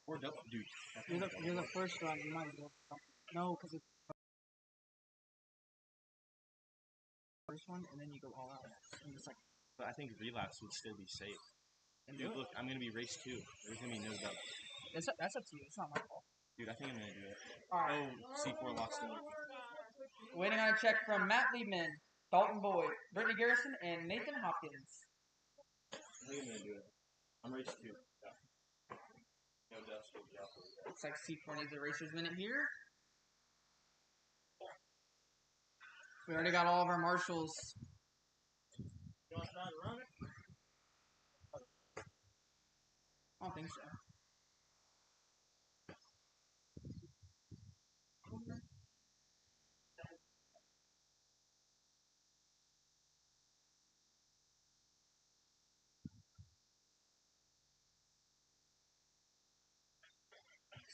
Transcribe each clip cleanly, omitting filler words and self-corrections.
Or double, dude. You're the first one. You might as well. No, because it's the first one, and then you go all out in the second. But I think relapse would still be safe. And Dude, look, I'm gonna be race 2. There's gonna be no doubt. That's up to you. It's not my fault. Dude, I think I'm gonna do it. Alright. Oh, C4 locks in. Waiting on a check from Matt Liebman, Dalton Boyd, Brittany Garrison, and Nathan Hopkins. I think I'm gonna do it. I'm race 2. Yeah. No doubt. Looks like C4 needs a racer's minute here. We already got all of our marshals. You want to try to run it? I don't think so.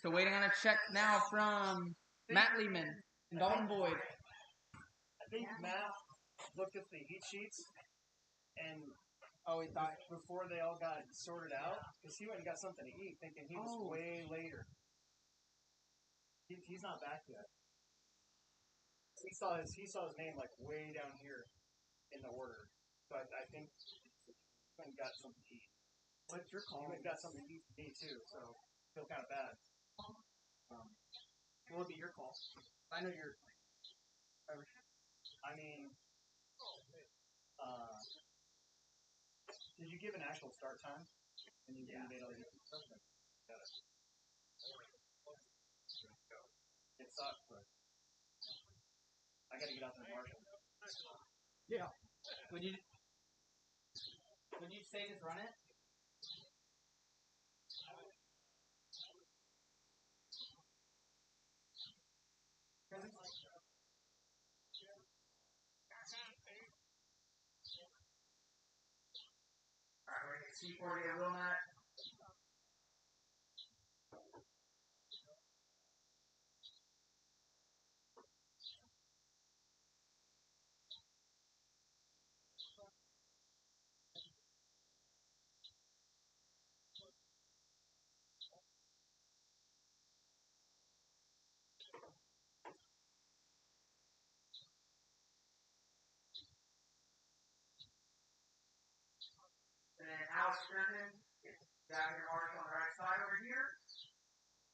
So waiting on a check now from Matt Lehman and Dalton Boyd. I think Matt looked at the heat sheets and he thought before they all got sorted out, because he went and got something to eat, thinking he was way later. He's not back yet. He saw his name like way down here in the order, but I think he went and got something to eat. What's your call? He went and got something to eat for me too, so I feel kind of bad. What would be your call? I know you're. I mean, did you give an actual start time? And you made all your stuff? It sucks, but I got to get out to the marshal. Yeah. Would you say just run it? Alright, we're going to C4 to get a mat. And then Alex Sturgeon, got your mark on the right side over here.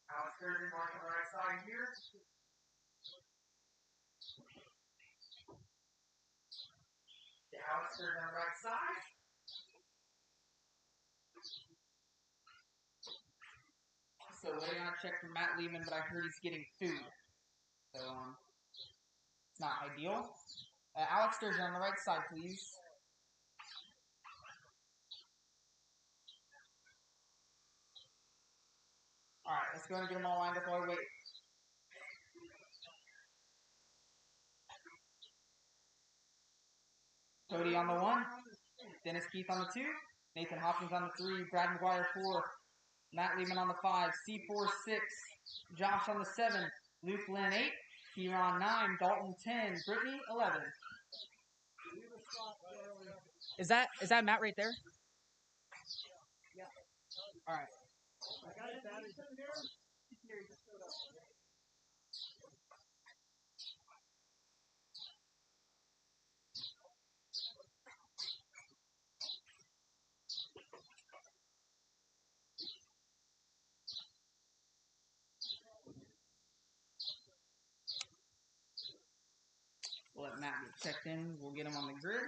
Alex Sturgeon, mark on the right side here. The Alex Sturgeon on the right side. So waiting on a check from Matt Lehman, but I heard he's getting food. So, it's not ideal. Alex Sturgeon on the right side, please. Alright, let's go and get them all lined up while we wait. Cody on the 1, Dennis Keith on the 2, Nathan Hopkins on the 3, Brad McGuire 4, Matt Lehman on the 5, C4 6, Josh on the 7, Luke Lynn 8, Kieran 9, Dalton 10, Brittany 11. Is that Matt right there? Yeah. All right. I got it. We'll let Matt get checked in. We'll get him on the grid.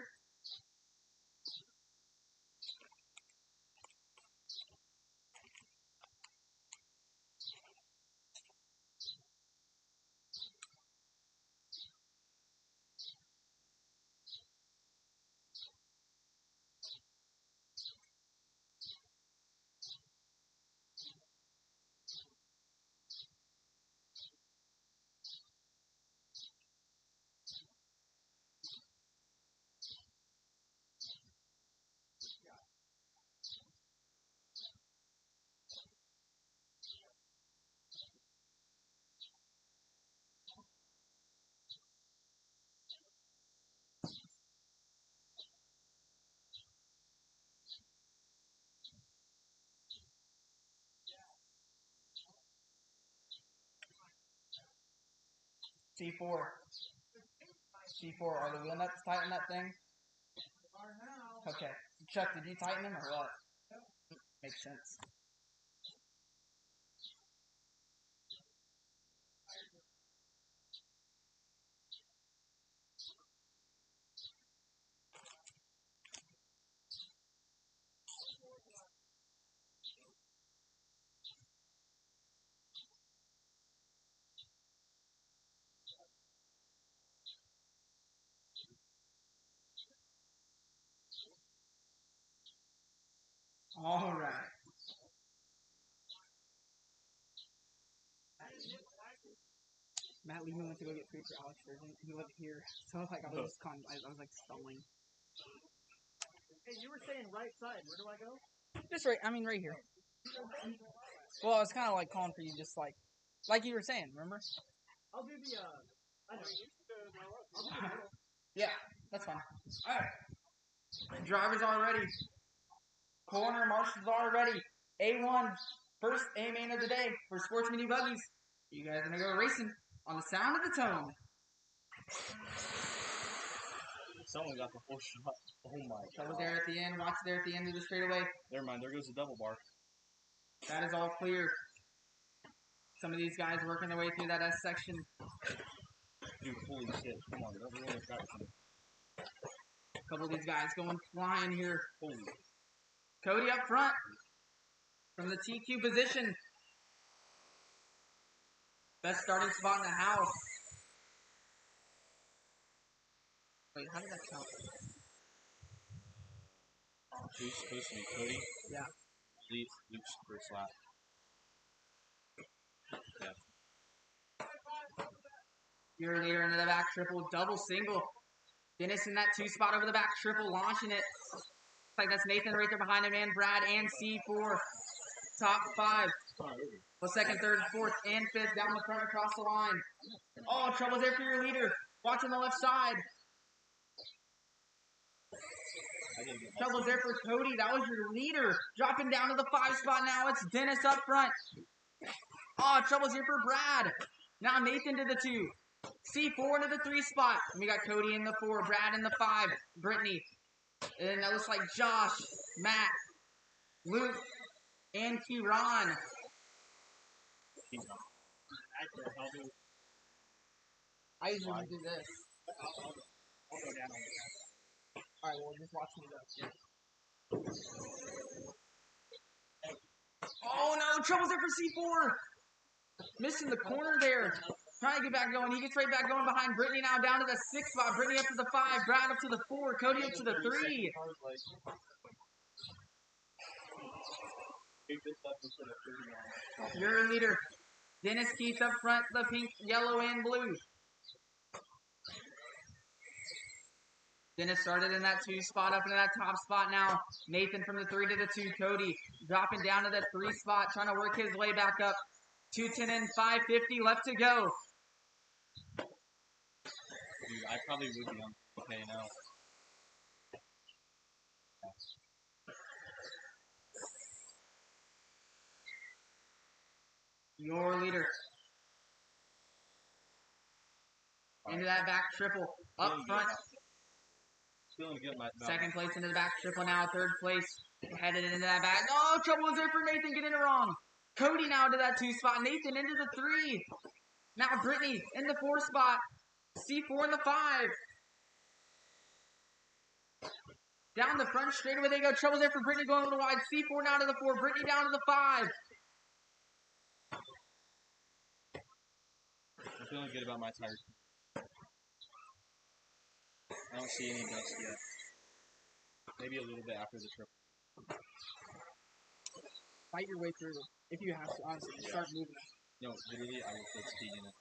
C4. C4, are the wheel nuts tight on that thing? Okay. Chuck, did you tighten them or what? Makes sense. All right. Matt Lehman went to go get food for Alex Virgin. He wasn't here, so like I was like stalling. Hey, you were saying right side. Where do I go? Just right. I mean, right here. Well, I was kind of like calling for you, just like you were saying. Remember? I'll do the. I know. I'll do the middle. Yeah, that's fine. All right. Drivers are ready. Corner marshals are ready. A1, first A main of the day for Sports Mini Buggies. You guys are gonna go racing on the sound of the tone. Someone got the full shot. Oh my god. Trouble there at the end. Watch there at the end of the straightaway. Never mind. There goes the double bar. That is all clear. Some of these guys working their way through that S section. Dude, holy shit. Come on. Don't ruin the track. A couple of these guys going flying here. Holy. Cody up front from the TQ position. Best starting spot in the house. Wait, how did that count? Who's supposed to be Cody? Yeah. Luke's first lap. Yeah. You're leader into the back triple, double single. Dennis in that 2 spot over the back triple, launching it. Looks like that's Nathan right there behind him, and Brad and C4. Top 5. Well, second, third, fourth, and fifth down the front across the line. Oh, trouble's there for your leader. Watch on the left side. Trouble's there for Cody. That was your leader. Dropping down to the 5 spot now. It's Dennis up front. Oh, trouble's here for Brad. Now Nathan to the 2. C4 to the 3 spot. And we got Cody in the 4, Brad in the 5, Brittany. And that looks like Josh, Matt, Luke, and Kieran. I usually do this. I'll go down on the Alright, well, just watch me go. Oh no, trouble's there for C4. Missing the corner there. Trying to get back going. He gets right back going behind Brittany now down to the 6 spot. Brittany up to the 5. Brad up to the 4. Cody up to the 3. Your leader. Dennis Keith up front, the pink, yellow, and blue. Dennis started in that 2 spot, up into that top spot now. Nathan from the 3 to the 2. Cody dropping down to that 3 spot, trying to work his way back up. 210 and 550 left to go. Dude, I probably would be on okay now. Your leader. Into that back triple. Up front. Feeling good, my Second place into the back triple now. Third place. Headed into that back. Oh, trouble is there for Nathan. Getting it wrong. Cody now to that 2 spot. Nathan into the 3. Now Brittany in the 4 spot. C4 in the 5. Down the front straightaway they go. Trouble there for Brittany going a little wide. C4 now to the 4. Brittany down to the 5. I'm feeling good about my tires. I don't see any dust yet. Maybe a little bit after the trip. Fight your way through if you have to, honestly. Yeah. Start moving. No, literally, I will put speed in it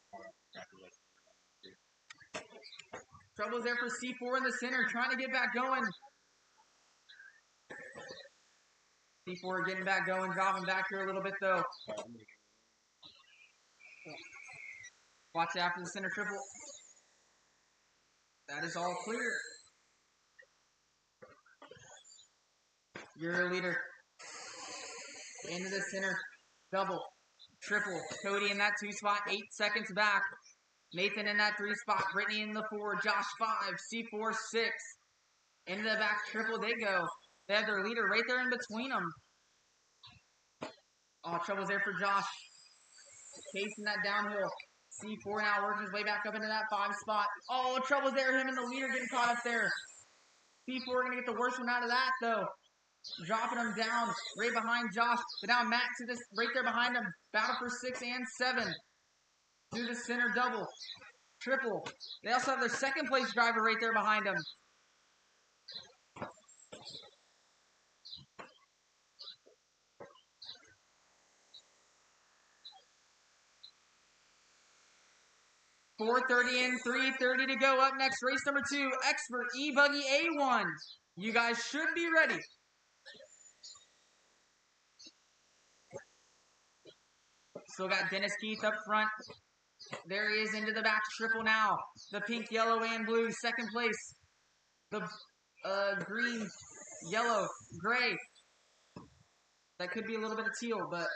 after that. Trouble's there for C4 in the center, trying to get back going. C4 getting back going, dropping back here a little bit though. Watch after the center triple. That is all clear. Your leader. Into the center. Double. Triple. Cody in that 2 spot. 8 seconds back. Nathan in that 3 spot. Brittany in the 4. Josh 5. C4 6. Into the back triple they go. They have their leader right there in between them. Oh, trouble's there for Josh. Chasing that downhill. C4 now working his way back up into that 5 spot. Oh, trouble's there. Him and the leader getting caught up there. C4 going to get the worst one out of that, though. Dropping him down right behind Josh. But now Matt to this right there behind him. Battle for 6 and 7. Do the center double. Triple. They also have their second place driver right there behind him. .430 in, 3:30 to go. Up next, race number 2, Expert E-Buggy A1. You guys should be ready. Still got Dennis Keith up front. There he is into the back triple now. The pink, yellow, and blue. Second place. The green, yellow, gray. That could be a little bit of teal, but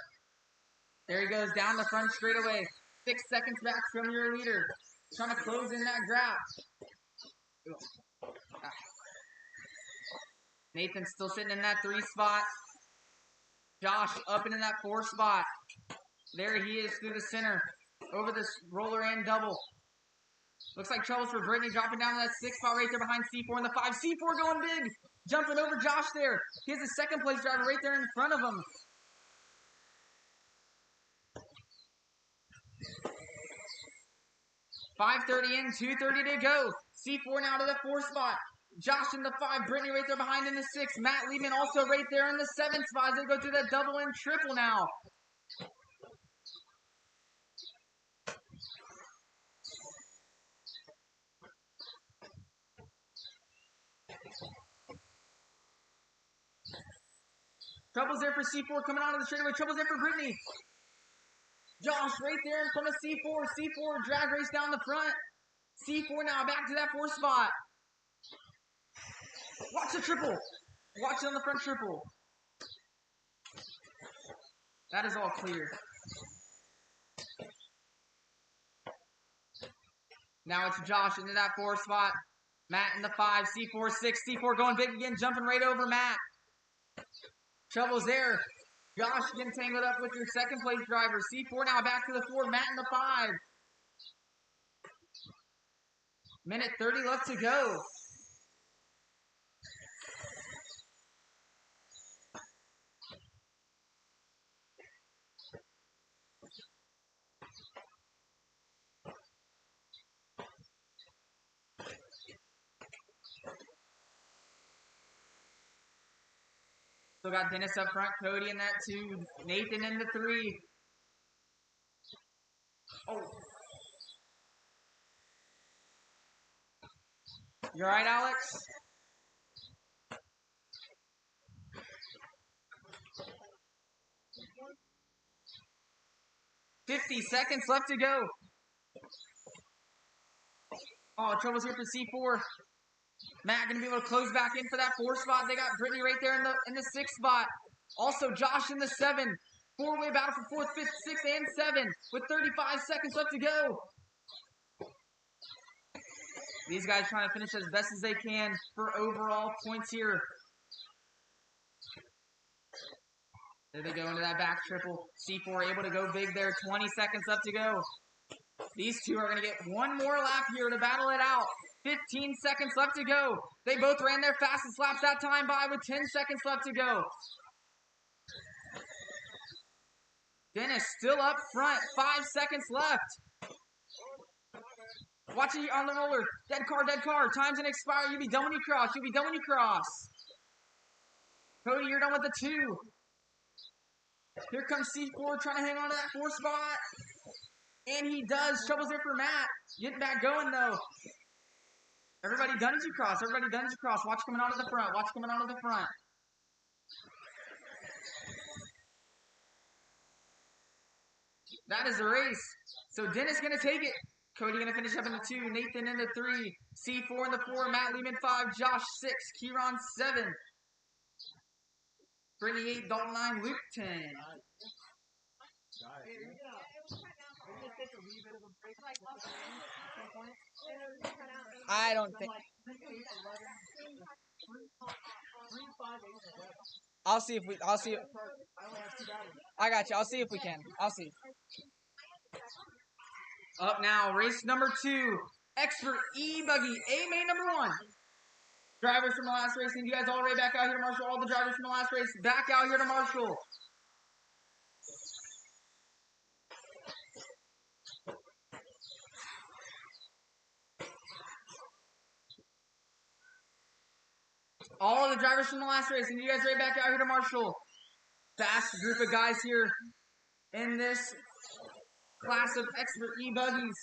there he goes down the front straightaway. 6 seconds back from your leader. Trying to close in that gap. Nathan's still sitting in that 3 spot. Josh up into that 4 spot. There he is through the center. Over this roller and double. Looks like troubles for Brittany. Dropping down to that 6 spot right there behind C4 in the 5. C4 going big. Jumping over Josh there. He has the second place driver right there in front of him. .530 in, 2:30 to go. C4 now to the 4 spot. Josh in the 5, Brittany right there behind in the 6. Matt Lehman also right there in the 7 spot as they go through that double and triple now. Trouble's there for C4 coming out of the straightaway. Trouble's there for Brittany. Josh right there in front of C4. C4 drag race down the front. C4 now back to that 4 spot. Watch the triple. Watch it on the front triple. That is all clear. Now it's Josh into that 4 spot. Matt in the 5. C4 6. C4 going big again. Jumping right over Matt. Trouble's there. Josh getting tangled up with your second place driver. C4 now back to the 4. Matt in the 5. Minute 30 left to go. Still got Dennis up front, Cody in that 2, Nathan in the 3. Oh. You alright, Alex? .50 seconds left to go. Oh, trouble's here for C4. Matt gonna be able to close back in for that 4 spot. They got Brittany right there in the 6 spot. Also Josh in the 7. 4-way battle for 4th, 5th, 6th, and 7 with 35 seconds left to go. These guys trying to finish as best as they can for overall points here. There they go into that back triple. C4 able to go big there. 20 seconds left to go. These two are going to get one more lap here to battle it out. 15 seconds left to go. They both ran their fastest laps that time by with 10 seconds left to go. Dennis still up front. 5 seconds left. Watch it on the roller. Dead car. Time's going to expire. You'll be done when you cross. Cody, you're done with the 2. Here comes C4 trying to hang on to that 4 spot. And he does. Trouble's there for Matt. Getting back going, though. Everybody done as you cross. Watch coming out of the front. That is the race. So Dennis going to take it. Cody going to finish up in the 2. Nathan in the 3. C4 in the 4. Matt Lehman 5. Josh 6. Kieran 7. Brittany 8. Dalton 9. Luke 10. I don't think. I'll see if we. I'll see. I got you. I'll see if we can. I'll see. Up now, race number 2. Expert E-Buggy, A-Main number 1. Drivers from the last race, and you guys all right back out here to Marshall. All the drivers from the last race, back out here to Marshall. All of the drivers from the last race, and you guys right back out here to Marshall. Fast group of guys here in this class of expert E-Buggies.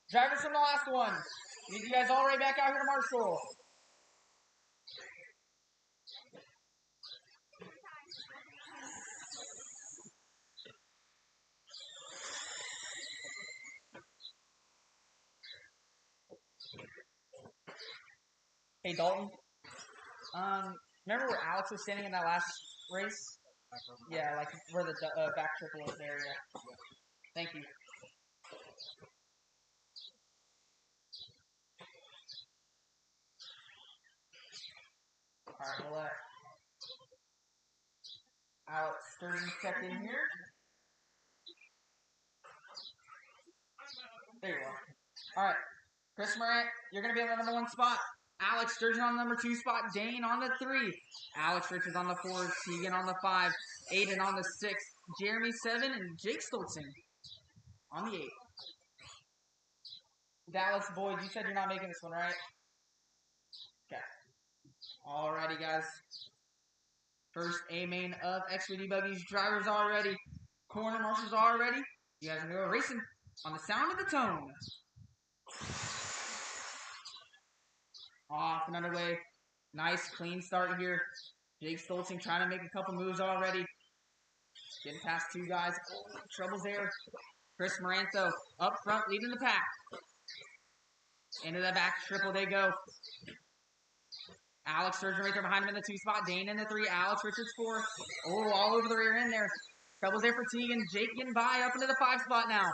Drivers from the last one. Need you guys all right back out here to Marshall. Hey, Dalton. Remember where Alex was standing in that last race? Yeah, like where the back triple was there, yeah. Thank you. Alright, we'll let Alex Sturgeon check in here. There you go. Alright, Chris Morant, you're going to be on the number 1 spot. Alex Sturgeon on the number 2 spot. Dane on the 3. Alex Richards on the 4. Tegan on the 5. Aiden on the 6. Jeremy 7. And Jake Stoltzing on the 8. Dallas Boyd, you said you're not making this one, right? Okay. Alrighty, guys. First A-Main of XVD Buggies. Drivers all ready. Corner marshals all ready. You guys are going to go racing on the sound of the tone. Off and underway. Nice, clean start here. Jake Stoltzing trying to make a couple moves already. Getting past 2 guys. Oh, trouble's there. Chris Moranto up front, leading the pack. Into the back triple they go. Alex Sturgeon right there behind him in the 2 spot. Dane in the 3. Alex Richards 4. Oh, all over the rear end there. Trouble's there for Tegan. Jake getting by up into the 5 spot now.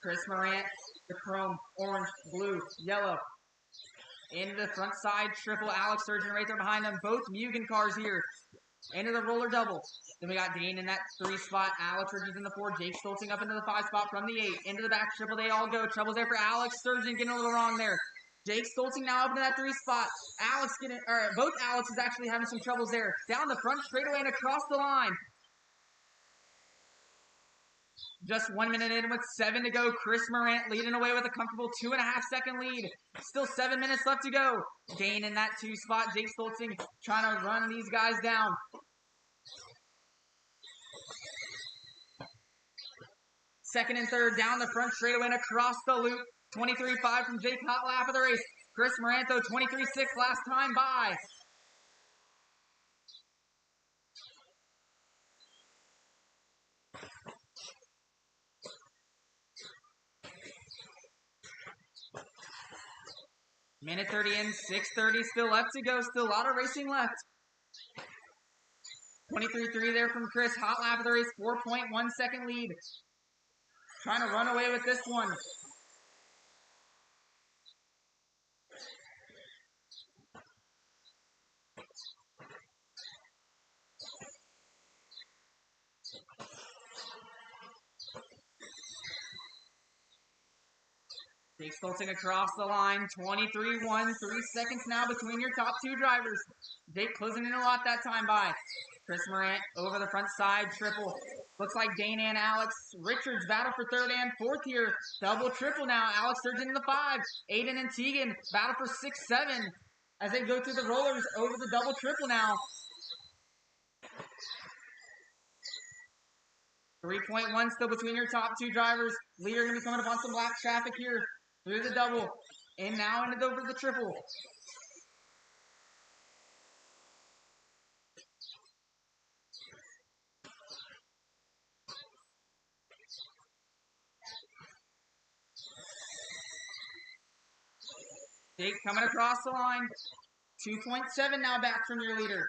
Chris Morant, the chrome, orange, blue, yellow. Into the front side triple. Alex Sturgeon right there behind them. Both Mugen cars here. Into the roller double. Then we got Dane in that 3 spot. Alex Richards in the 4. Jake Stoltzing up into the 5 spot from the 8. Into the back triple. They all go. Trouble's there for Alex Sturgeon. Getting a little wrong there. Jake Stoltzing now up into that 3 spot. Alex getting, or both Alexes actually having some troubles there. Down the front straightaway and across the line. Just 1 minute in with 7 to go. Chris Morant leading away with a comfortable 2.5 second lead. Still 7 minutes left to go. Dane in that 2 spot. Jake Stoltzing trying to run these guys down. Second and third down the front straightaway and across the loop. 23.5 from Jake, hot lap of the race. Chris Moranto, 23.6 last time by. Minute 30 in, 6:30 still left to go. Still a lot of racing left. 23.3 there from Chris. Hot lap of the race, 4.1 second lead. Trying to run away with this one. Jake Stoltzing across the line, 23.1, 3 seconds now between your top 2 drivers. Jake closing in a lot that time by. Chris Morant over the front side, triple. Looks like Dane and Alex Richards battle for 3rd and 4th here. Double triple now. Alex Sturgeon in the 5. Aiden and Tegan battle for 6, 7 as they go through the rollers over the double triple now. 3.1 still between your top two drivers. Leader going to be coming upon some black traffic here through the double. And now into over the triple. Jake coming across the line. 2.7 now back from your leader.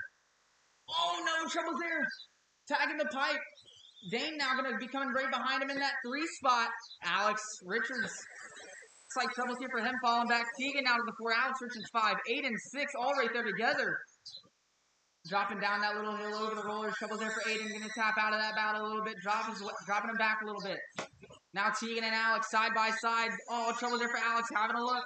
Oh no, trouble's there. Tagging the pipe. Dane now going to be coming right behind him in that 3 spot. Alex Richards. Looks like trouble's here for him, falling back. Tegan out of the 4. Alex Richards 5. 8 and 6 all right there together. Dropping down that little hill over the rollers. Trouble's there for Aiden. Going to tap out of that battle a little bit. Dropping him back a little bit. Now Tegan and Alex side by side. Oh, trouble's there for Alex. Having a look.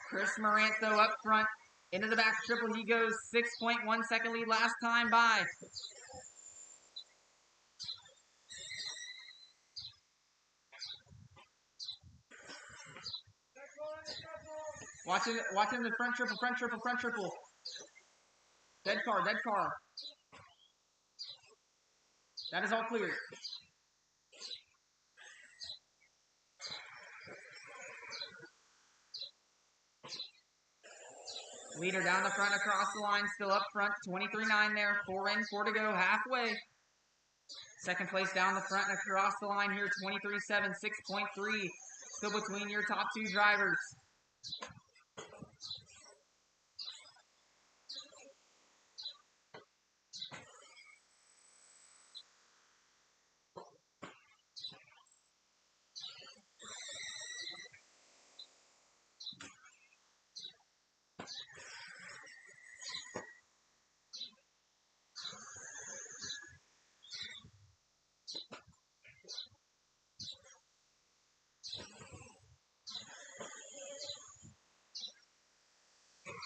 Chris Morant, though, up front. Into the back triple he goes. 6.1 second lead last time by. Watching the front triple. Dead car. That is all clear. Leader down the front across the line, still up front. 23-9 there. 4 in, 4 to go, halfway. Second place down the front and across the line here. 23-7, 6.3. Still between your top two drivers.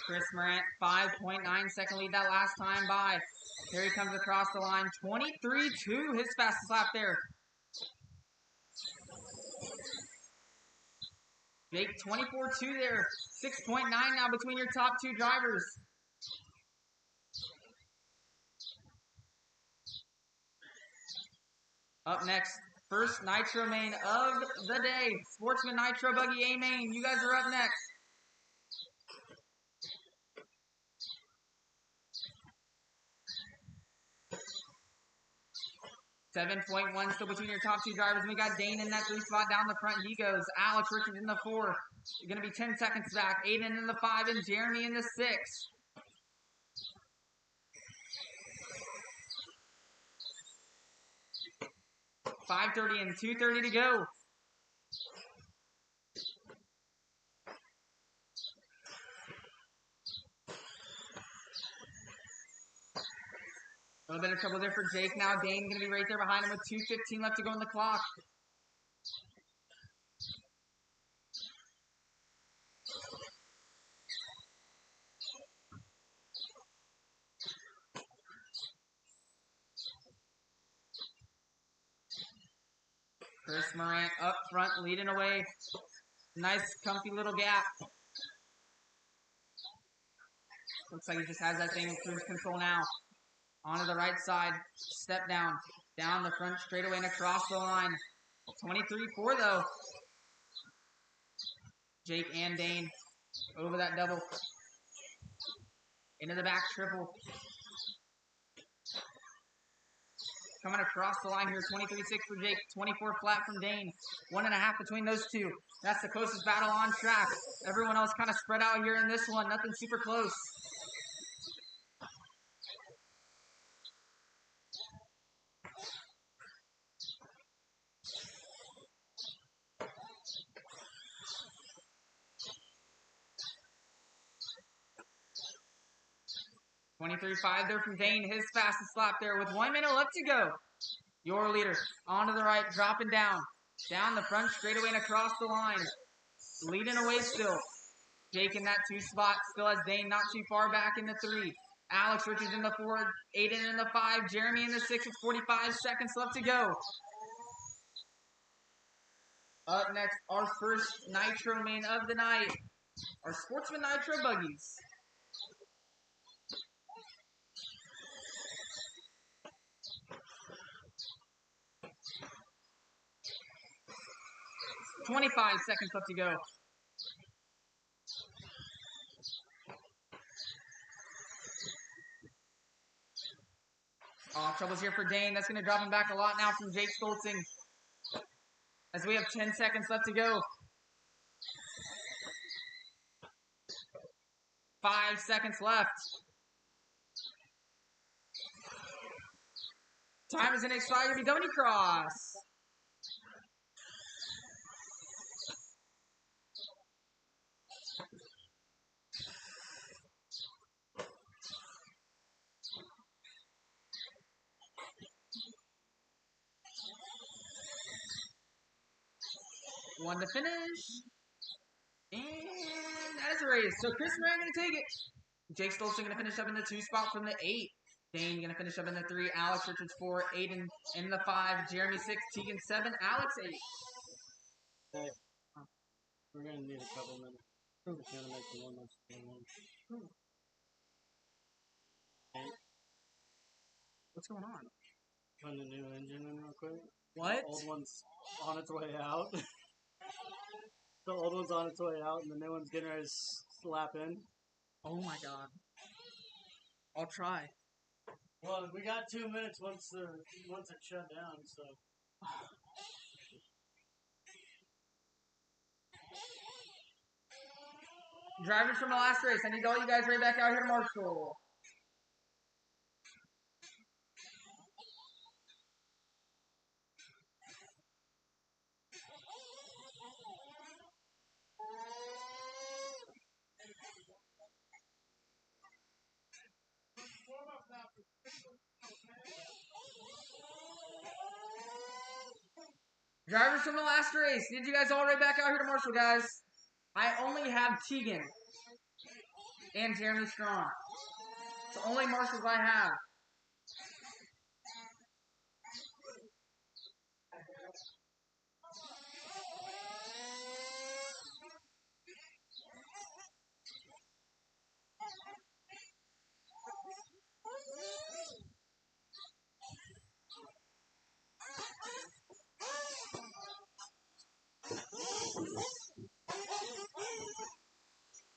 Chris Morant, 5.9 second lead that last time by. Here he comes across the line. 23-2, his fastest lap there. Jake, 24-2 there. 6.9 now between your top two drivers. Up next, first Nitro main of the day. Sportsman Nitro Buggy A main. You guys are up next. $7.1 still between your top two drivers. We got Dane in that 3 spot down the front. He goes. Alex Richards in the 4. You're going to be 10 seconds back. Aiden in the 5 and Jeremy in the 6. $5.30 and $2.30 to go. A little bit of trouble there for Jake now. Dane going to be right there behind him with 2:15 left to go on the clock. Chris Morant up front, leading away. Nice, comfy little gap. Looks like he just has that thing in cruise control now. Onto the right side, step down. Down the front straightaway and across the line. 23-4 though. Jake and Dane over that double. Into the back triple. Coming across the line here, 23-6 for Jake, 24 flat from Dane. 1.5 between those two. That's the closest battle on track. Everyone else kind of spread out here in this one. Nothing super close. $23.5 there from Dane, his fastest lap there with 1 minute left to go. Your leader, onto the right, dropping down. Down the front, straightaway and across the line. Leading away still. Jake in that 2 spot, still has Dane not too far back in the 3. Alex Richards in the 4, Aiden in the 5, Jeremy in the 6 with 45 seconds left to go. Up next, our first Nitro main of the night. Our Sportsman Nitro Buggies. 25 seconds left to go. Oh, troubles here for Dane. That's going to drop him back a lot now from Jake Stoltzing. As we have 10 seconds left to go. 5 seconds left. Time is going to expire. BW Cross. One to finish. And that is a race. So Chris Moran going to take it. Jake Stoltzing going to finish up in the 2 spot from the 8. Dane going to finish up in the 3. Alex Richards 4. Aiden in the 5. Jeremy 6. Tegan 7. Alex 8. Hey, we're going to need a couple minutes. We're going to make the one last thing. Hey, What's going on? putting the new engine in real quick. What? The old one's on its way out. The old one's on its way out, and the new one's getting ready to slap in. Oh my god. I'll try. Well, we got 2 minutes once it's shut down, so. Drivers from the last race. I need all you guys right back out here to Marshall. Drivers from the last race. Need you guys all right back out here to Marshall, guys. I only have Tegan and Jeremy Strong. It's the only Marshalls I have.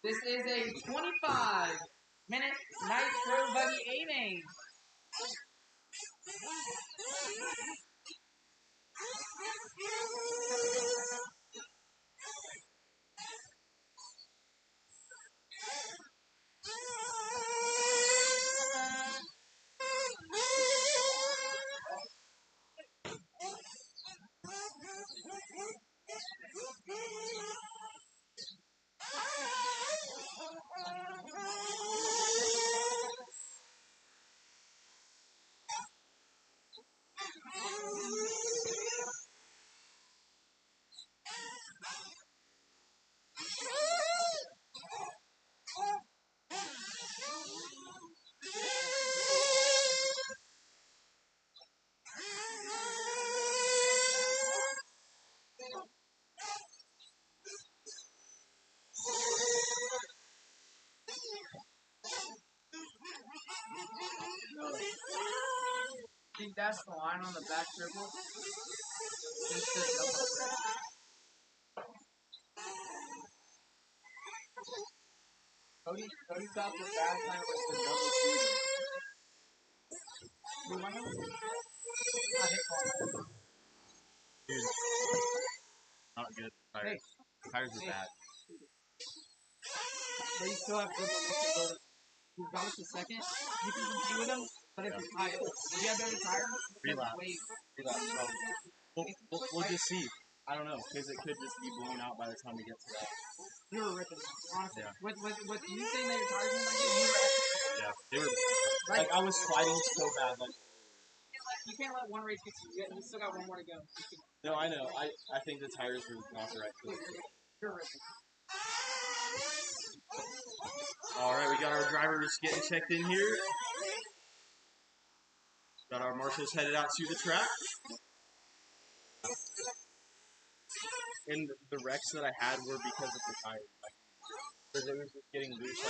This is a 25-minute Nitro Buggy A-Main. I think that's the line on the back triple. Cody got the fast line with the double shooting. Dude, not good. Tires. Hey. Tires are bad. But you still have good momentum. You got us a second. You can compete with them, but if you're tired, if you have better tires, Relapse. wait. We'll just see. I don't know, because it could just be blown out by the time we get to that. You were ripping, honestly. Yeah. With you saying that your tires were like you were ripping. Yeah. They were, like, I was sliding so bad. Like, you can't let one race get you. You still got one more to go. no, I know. I think the tires were not the right fit. You're ripping. Alright, we got our drivers getting checked in here. Got our marshals headed out to the track. And the wrecks that I had were because of the tires. Because it was just getting loose.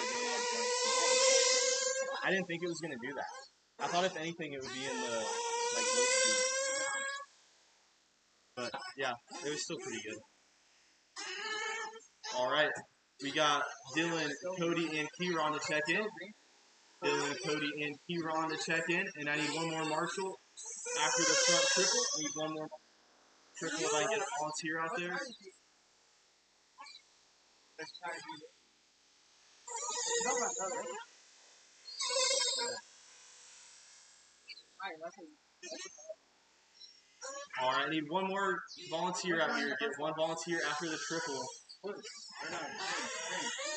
I didn't think it was going to do that. I thought if anything it would be in the low speed. But yeah, it was still pretty good. All right. We got Dylan, Cody, and Kieran to check in. Dylan, Cody, and Kieran to check in. And I need one more marshal after the front triple. I need one more triple if I can get a volunteer out there. All right, I need one more volunteer out here. Get one volunteer after the triple.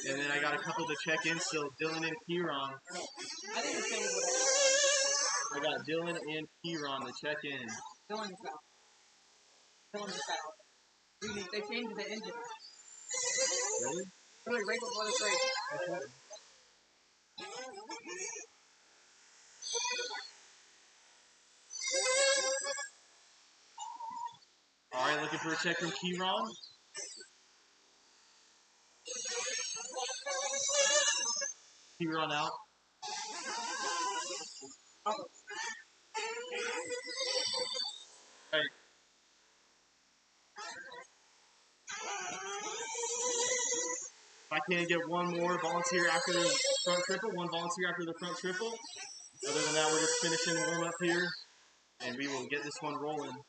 And then I got a couple to check in still. Dylan and Kieran. I got Dylan and Kieran to check in. Dylan's out. They changed the engine. Really? Really, right before this race. All right, looking for a check from Kieran. Kieran out. Hey. If I can't get one more volunteer after the front triple, one volunteer after the front triple. Other than that, we're just finishing the warm up here, and we will get this one rolling.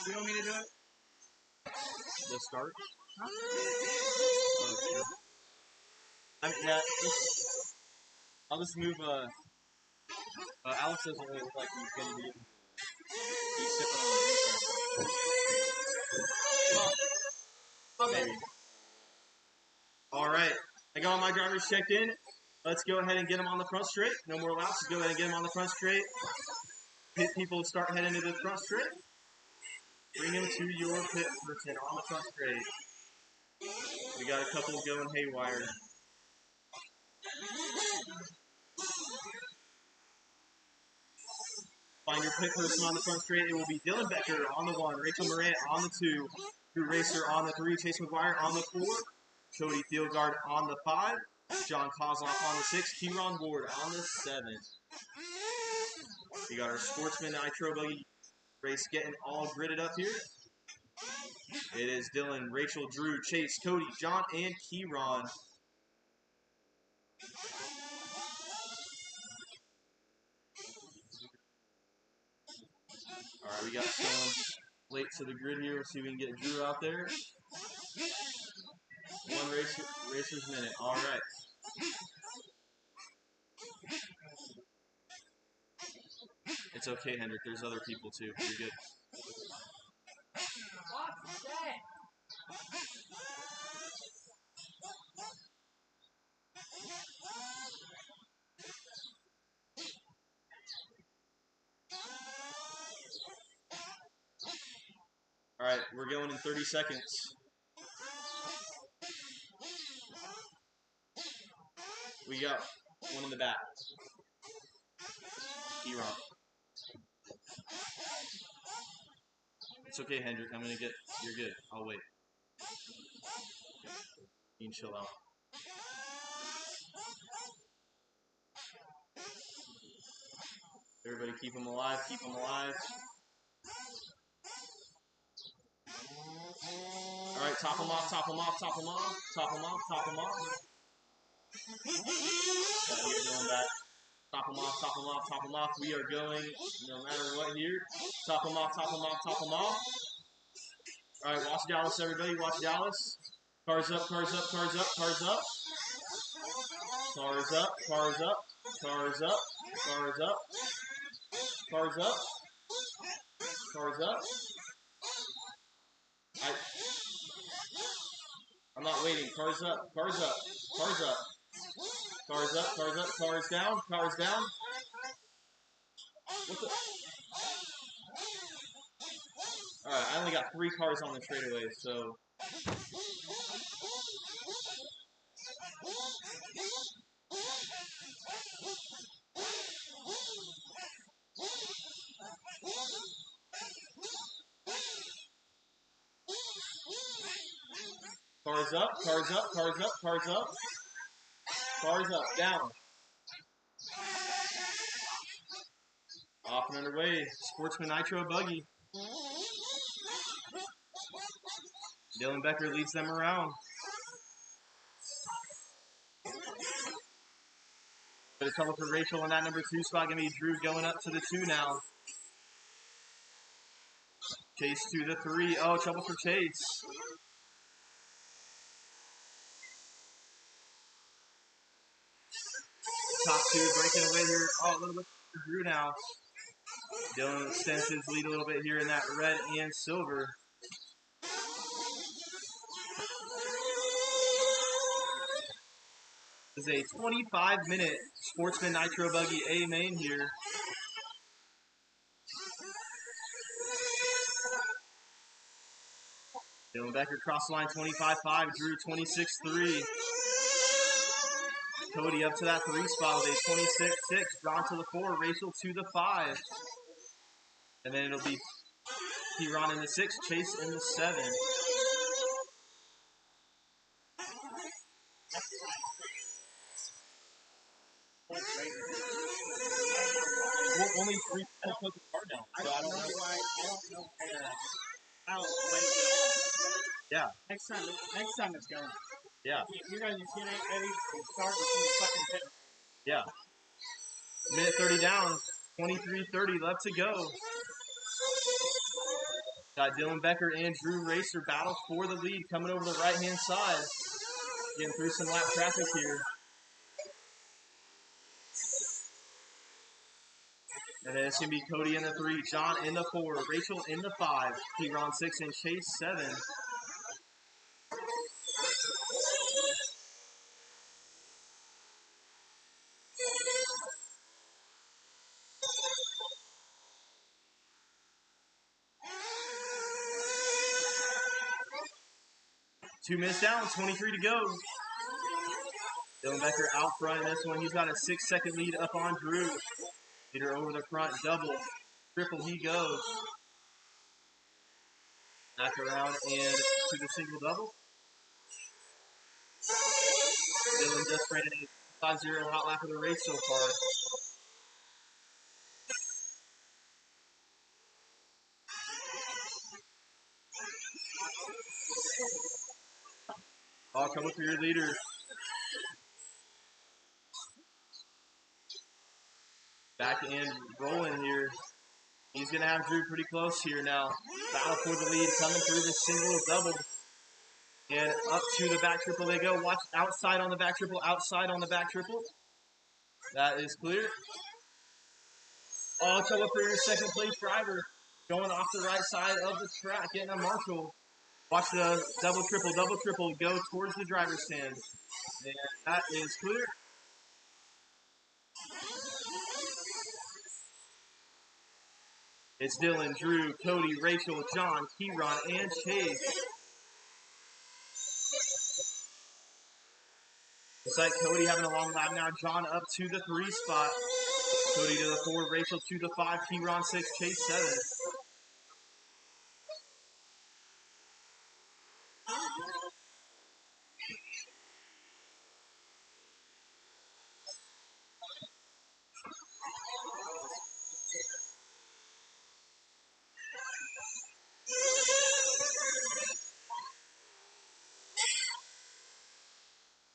You want me to do it? The start? Huh? Yeah, I'll just move. Alex doesn't really look like he's going to be. He's sipping. All right, I got all my drivers checked in. Let's go ahead and get them on the front straight. No more laps. Let's go ahead and get them on the front straight. Pit people start heading to the front straight. Bring them to your pit person on the front straight. We got a couple going haywire. Find your pit person on the front straight. It will be Dylan Becker on the 1, Rachel Morant on the 2, Drew Racer on the 3, Chase McGuire on the 4, Cody Fieldguard on the 5, John Kozloff on the 6, Kieran Ward on the 7. We got our Sportsman Nitro Buggy race getting all gridded up here. It is Dylan, Rachel, Drew, Chase, Cody, John, and Kieran. All right, we got someone late to the grid here. Let's see if we can get Drew out there. One racer's minute. All right. It's okay, Hendrick. There's other people too. You're good. All right, we're going in 30 seconds. We got one in the back. Kieran. It's okay, Hendrick. I'm gonna get. You're good. I'll wait. You can chill out. Everybody, keep them alive. Keep them alive. All right, top them off. Top them off. Top them off. Top them off. Top them off. We're going back. Top them off. Top them off. Top them off. We are going no matter what here. Top them off. Top them off. Top them off. All right, watch Dallas, everybody. Watch Dallas. Cars up, cars up, cars up, cars up. Cars up, cars up, cars up, cars up. Cars up. Cars up. I'm not waiting. Cars up, cars up, cars up. Cars up, cars up, cars down, cars down. What the? Alright, I only got 3 cars on the straightaway, so. Cars up, cars up, cars up, cars up. Cars up, down. Off and underway. Sportsman Nitro Buggy. Dylan Becker leads them around. Bit of trouble for Rachel in that number 2 spot. Gonna be Drew going up to the 2 now. Chase to the 3. Oh, trouble for Chase. Top 2 breaking away here. Oh, a little bit for Drew now. Dylan extends his lead a little bit here in that red and silver. This is a 25-minute Sportsman Nitro Buggy A main here. Dylan Becker cross the line 25-5, Drew 26-3. Cody up to that 3 spot with a 26-6. Ron to the 4, Rachel to the 5. And then it'll be Ron in the 6, Chase in the 7. Well, only 3 people put the car down. So I don't know why. I don't know how. Yeah. Next time it's going. Yeah. You're going to get ready to start with the fucking pit. Yeah. Minute 30 down. 23:30 left to go. Got Dylan Becker and Drew Racer battle for the lead coming over the right-hand side. Getting through some lap traffic here. And then it's going to be Cody in the 3, John in the 4, Rachel in the 5, Ron 6, and Chase 7. Two minutes down, 23 to go. Dylan Becker out front in this one. He's got a 6-second lead up on Drew. Leader over the front, double, triple, he goes. Back around and to the single double. Dylan just ran a 5-0 hot lap of the race so far. All coming for your leader. Back end rolling here. He's going to have Drew pretty close here now. Battle for the lead, coming through the single double. And up to the back triple they go. Watch outside on the back triple, outside on the back triple. That is clear. All trouble for your second place driver. Going off the right side of the track, getting a Marshall. Watch the double triple go towards the driver's stand. And that is clear. It's Dylan, Drew, Cody, Rachel, John, Keyron, and Chase. Looks like Cody having a long lap now. John up to the 3 spot. Cody to the 4, Rachel to the 5, Keyron 6, Chase 7.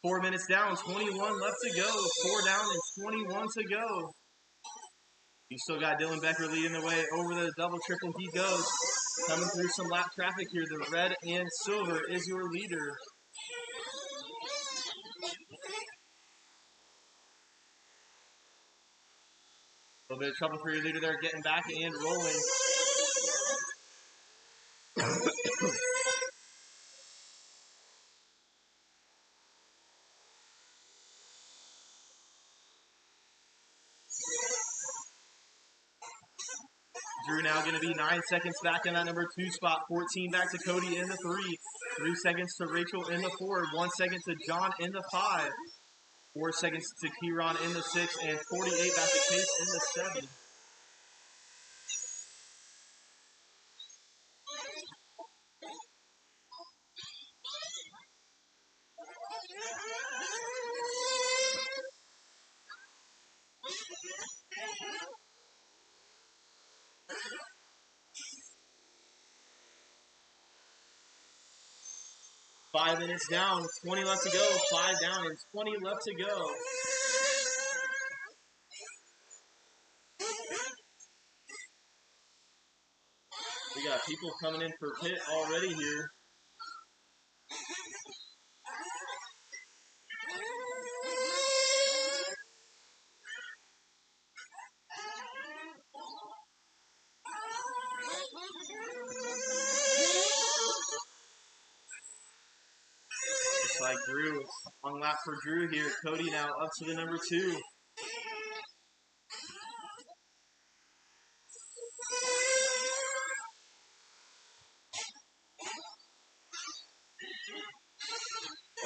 Four minutes down, 21 left to go. 4 down and 21 to go. You still got Dylan Becker leading the way over the double triple. He goes. Coming through some lap traffic here. The red and silver is your leader. A little bit of trouble for your leader there, getting back and rolling. Drew now going to be 9 seconds back in that number 2 spot. 14 back to Cody in the 3. 3 seconds to Rachel in the 4. 1 second to John in the 5. 4 seconds to Keyron in the 6. And 48 back to Chase in the 7. 5 minutes down, 20 left to go. 5 down and 20 left to go. We got people coming in for pit already here. Just like Drew, one lap for Drew here. Cody now up to the number 2.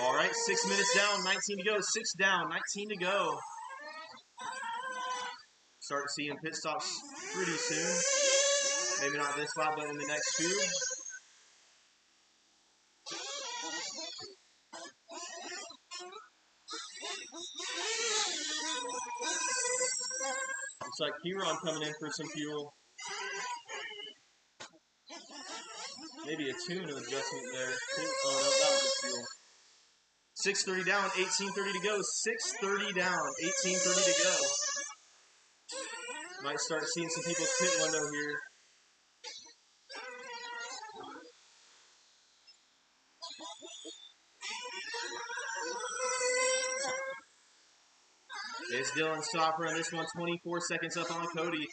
All right, 6 minutes down, 19 to go. 6 down, 19 to go. Start seeing pit stops pretty soon. Maybe not this lap, but in the next few. Looks like Kieran coming in for some fuel. Maybe a tune adjustment there. Oh, no, that was the fuel. 6:30 down, 18:30 to go. 6:30 down, 18:30 to go. Might start seeing some people's pit window here. It's Dylan Stopper on this one, 24 seconds up on Cody.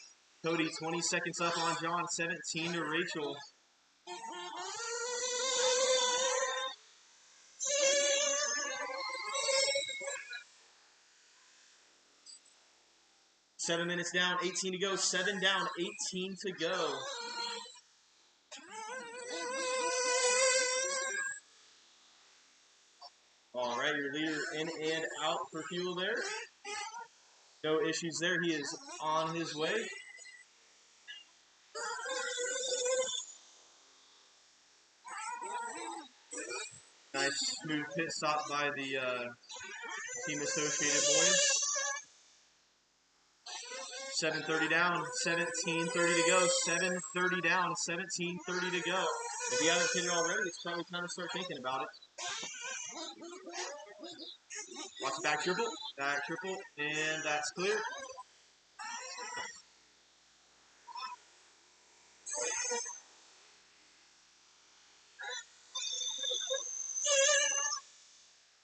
Cody, 20 seconds up on John, 17 to Rachel. Seven minutes down, 18 to go. 7 down, 18 to go. All right, your leader in and out for fuel there. No issues there. He is on his way. Nice smooth pit stop by the Team Associated boys. 7:30 down, 17:30 to go. 7:30 down, 17:30 to go. If you haven't pitted already, it's probably time to start thinking about it. Watch the back triple, and that's clear.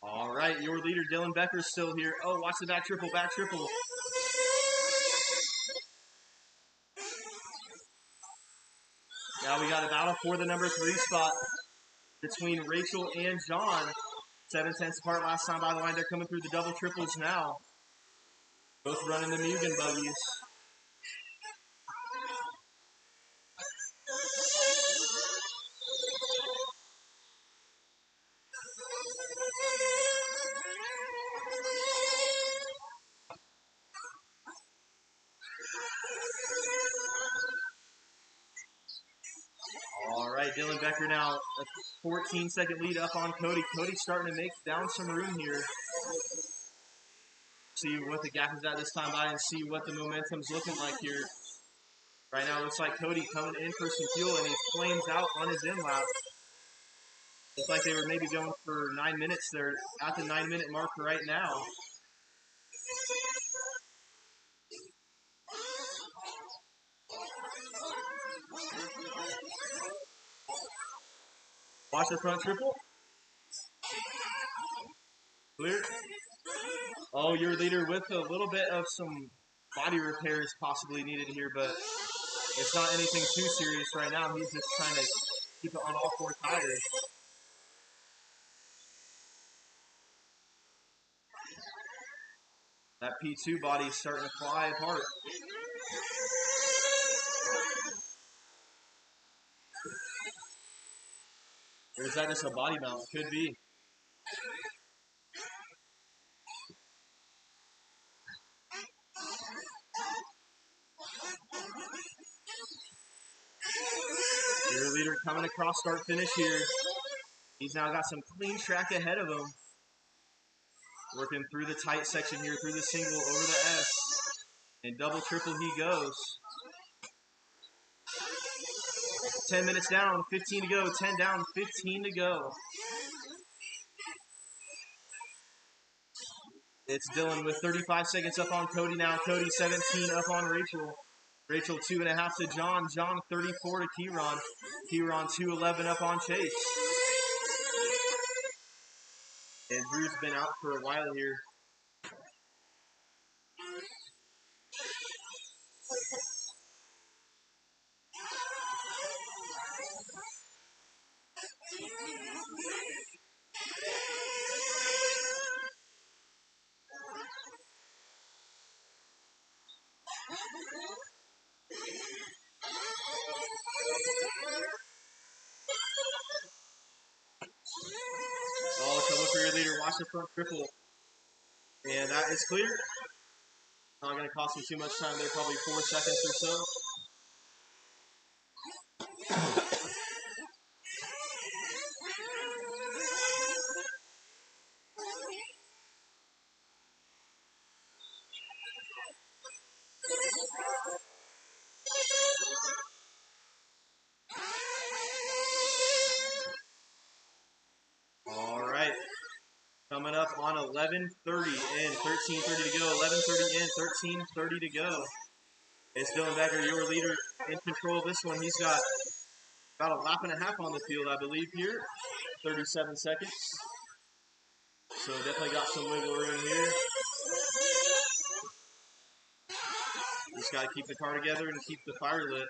All right, your leader, Dylan Becker's still here. Oh, watch the back triple, Now we got a battle for the number 3 spot between Rachel and John. 7/10 apart last time by the line. They're coming through the double triples now. Both running the Mugen buggies. All right, Dylan Becker now a 14-second lead up on Cody. Cody's starting to make down some room here. See what the gap is at this time by and see what the momentum's looking like here. Right now, it looks like Cody coming in for some fuel, and he flames out on his in lap. Looks like they were maybe going for 9 minutes. They're at the 9-minute mark right now. Watch the front triple. Clear. Oh, your leader with a little bit of some body repairs possibly needed here, but it's not anything too serious right now. He's just trying to keep it on all 4 tires. That P2 body is starting to fly apart. Or is that just a body mount? Could be. Your leader coming across start finish here. He's now got some clean track ahead of him. Working through the tight section here, through the single, over the S. And double triple he goes. 10 minutes down, 15 to go. 10 down, 15 to go. It's Dylan with 35 seconds up on Cody now. Cody 17 up on Rachel. Rachel 2.5 to John. John 34 to Kieran. Kieran 2:11 up on Chase. And Drew's been out for a while here. Oh, trouble for your leader. Watch the front triple. And that is clear. Not going to cost him too much time there, probably 4 seconds or so. All right. Coming up on 11:30 and 13:30 to go. 11:30 and 13:30 to go. It's Dylan Becker, your leader, in control of this one. He's got about a lap and a half on the field, I believe, here. 37 seconds. So definitely got some wiggle room here. Just got to keep the car together and keep the fire lit.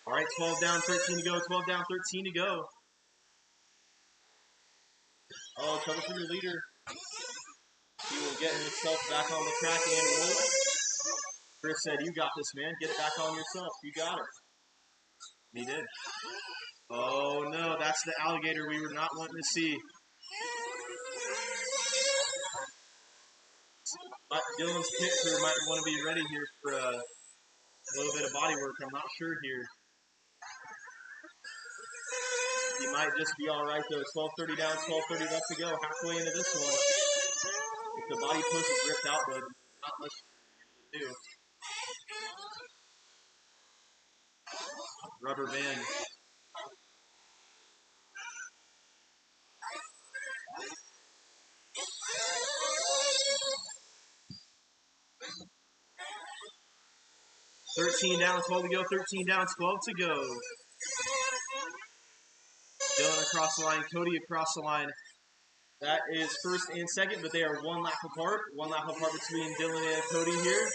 All right, 12 down, 13 to go. 12 down, 13 to go. Oh, trouble for your leader. He will get himself back on the track and roll. Chris said, "You got this, man. Get it back on yourself. You got it." He did. Oh, no, that's the alligator we were not wanting to see. But Dylan's pit crew might want to be ready here for a little bit of body work. I'm not sure here. He might just be all right, though. 12:30 down, 12:30 left to go. Halfway into this one. If the body post is ripped out, though, not much to do. Rubber band. $13 down, 12 to go. 13 down, 12 to go. Dylan across the line, Cody across the line. That is first and second, but they are 1 lap apart. 1 lap apart between Dylan and Cody here.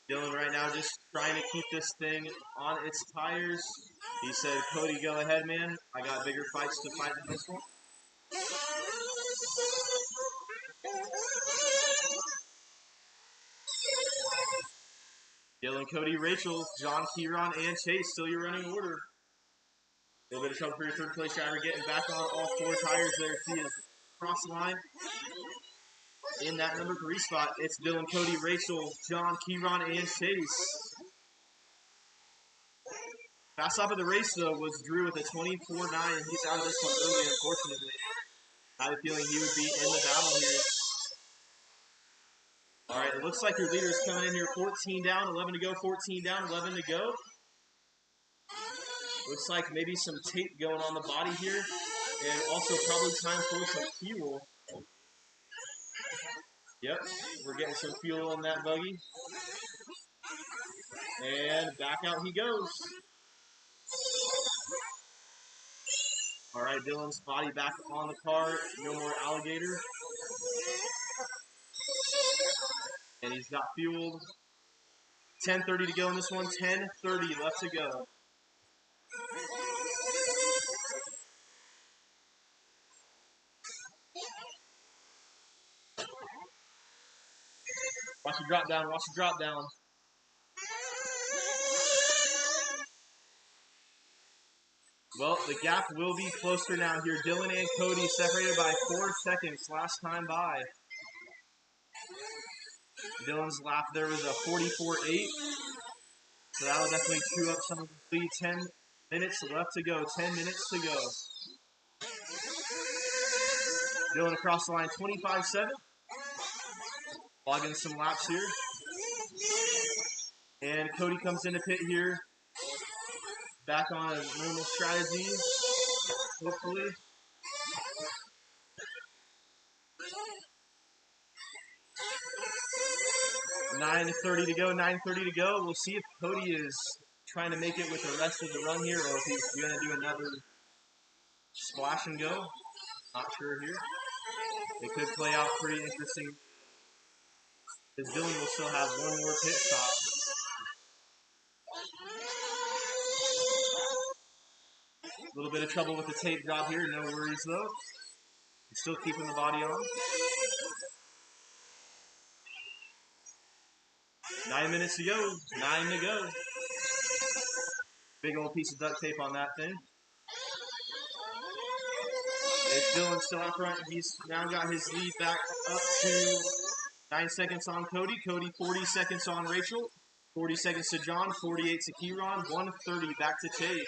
Dylan right now just trying to keep this thing on its tires. He said, "Cody, go ahead, man. I got bigger fights to fight than this one." Dylan, Cody, Rachel, John, Kieran, and Chase, still your running order. A little bit of trouble for your third place driver getting back on all 4 tires there. He is across the line. In that number 3 spot, it's Dylan, Cody, Rachel, John, Kieran, and Chase. Fast stop of the race, though, was Drew with a 24.9. He's out of this one early, unfortunately. I had a feeling he would be in the battle here. All right, it looks like your leader is coming in here 14 down, 11 to go, 14 down, 11 to go. Looks like maybe some tape going on the body here, and also probably time for some fuel. Yep, we're getting some fuel in that buggy. And back out he goes. All right, Dylan's body back on the car. No more alligator. And he's got fueled. 10:30 to go in this one. 10:30 left to go. Watch the drop down. Watch the drop down. Well, the gap will be closer now here. Dylan and Cody separated by 4 seconds last time by. Dylan's lap there was a 44.8. So that'll definitely chew up some of the lead. 10 minutes left to go. 10 minutes to go. Dylan across the line, 25.7. logging some laps here. And Cody comes into pit here. Back on a normal strategy, hopefully. $9:30 to go, $9:30 to go. We'll see if Cody is trying to make it with the rest of the run here or if he's going to do another splash and go. Not sure here. It could play out pretty interesting. Because Dylan will still have one more pit stop. A little bit of trouble with the tape job here. No worries though. He's still keeping the body on. 9 minutes to go. 9 to go. Big old piece of duct tape on that thing. It's Dylan still out front. He's now got his lead back up to 9 seconds on Cody. Cody 40 seconds on Rachel. 40 seconds to John. 48 to Kieran. 1:30 back to Chase.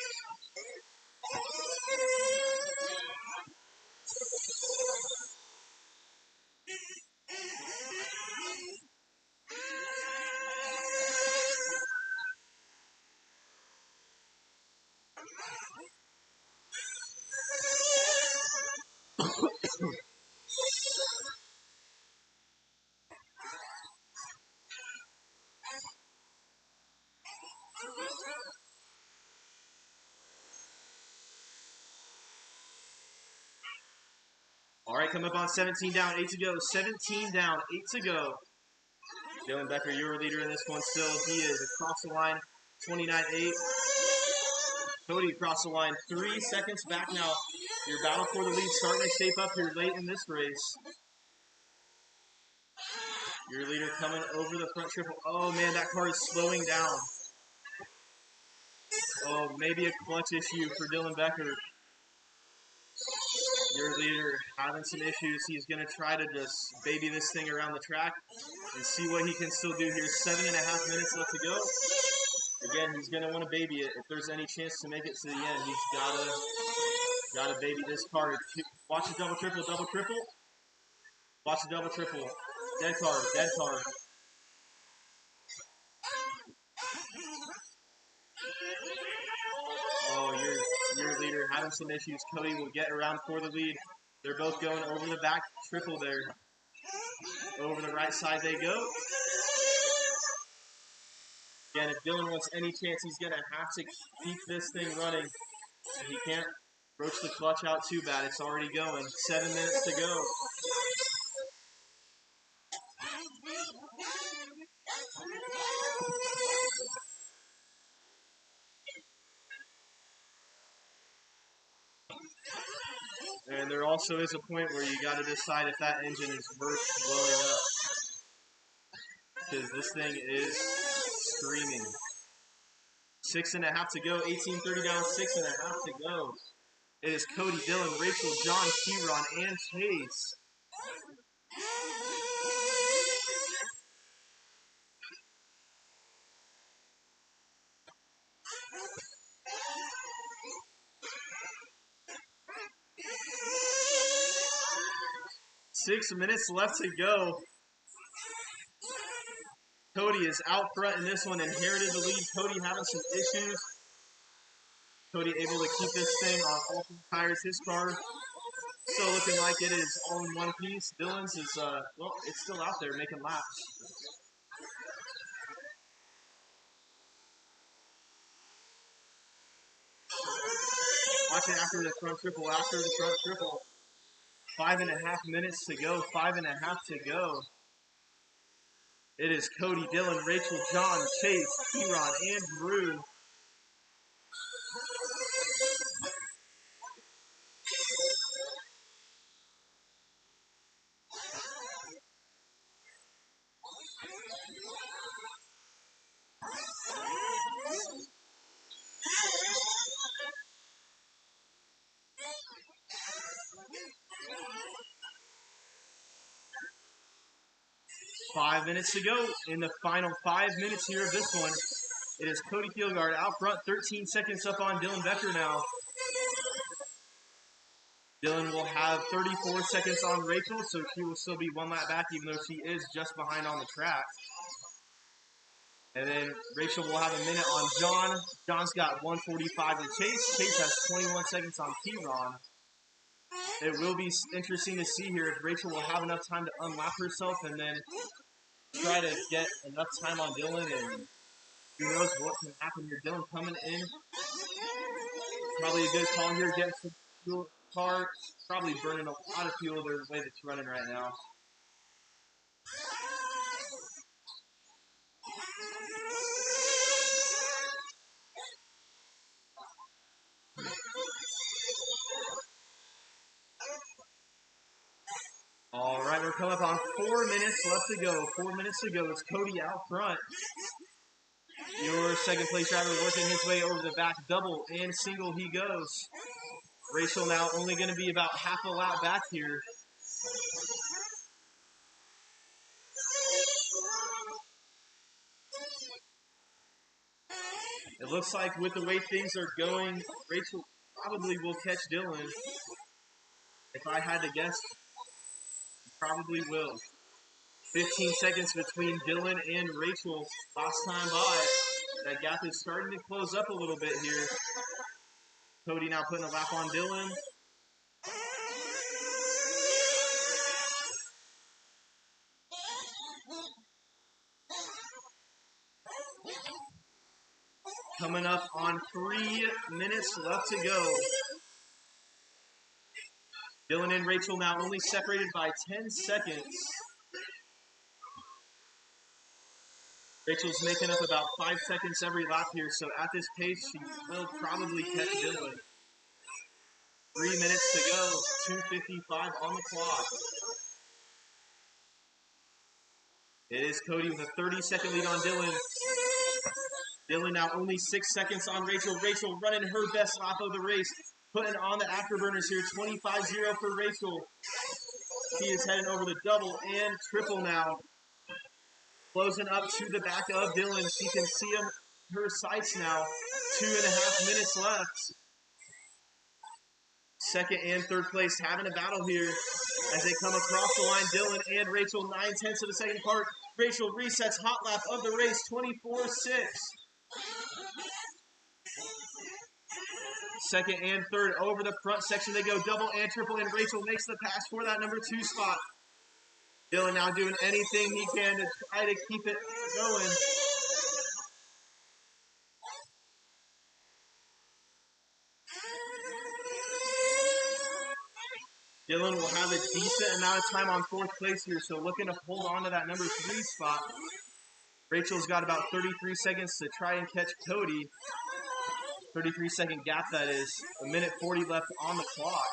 All right, coming up on 17 down, 8 to go. 17 down, 8 to go. Dylan Becker, your leader in this one still. He is across the line, 29-8. Cody across the line, 3 seconds back now. Your battle for the lead starting to shape up here late in this race. Your leader coming over the front triple. Oh, man, that car is slowing down. Oh, maybe a clutch issue for Dylan Becker. Your leader having some issues. He's going to try to just baby this thing around the track and see what he can still do here. 7.5 minutes left to go. Again, he's going to want to baby it. If there's any chance to make it to the end, he's got to baby this car. Watch the double triple, double triple. Watch the double triple. Dead car, dead car. Oh, your leader having some issues. Cody will get around for the lead. They're both going over the back triple there. Over the right side they go. Again, if Dylan wants any chance, he's going to have to keep this thing running. He can't broach the clutch out too bad. It's already going. 7 minutes to go. And there also is a point where you got to decide if that engine is worth blowing up. Because this thing is screaming. 6.5 to go. 18:30 down. 6.5 to go. It is Cody, Dylan, Rachel, John, Kieran, and Chase. Six minutes left to go. Cody is out front in this one, inherited the lead. Cody having some issues. Cody able to keep this thing on all tires. His car still looking like it is all in one piece. Dylan's is, well, it's still out there making laps. Watch it after the front triple, after the front triple. 5.5 minutes to go, 5.5 to go. It is Cody, Dylan, Rachel, John, Chase, Kieran, and Drew. Five minutes to go in the final 5 minutes here of this one. It is Cody Fieldguard out front, 13 seconds up on Dylan Becker now. Dylan will have 34 seconds on Rachel, so she will still be one lap back, even though she is just behind on the track. And then Rachel will have a minute on John. John's got 1:45 to Chase. Chase has 21 seconds on T-Ron. It will be interesting to see here if Rachel will have enough time to unlap herself and then try to get enough time on Dylan, and who knows what can happen here. Dylan coming in. Probably a good call here, getting some fuel car. Probably burning a lot of fuel the way that's running right now. All right, we're coming up on 4 minutes left to go. 4 minutes to go. It's Cody out front. Your second place driver working his way over the back. Double and single he goes. Rachel now only going to be about half a lap back here. It looks like with the way things are going, Rachel probably will catch Dylan. If I had to guess, probably will. 15 seconds between Dylan and Rachel last time by. That gap is starting to close up a little bit here. Cody now putting a lap on Dylan. Coming up on 3 minutes left to go. Dylan and Rachel now only separated by 10 seconds. Rachel's making up about 5 seconds every lap here, so at this pace, she will probably catch Dylan. 3 minutes to go, 2:55 on the clock. It is Cody with a 30-second lead on Dylan. Dylan now only 6 seconds on Rachel. Rachel running her best lap of the race, putting on the afterburners here, 25-0 for Rachel. She is heading over the double and triple now. Closing up to the back of Dylan. She can see her sights now. 2.5 minutes left. Second and third place having a battle here as they come across the line. Dylan and Rachel, 9/10 of the second part. Rachel resets hot lap of the race, 24-6. Second and third over the front section they go, double and triple, and Rachel makes the pass for that number 2 spot. Dylan now doing anything he can to try to keep it going. Dylan will have a decent amount of time on 4th place here, so looking to hold on to that number 3 spot. Rachel's got about 33 seconds to try and catch Cody. 33-second gap, that is. 1:40 left on the clock.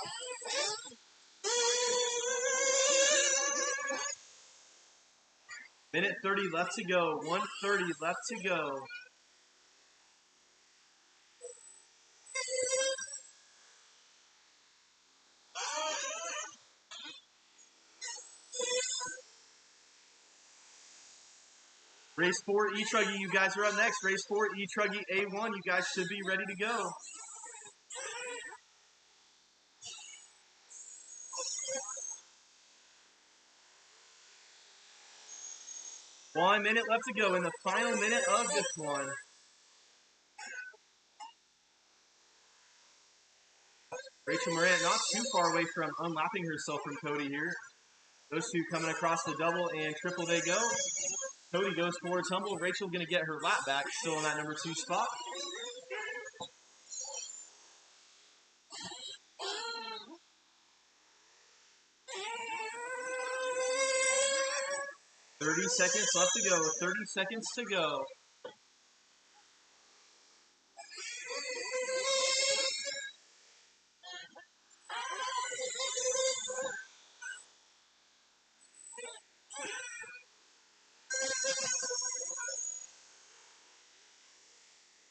Minute 30 left to go. 1:30 left to go. Race 4 E-Truggy, you guys are up next. Race 4 E-Truggy A1, you guys should be ready to go. One minute left to go in the final minute of this one. Rachel Morant not too far away from unlapping herself from Cody here. Those two coming across the double and triple they go. Cody goes for a tumble. Rachel going to get her lap back, still in that number 2 spot. $30 seconds left to go. 30 seconds to go.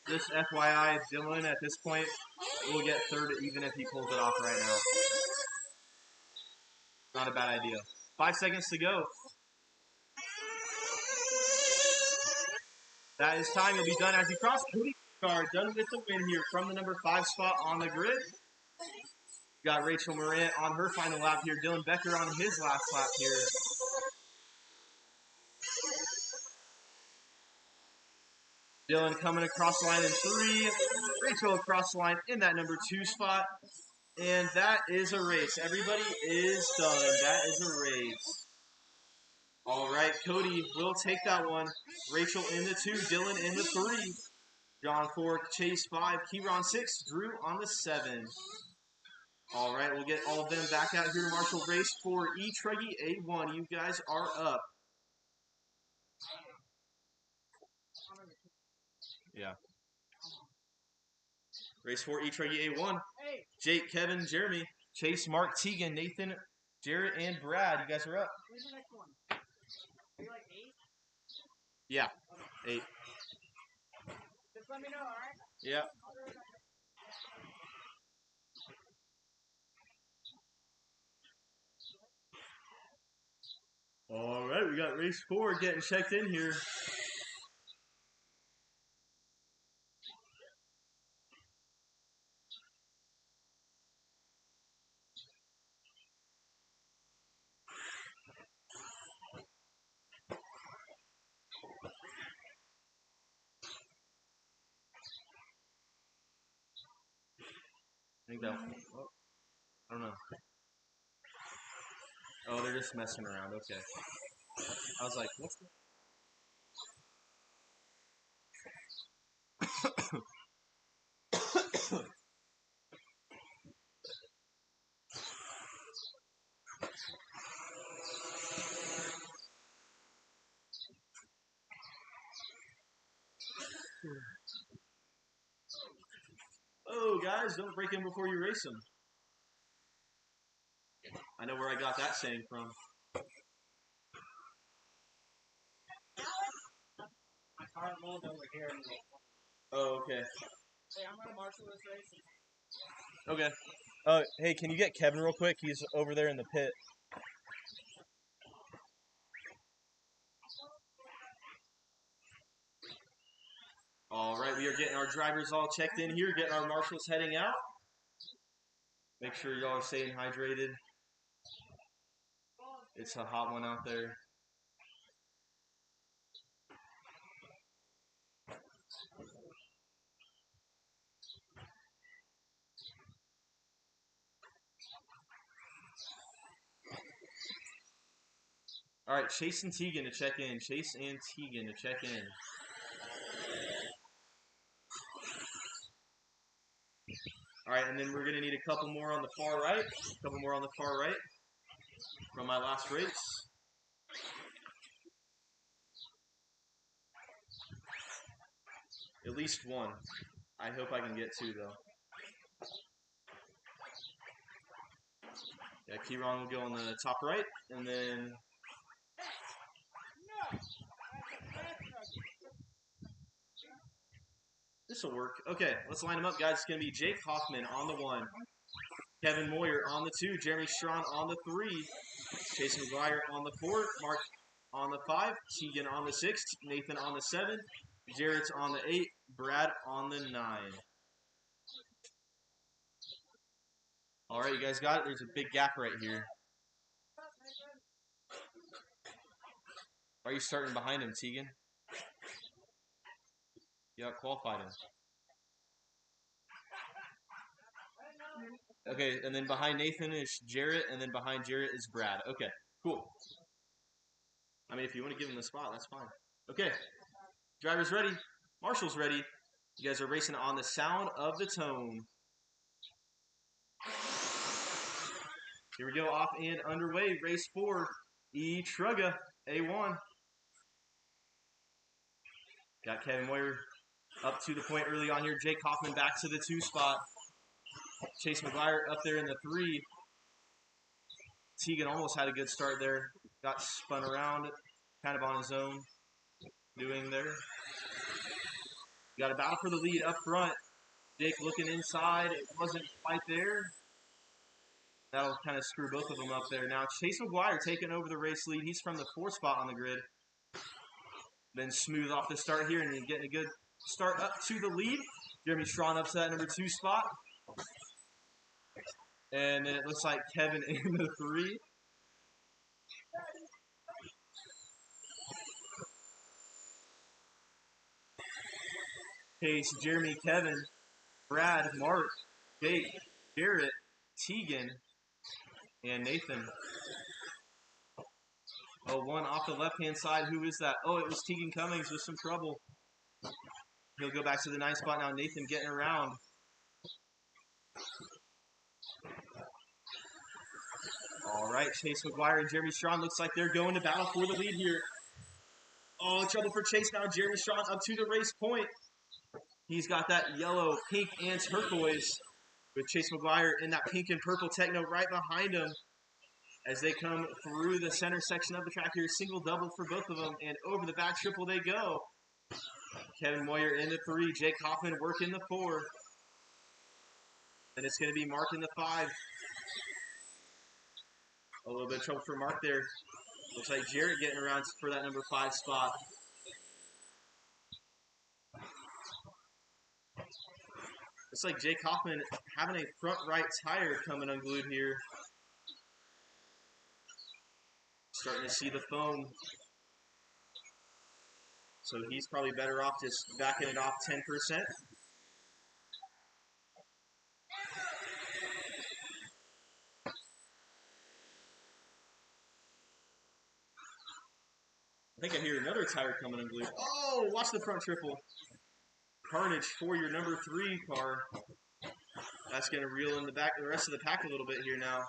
Just FYI, Dylan at this point will get third even if he pulls it off right now. Not a bad idea. 5 seconds to go. That is time. You'll be done as you cross Cody Car. Done with the win here from the number 5 spot on the grid. Got Rachel Morant on her final lap here. Dylan Becker on his last lap here. Dylan coming across the line in 3. Rachel across the line in that number 2 spot. And that is a race. Everybody is done. That is a race. All right, Cody will take that one. Rachel in the 2, Dylan in the 3. John 4, Chase 5, Kieron 6, Drew on the 7. All right, we'll get all of them back out here. Marshall race for E-Truggy A1. You guys are up. Yeah. Race 4, E-Truggy A1. Jake, Kevin, Jeremy, Chase, Mark, Tegan, Nathan, Jarrett, and Brad. You guys are up. Where's the next one? Are you like 8? Yeah, 8. Just let me know, alright? Yeah. All right, we got race 4 getting checked in here. I think that. Oh, I don't know. Oh, they're just messing around. Okay. I was like, what's the... Oh, guys, don't break in before you race them. I know where I got that saying from. My car rolled over here. Oh, okay. Hey, I'm gonna marshal this race. Okay. Hey, can you get Kevin real quick? He's over there in the pit. All right, we are getting our drivers all checked in here, getting our marshals heading out. Make sure y'all are staying hydrated. It's a hot one out there. All right, Chase and Tegan to check in. Chase and Tegan to check in. All right, and then we're going to need a couple more on the far right. A couple more on the far right from my last race. At least one. I hope I can get 2, though. Yeah, Kieron will go on the top right, and then... This will work. Okay, let's line them up, guys. It's going to be Jake Hoffman on the 1. Kevin Moyer on the 2. Jeremy Strawn on the 3. Chase McGuire on the 4. Mark on the 5. Tegan on the 6. Nathan on the 7. Jarrett's on the 8. Brad on the 9. All right, you guys got it? There's a big gap right here. Why are you starting behind him, Tegan? You qualified him. Okay, and then behind Nathan is Jarrett, and then behind Jarrett is Brad. Okay, cool. I mean, if you want to give him the spot, that's fine. Okay, drivers ready. Marshall's ready. You guys are racing on the sound of the tone. Here we go, off and underway. Race 4, E-Trugga A1. Got Kevin Moyer up to the point early on here. Jake Hoffman back to the 2 spot. Chase McGuire up there in the 3. Tegan almost had a good start there. Got spun around, kind of on his own, doing there. Got a battle for the lead up front. Jake looking inside. It wasn't quite there. That'll kind of screw both of them up there. Now Chase McGuire taking over the race lead. He's from the 4th spot on the grid. Then smooth off the start here and then getting a good start up to the lead. Jeremy Strawn up to that number 2 spot. And then it looks like Kevin in the 3. Case, Jeremy, Kevin, Brad, Mark, Jake, Garrett, Tegan, and Nathan. Oh, one off the left-hand side. Who is that? Oh, it was Tegan Cummings with some trouble. He'll go back to the 9 spot now. Nathan getting around. All right, Chase McGuire and Jeremy Strawn looks like they're going to battle for the lead here. Oh, trouble for Chase now. Jeremy Strawn up to the race point. He's got that yellow, pink, and turquoise with Chase McGuire in that pink and purple techno right behind him as they come through the center section of the track here. Single double for both of them, and over the back triple they go. Kevin Moyer in the 3, Jake Hoffman working the 4. And it's going to be Mark in the 5. A little bit of trouble for Mark there. Looks like Jarrett getting around for that number 5 spot. Looks like Jake Hoffman having a front right tire coming unglued here. Starting to see the foam. So he's probably better off just backing it off 10%. I think I hear another tire coming unglued. Oh, watch the front triple. Carnage for your number 3 car. That's going to reel in the rest of the pack a little bit here now.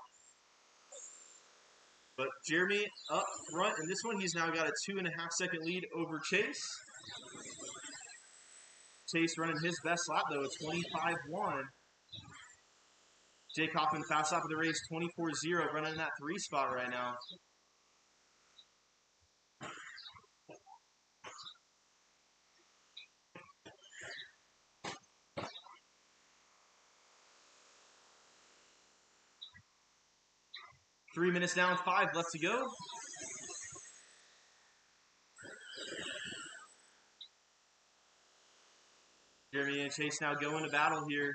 But Jeremy up front, and this one he's now got a 2.5 second lead over Chase. Chase running his best lap though, a 25.1. Jake Hoffman fast lap of the race, 24.0, running in that 3 spot right now. Three minutes down, 5 left to go. Jeremy and Chase now going to battle here.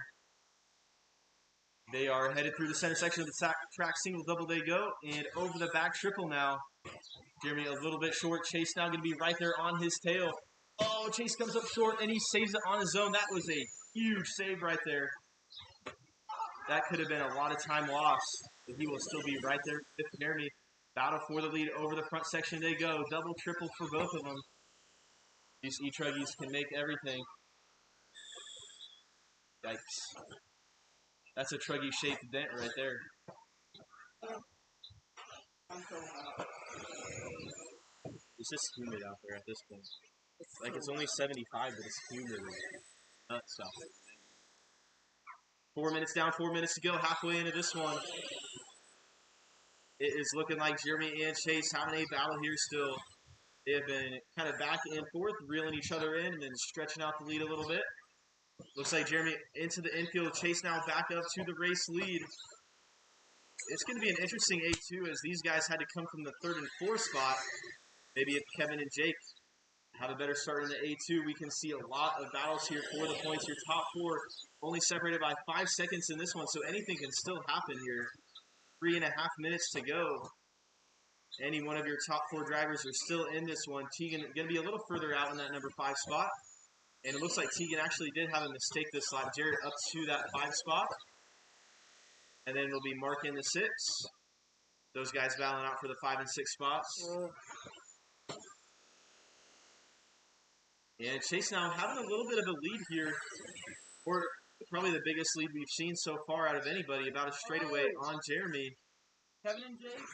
They are headed through the center section of the track, single double they go, and over the back triple now. Jeremy a little bit short. Chase now going to be right there on his tail. Oh, Chase comes up short, and he saves it on his own. That was a huge save right there. That could have been a lot of time lost, but he will still be right there with Jeremy. Battle for the lead over the front section they go. Double, triple for both of them. These E-Truggies can make everything. Yikes. That's a Truggy-shaped dent right there. It's just humid out there at this point. Like, it's only 75, but it's humid. Nuts out there. 4 minutes down, 4 minutes to go. Halfway into this one. It is looking like Jeremy and Chase having a battle here still. They have been kind of back and forth, reeling each other in, and then stretching out the lead a little bit. Looks like Jeremy into the infield. Chase now back up to the race lead. It's going to be an interesting A2 as these guys had to come from the 3rd and 4th spot. Maybe if Kevin and Jake have a better start in the A2, we can see a lot of battles here for the points. Your top 4 only separated by 5 seconds in this one, so anything can still happen here. 3.5 minutes to go. Any one of your top 4 drivers are still in this one. Tegan going to be a little further out in that number 5 spot. And it looks like Tegan actually did have a mistake this lap. Jarrett up to that 5 spot. And then it'll be Mark in the 6. Those guys battling out for the 5 and 6 spots. And Chase now having a little bit of a lead here. Or probably the biggest lead we've seen so far out of anybody. About a straightaway on Jeremy. Kevin and Jake?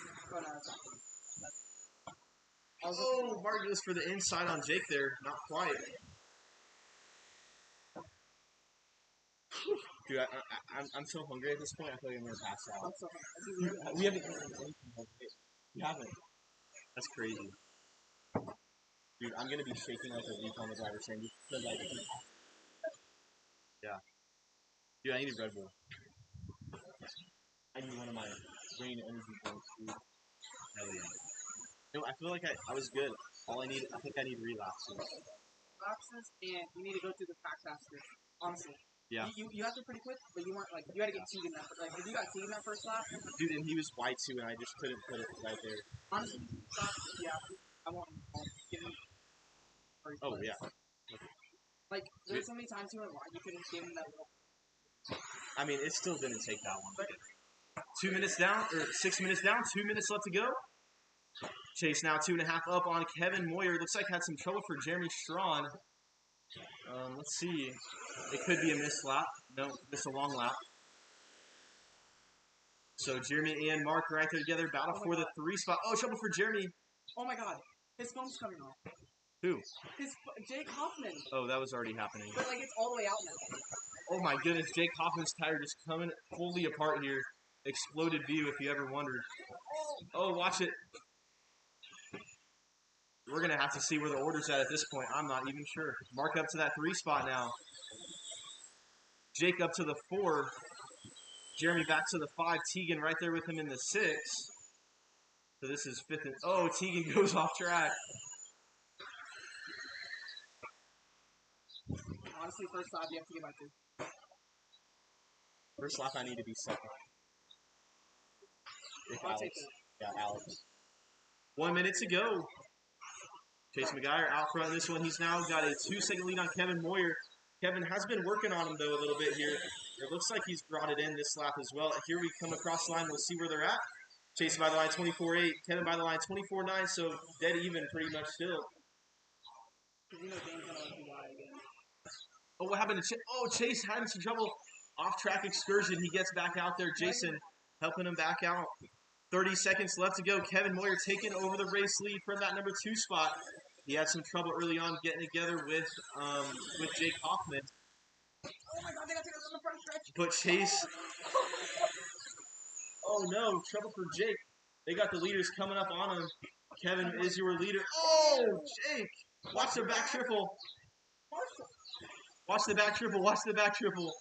Oh, Mark goes for the inside on Jake there. Not quite. Dude, I'm so hungry at this point. I feel like I'm going to pass out. We haven't eaten anything. We haven't. That's crazy. Dude, I'm going to be shaking like a leaf on the driver's chair. Yeah. Dude, I need a Red Bull. I need one of my green energy drinks, dude. Hell yeah. No, I feel like I was good. I think I need relapses. Relapses, and you need to go through the pack faster. Honestly. Yeah. You got there pretty quick, but you weren't like you had to get Teagan that. Like if you got Teagan that first lap, Dude, and he was wide too, and I just couldn't put it right there. honestly, yeah, I won't give him. Oh yeah. Like there's so many times he went wide, you could have given him that little. I mean, it still didn't take that one. 2 minutes down, or 6 minutes down, 2 minutes left to go. Chase now 2.5 up on Kevin Moyer. Looks like had some trouble for Jeremy Strawn. Let's see. It could be a missed lap. No, missed a long lap. So Jeremy and Mark right there together. Battle for the 3 spot. Oh, trouble for Jeremy. Oh my God, his phone's coming off. Who? Jake Hoffman. Oh, that was already happening. But like it's all the way out now. Oh my goodness, Jake Hoffman's tire just coming fully apart here. Exploded view if you ever wondered. Oh, watch it. We're going to have to see where the order's at this point. I'm not even sure. Mark up to that 3 spot now. Jake up to the 4. Jeremy back to the 5. Teagan right there with him in the 6. So this is 5th and... Oh, Teagan goes off track. Honestly, first lap you have to get by 2. First lap I need to be second. If I'll Alex. take it. Yeah, Alex. 1 minute to go. Chase McGuire out front in this one. He's now got a 2-second lead on Kevin Moyer. Kevin has been working on him, though, a little bit here. It looks like he's brought it in this lap as well. Here we come across the line. We'll see where they're at. Chase by the line 24-8. Kevin by the line 24-9, so dead even pretty much still. You know Dane's gonna let you die again. Oh, what happened to Chase? Oh, Chase having some trouble. Off-track excursion. He gets back out there. Jason helping him back out. 30 seconds left to go. Kevin Moyer taking over the race lead from that number 2 spot. He had some trouble early on getting together with Jake Hoffman. Oh my God, they got to go on the front stretch. But Chase... Oh no, trouble for Jake. They got the leaders coming up on him. Kevin is your leader. Oh, Jake! Watch the back triple. Watch the back triple. Watch the back triple.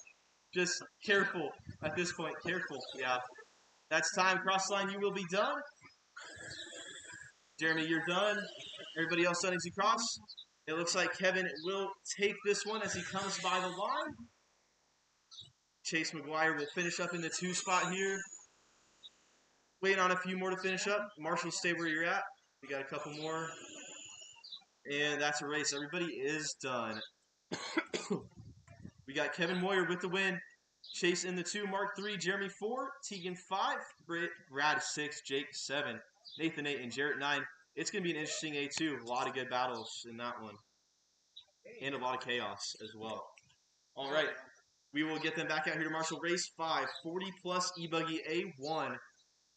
Just careful at this point. Careful. Yeah. That's time. Cross line, you will be done. Jeremy, you're done. Everybody else done as you cross. It looks like Kevin will take this one as he comes by the line. Chase McGuire will finish up in the 2 spot here. Waiting on a few more to finish up. Marshall, stay where you're at. We got a couple more. And that's a race. Everybody is done. We got Kevin Moyer with the win. Chase in the 2, Mark 3, Jeremy 4, Teagan 5, Brad 6, Jake 7, Nathan 8, and Jarrett 9. It's going to be an interesting A2. A lot of good battles in that one. And a lot of chaos as well. All right. We will get them back out here to Marshall. Race 5, 40-plus E-Buggy A1.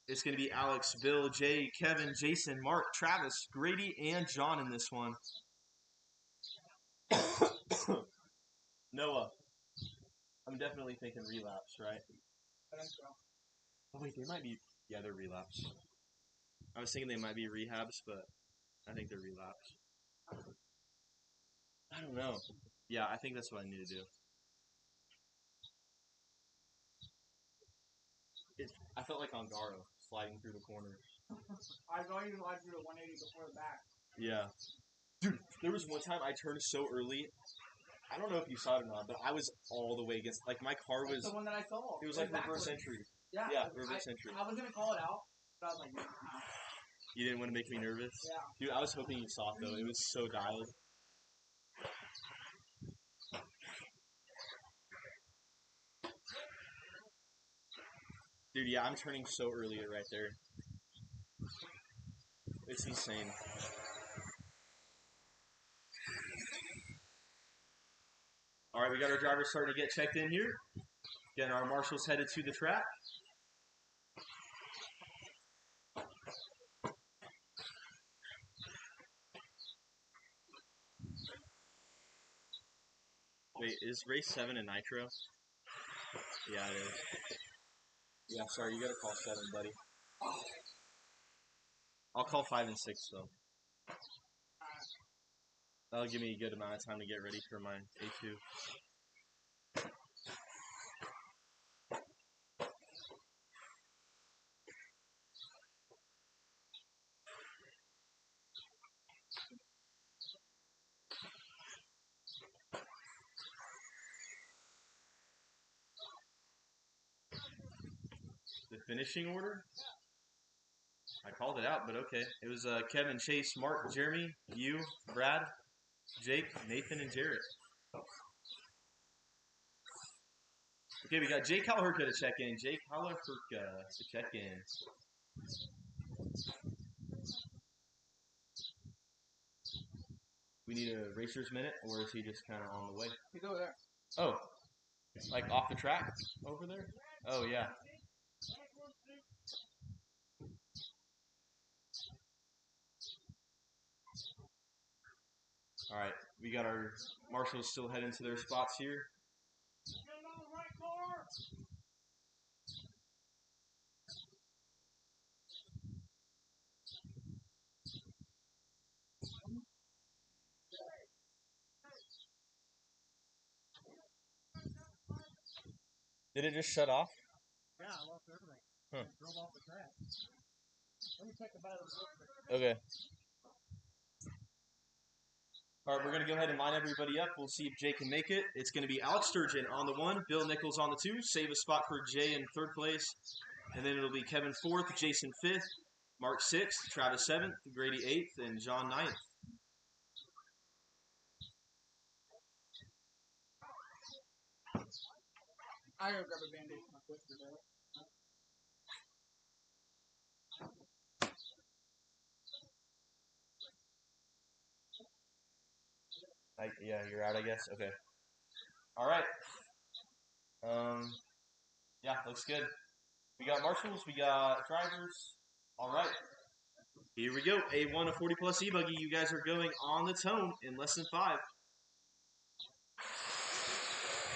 It's going to be Alex, Bill, Jay, Kevin, Jason, Mark, Travis, Grady, and John in this one. Noah. I'm definitely thinking relapse, right? I think so. Oh, wait, they might be... Yeah, they're relapse. I was thinking they might be rehabs, but I think they're relapse. I don't know. Yeah, I think that's what I need to do. I felt like Ongaro sliding through the corner. I saw you slide through the 180 before the back. Yeah. Dude, there was one time I turned so early. I don't know if you saw it or not, but I was all the way against... Like, my car was... That's the one that I saw. It was like reverse entry. Yeah, reverse entry. I was going to call it out, but I was like, nah. You didn't want to make me nervous? Yeah. Dude, I was hoping you saw it, though. It was so dialed. Dude, yeah, I'm turning so early right there. It's insane. All right, we got our drivers starting to get checked in here. Getting our marshals headed to the track. Wait, is race 7 a nitro? Yeah, it is. Yeah, sorry, you gotta call 7, buddy. I'll call 5 and 6, though. That'll give me a good amount of time to get ready for my A2. finishing order. I called it out, but okay. It was Kevin, Chase, Mark, Jeremy, you, Brad, Jake, Nathan, and Jarrett. Okay, we got Jake Hallerka to check in. Jake Hallerka to check in. We need a racer's minute, or is he just kind of on the way? He's over there. Oh, like off the track over there? Oh, yeah. All right, we got our marshals still heading to their spots here. Did it just shut off? Yeah, I lost everything. Huh. Drove off the track. Let me check the battery real quick. Okay. All right, we're going to go ahead and line everybody up. We'll see if Jay can make it. It's going to be Alex Sturgeon on the 1, Bill Nichols on the 2, save a spot for Jay in 3rd place. And then it'll be Kevin 4th, Jason 5th, Mark 6th, Travis 7th, Grady 8th, and John 9th. I gotta grab a band-aid for my foot today. Yeah, you're out, I guess. Okay. All right. Yeah, looks good. We got marshals. We got drivers. All right. Here we go. A1 of 40 plus e-buggy. You guys are going on the tone in less than 5.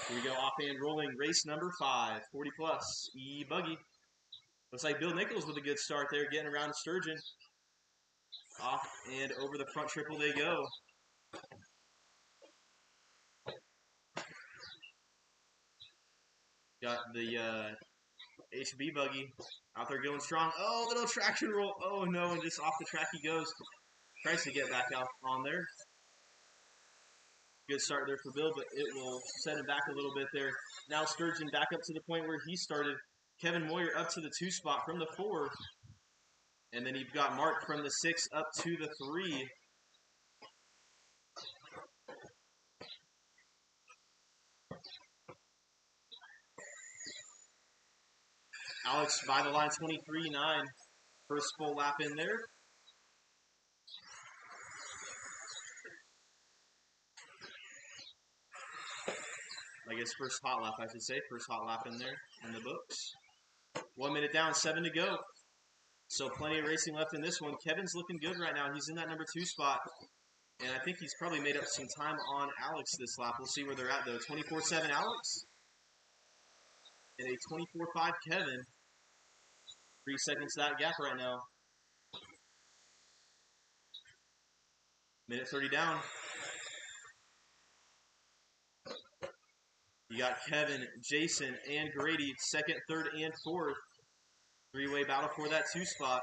Here we go. Off and rolling. Race number 5. 40 plus e-buggy. Looks like Bill Nichols with a good start there, getting around to Sturgeon. Off and over the front triple they go. Got the HB buggy out there going strong. Oh, little traction roll. Oh, no, and just off the track he goes. Tries to get back out on there. Good start there for Bill, but it will set him back a little bit there. Now Sturgeon back up to the point where he started. Kevin Moyer up to the 2 spot from the 4. And then you've got Mark from the 6 up to the 3. Alex by the line, 23.9. First full lap in there. I guess first hot lap, I should say. First hot lap in there in the books. 1 minute down, 7 to go. So plenty of racing left in this one. Kevin's looking good right now. He's in that number 2 spot. And I think he's probably made up some time on Alex this lap. We'll see where they're at, though. 24.7 Alex. And a 24.5 Kevin. 3 seconds that gap right now. Minute 30 down. You got Kevin, Jason, and Grady, 2nd, 3rd, and 4th. 3-way battle for that 2 spot.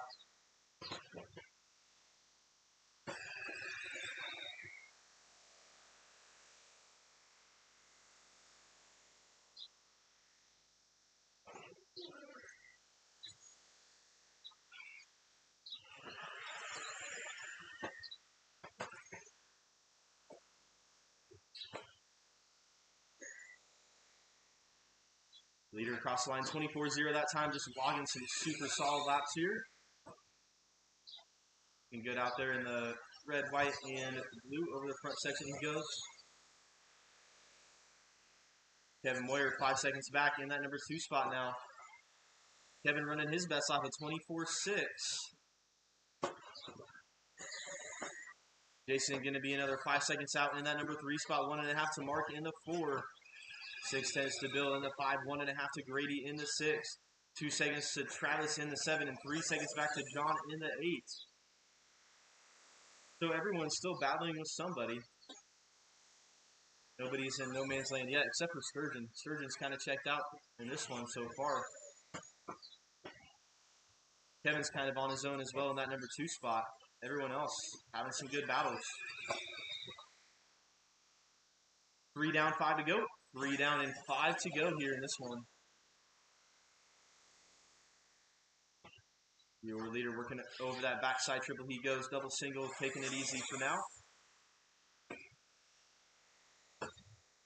Leader across the line, 24-0 that time, just logging some super solid laps here. And good out there in the red, white, and blue. Over the front section he goes. Kevin Moyer 5 seconds back in that number 2 spot now. Kevin running his best off at 24.6. Jason going to be another 5 seconds out in that number 3 spot. 1.5 to Mark in the 4. 6 tenths to Bill in the 5. 1.5 to Grady in the 6. 2 seconds to Travis in the 7. And 3 seconds back to John in the 8. So everyone's still battling with somebody. Nobody's in no man's land yet, except for Sturgeon. Sturgeon's kind of checked out in this one so far. Kevin's kind of on his own as well in that number 2 spot. Everyone else having some good battles. 3 down, 5 to go. 3 down and 5 to go here in this one. Your leader working over that backside triple. He goes double single, taking it easy for now.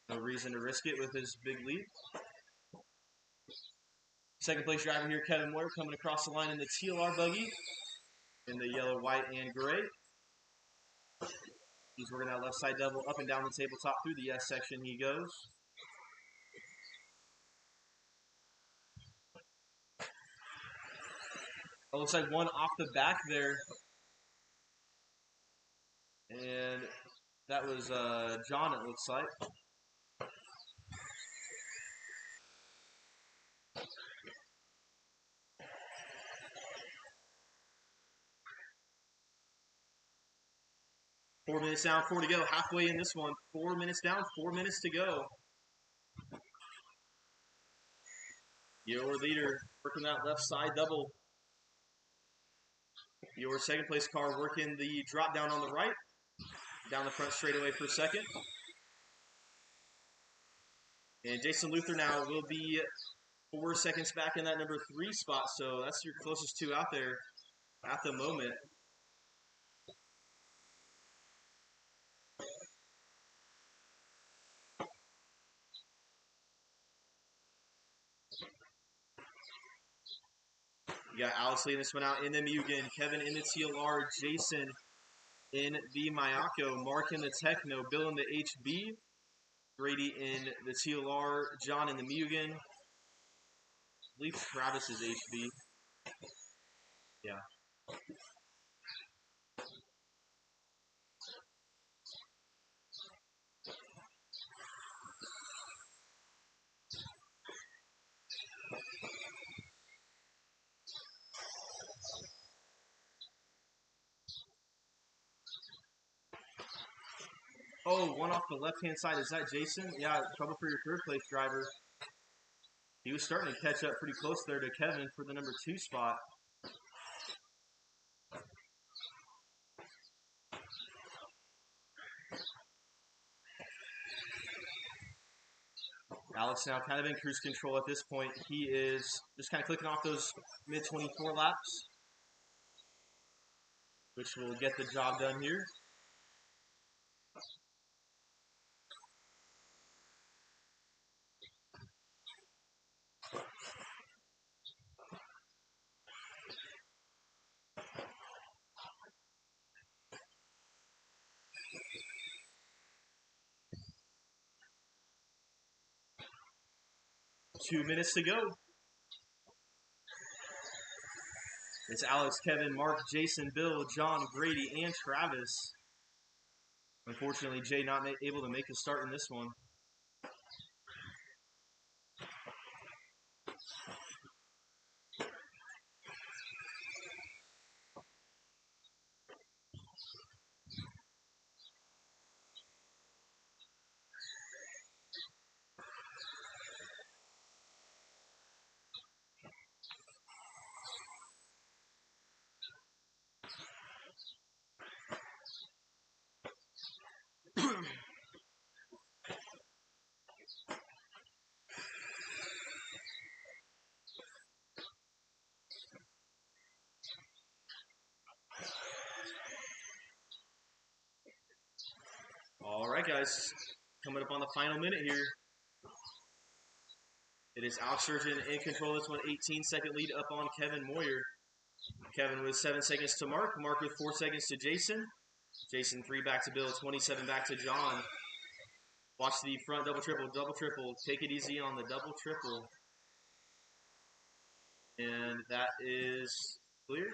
No reason to risk it with his big lead. Second place driver here, Kevin Moyer, coming across the line in the TLR buggy in the yellow, white, and gray. He's working that left side double up and down the tabletop through the S section he goes. It looks like one off the back there. And that was John, it looks like. Four minutes down, 4 to go. Halfway in this one. 4 minutes down, 4 minutes to go. Your leader working that left side double. Your second place car working the drop down on the right. Down the front straightaway for second. And Jason Luther now will be 4 seconds back in that number 3 spot. So that's your closest two out there at the moment. You got Alex leading this one out in the Mugen, Kevin in the TLR, Jason in the Mayako, Mark in the Techno, Bill in the HB, Grady in the TLR, John in the Mugen. I believe Travis is HB. Yeah. Oh, one off the left-hand side. Is that Jason? Yeah, trouble for your third place driver. He was starting to catch up pretty close there to Kevin for the number 2 spot. Alex now kind of in cruise control at this point. He is just kind of clicking off those mid-24 laps, which will get the job done here. Two minutes to go. It's Alex, Kevin, Mark, Jason, Bill, John, Grady, and Travis. Unfortunately, Jay not able to make a start in this one. All right, guys. Coming up on the final minute here. It is Alex Surgeon in control of this one. 18-second lead up on Kevin Moyer. Kevin with 7 seconds to Mark. Mark with 4 seconds to Jason. Jason 3 back to Bill. 27 back to John. Watch the front double triple, double triple. Take it easy on the double triple. And that is clear.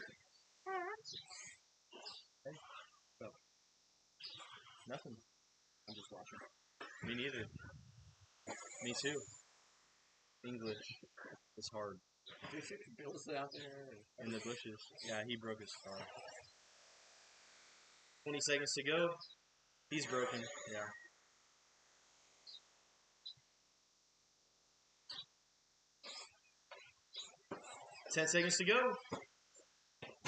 Okay. So, nothing. I'm just watching. Me neither. Me too. English is hard. Bill's out there. In the bushes. Yeah, he broke his car. 20 seconds to go. He's broken. Yeah. Ten seconds to go.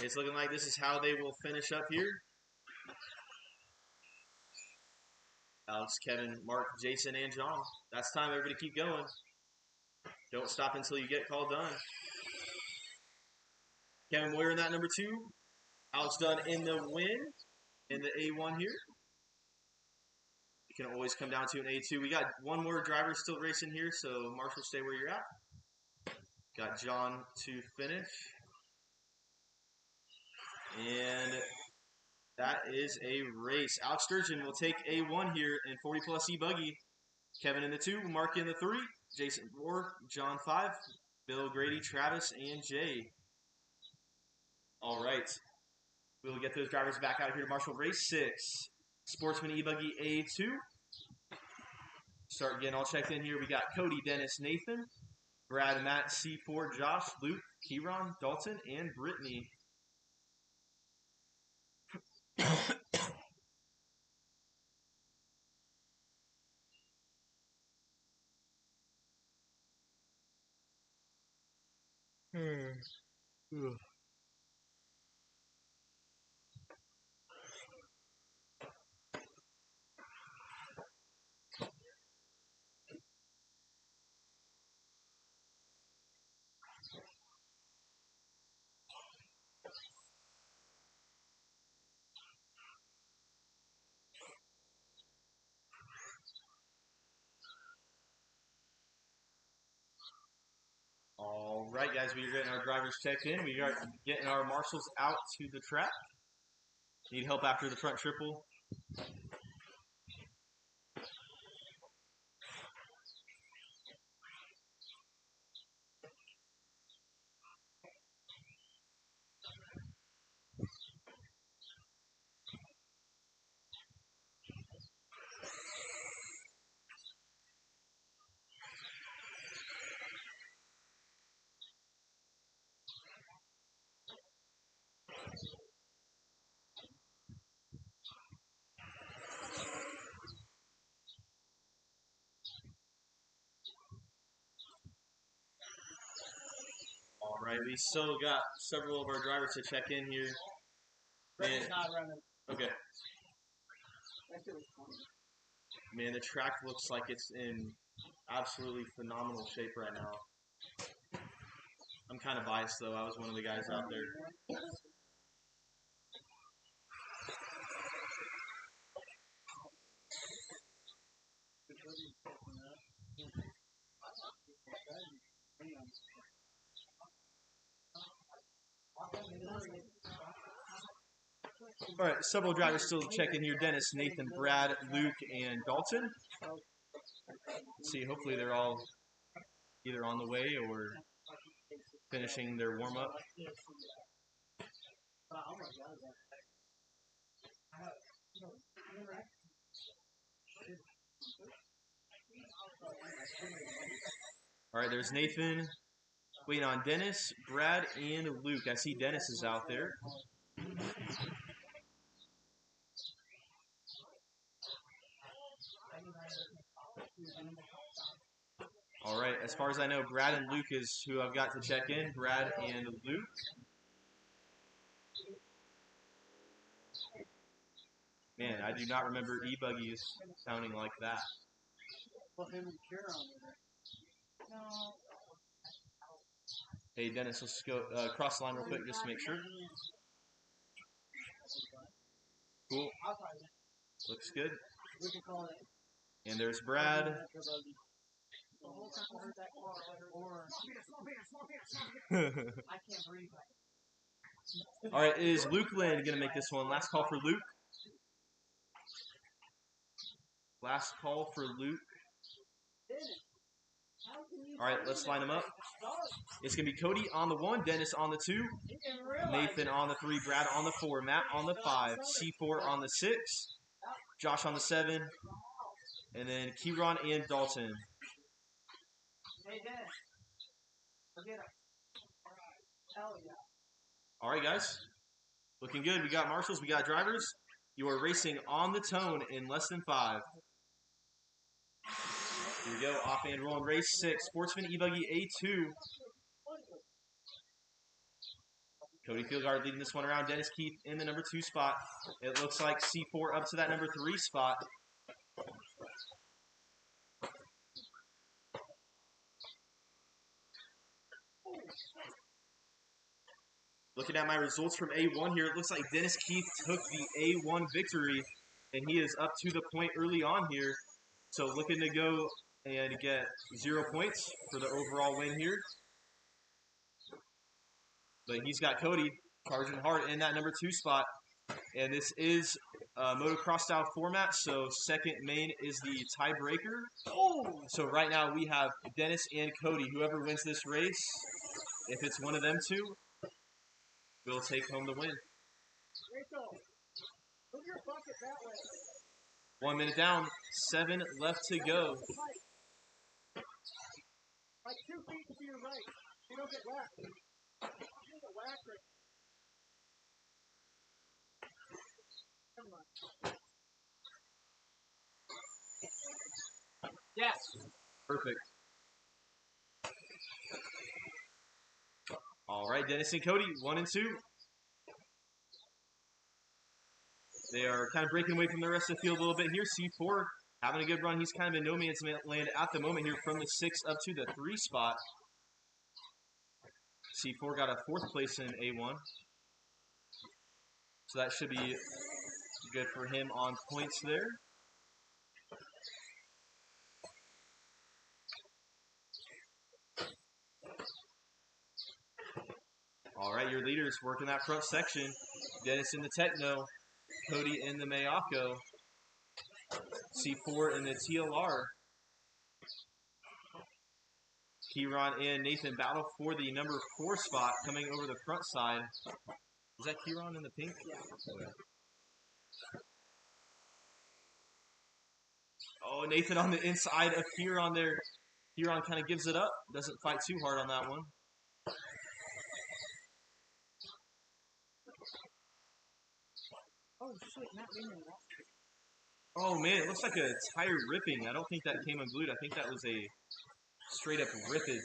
It's looking like this is how they will finish up here. Alex, Kevin, Mark, Jason, and John. That's time. Everybody keep going. Don't stop until you get called done. Kevin Moyer in that number 2. Alex Dunn in the win in the A1 here. You can always come down to an A2. We got one more driver still racing here, so Marshall, stay where you're at. Got John to finish. And that is a race. Alex Sturgeon will take A1 here in 40 plus E-Buggy. Kevin in the 2, Mark in the 3, Jason 4, John 5, Bill, Grady, Travis, and Jay. All right. We'll get those drivers back out here to Marshall Race 6. Sportsman E-Buggy A2. Start getting all checked in here. We got Cody, Dennis, Nathan, Brad, Matt, C4, Josh, Luke, Kieran, Dalton, and Brittany. All right, guys, we are getting our drivers checked in. We are getting our marshals out to the track. Need help after the front triple. All right, we still got several of our drivers to check in here. Man, okay. Man, the track looks like it's in absolutely phenomenal shape right now. I'm kind of biased, though. I was one of the guys out there. All right, several drivers still checking here. Dennis, Nathan, Brad, Luke, and Dalton. Let's see, hopefully they're all either on the way or finishing their warm-up. All right, there's Nathan waiting on Dennis, Brad, and Luke. I see Dennis is out there. All right, as far as I know, Brad and Luke is who I've got to check in. Brad and Luke. Man, I do not remember E-Buggies sounding like that. Hey, Dennis, let's go cross the line real quick just to make sure. Cool. Looks good. And there's Brad. All right, is Luke Lynn going to make this one? Last call for Luke. Last call for Luke. All right, let's line them up. It's going to be Cody on the 1, Dennis on the 2, Nathan on the 3, Brad on the 4, Matt on the 5, C4 on the 6, Josh on the 7, and then Kieran and Dalton. All right, guys. Looking good. We got marshals. We got drivers. You are racing on the tone in less than 5. Here we go. Off and rolling. Race 6. Sportsman E-Buggy A2. Cody Fieldguard leading this one around. Dennis Keith in the number 2 spot. It looks like C4 up to that number 3 spot. Looking at my results from A1 here, it looks like Dennis Keith took the A1 victory, and he is up to the point early on here. So looking to go and get 0 points for the overall win here. But he's got Cody charging hard in that number 2 spot. And this is a motocross style format, so second main is the tiebreaker. Oh! So right now we have Dennis and Cody. Whoever wins this race, if it's one of them two, will take home the win. Rachel, move your bucket that way. 1 minute down, 7 left to go. Like 2 feet to your right. You don't get whacked. You get whacked right. Come on. Yes. Perfect. All right, Dennis and Cody, 1 and 2. They are kind of breaking away from the rest of the field a little bit here. C4 having a good run. He's kind of in no man's land at the moment here from the 6 up to the 3 spot. C4 got a 4th place in A1. So that should be good for him on points there. All right, your leaders working that front section. Dennis in the Techno, Cody in the Mayako, C4 in the TLR. Kieran and Nathan battle for the number 4 spot coming over the front side. Is that Kieran in the pink? Yeah. Okay. Oh, Nathan on the inside of Kieran there. Kieran kind of gives it up. Doesn't fight too hard on that one. Oh shit, Matt Lehman lost it. Oh man, it looks like a tire ripping. I don't think that came unglued. I think that was a straight up rippage.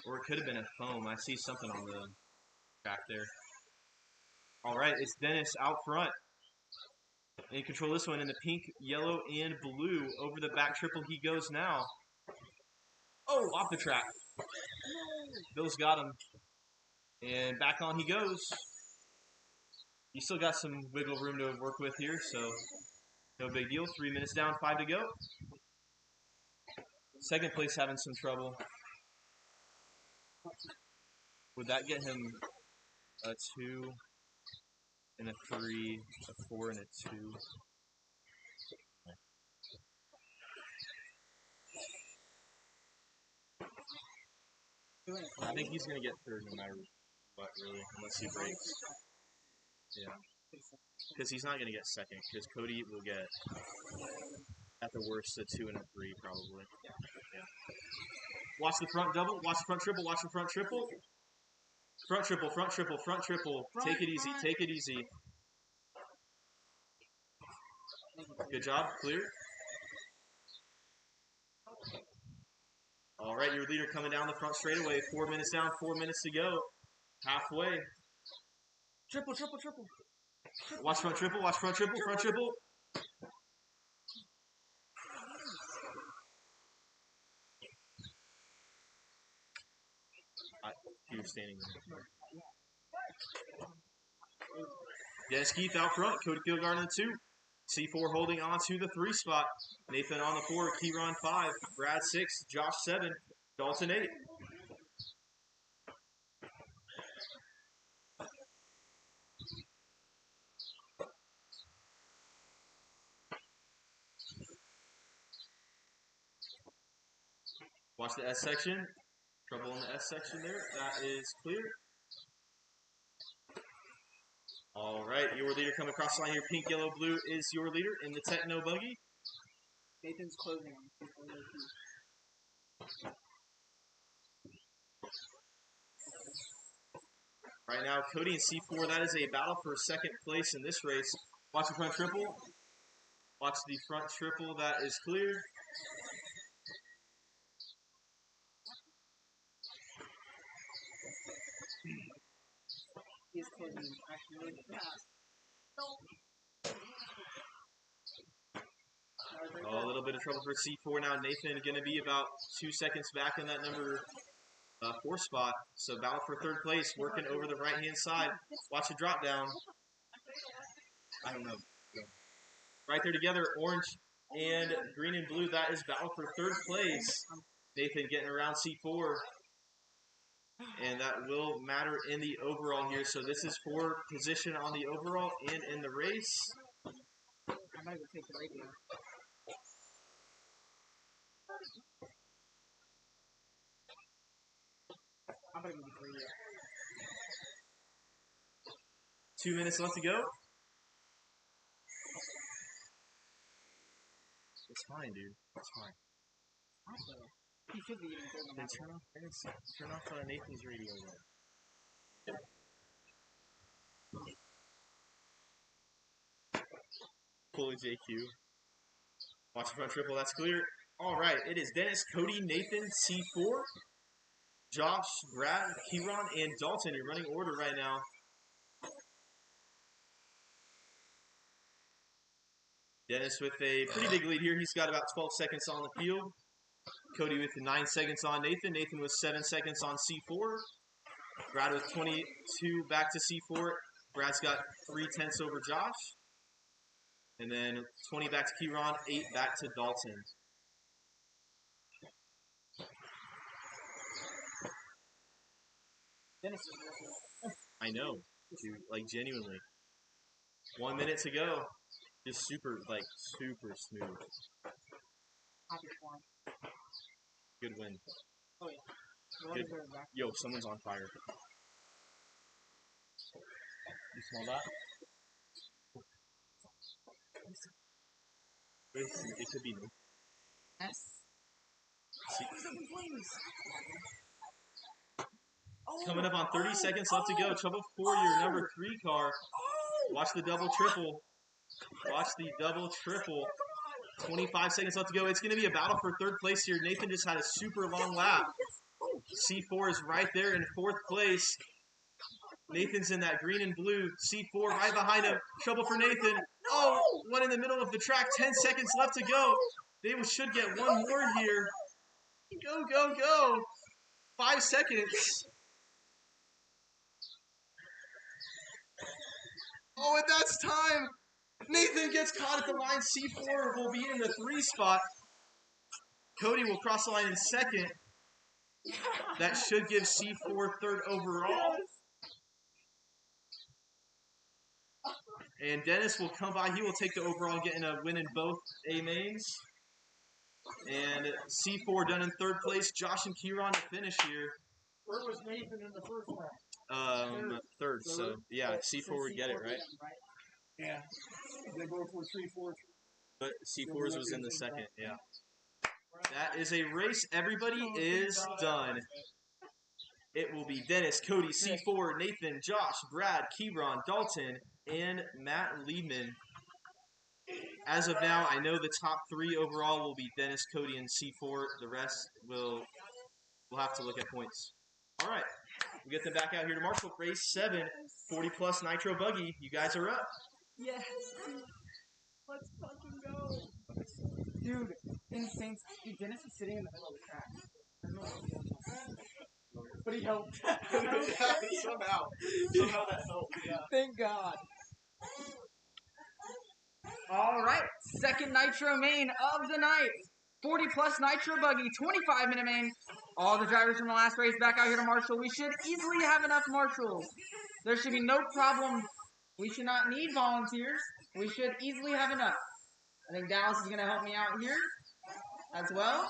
Or it could have been a foam. I see something on the track there. All right, it's Dennis out front. In control of this one in the pink, yellow, and blue. Over the back triple he goes now. Oh, off the track. Bill's got him. And back on he goes. You still got some wiggle room to work with here, so no big deal. 3 minutes down, 5 to go. Second place having some trouble. Would that get him a 2 and a 3, a 4 and a 2? I think he's going to get third no matter what, really, unless he breaks. Yeah. Because he's not going to get second, because Cody will get, at the worst, a 2 and a 3, probably. Yeah. Watch the front double, watch the front triple, watch the front triple. Front triple, front triple, front triple. Take it easy, take it easy. Good job, clear. All right, your leader coming down the front straightaway. 4 minutes down, 4 minutes to go. Halfway. Triple, triple, triple. Watch front triple, watch front triple, front triple. He was standing there. Dennis Keith out front, Cody Fieldguard in the 2. C4 holding on to the 3 spot. Nathan on the 4, Kieran 5, Brad 6, Josh 7, Dalton 8. Watch the S section. Trouble in the S section there. That is clear. All right, your leader coming across the line here. Pink, yellow, blue is your leader in the Techno buggy. Nathan's closing. Right now, Cody and C4, that is a battle for second place in this race. Watch the front triple. Watch the front triple. That is clear. He's closing actually really fast. Oh, a little bit bit of trouble for C4 now. Nathan going to be about 2 seconds back in that number 4 spot. So battle for third place, working over the right-hand side. Watch the drop down. I don't know. Right there together, orange and green and blue. That is battle for third place. Nathan getting around C4. And that will matter in the overall here. So this is for position on the overall and in the race. I might go take the radio. I'm gonna go get the radio. 2 minutes left to go. It's fine, dude. It's fine. He should be eating third. Then turn off Nathan's radio. Pulling JQ. Watch the front triple. That's clear. All right. It is Dennis, Cody, Nathan, C4, Josh, Brad, Kieran, and Dalton. Your running order right now. Dennis with a pretty big lead here. He's got about 12 seconds on the field. Cody with 9 seconds on Nathan. Nathan with 7 seconds on C4. Brad with 22 back to C4. Brad's got 3/10 over Josh. And then 20 back to Kieran, 8 back to Dalton. Dennis. I know, dude, like genuinely. 1 minute to go. Just super smooth. Happy for him. Good win. Oh yeah. Good. Yo, someone's on fire. You smell that? It could be me. Yes. Coming up on 30 seconds left to go. Trouble for your number 3 car. Watch the double triple. Watch the double triple. 25 seconds left to go. It's going to be a battle for third place here. Nathan just had a super long lap. C4 is right there in 4th place. Nathan's in that green and blue. C4 right behind him. Trouble for Nathan. Oh, one in the middle of the track. 10 seconds left to go. They should get one more here. Go, go, go. 5 seconds. Oh, and that's time. Nathan gets caught at the line. C4 will be in the 3 spot. Cody will cross the line in 2nd. That should give C4 3rd overall. And Dennis will come by. He will take the overall, getting a win in both A mains. And C4 done in 3rd place. Josh and Kieran to finish here. Where was Nathan in the first round? 3rd. So yeah, C4 would get it, right? Yeah. They both were 3-4. But C4's was in the 2nd, yeah. That is a race. Everybody is done. It will be Dennis, Cody, C4, Nathan, Josh, Brad, Kieran, Dalton, and Matt Liebman. As of now, I know the top 3 overall will be Dennis, Cody, and C4. The rest we'll have to look at points. All right. We'll get them back out here to Marshall. Race 7, 40-plus Nitro Buggy. You guys are up. Yes. Let's fucking go. Dude, insane. Dude, Dennis is sitting in the middle of the track. I don't know what he does. But he helped. Somehow that helped. Yeah. Thank God. All right, 2nd Nitro main of the night. 40-plus Nitro Buggy, 25-minute main. All the drivers from the last race back out here to Marshall. We should easily have enough marshals. There should be no problem. We should not need volunteers. We should easily have enough. I think Dallas is going to help me out here as well.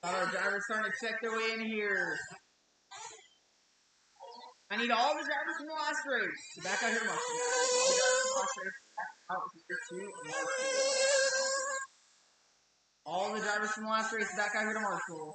Our drivers starting to check their way in here. I need all the drivers from the last race. Back out here to all the drivers from the last race back out here to Marshall.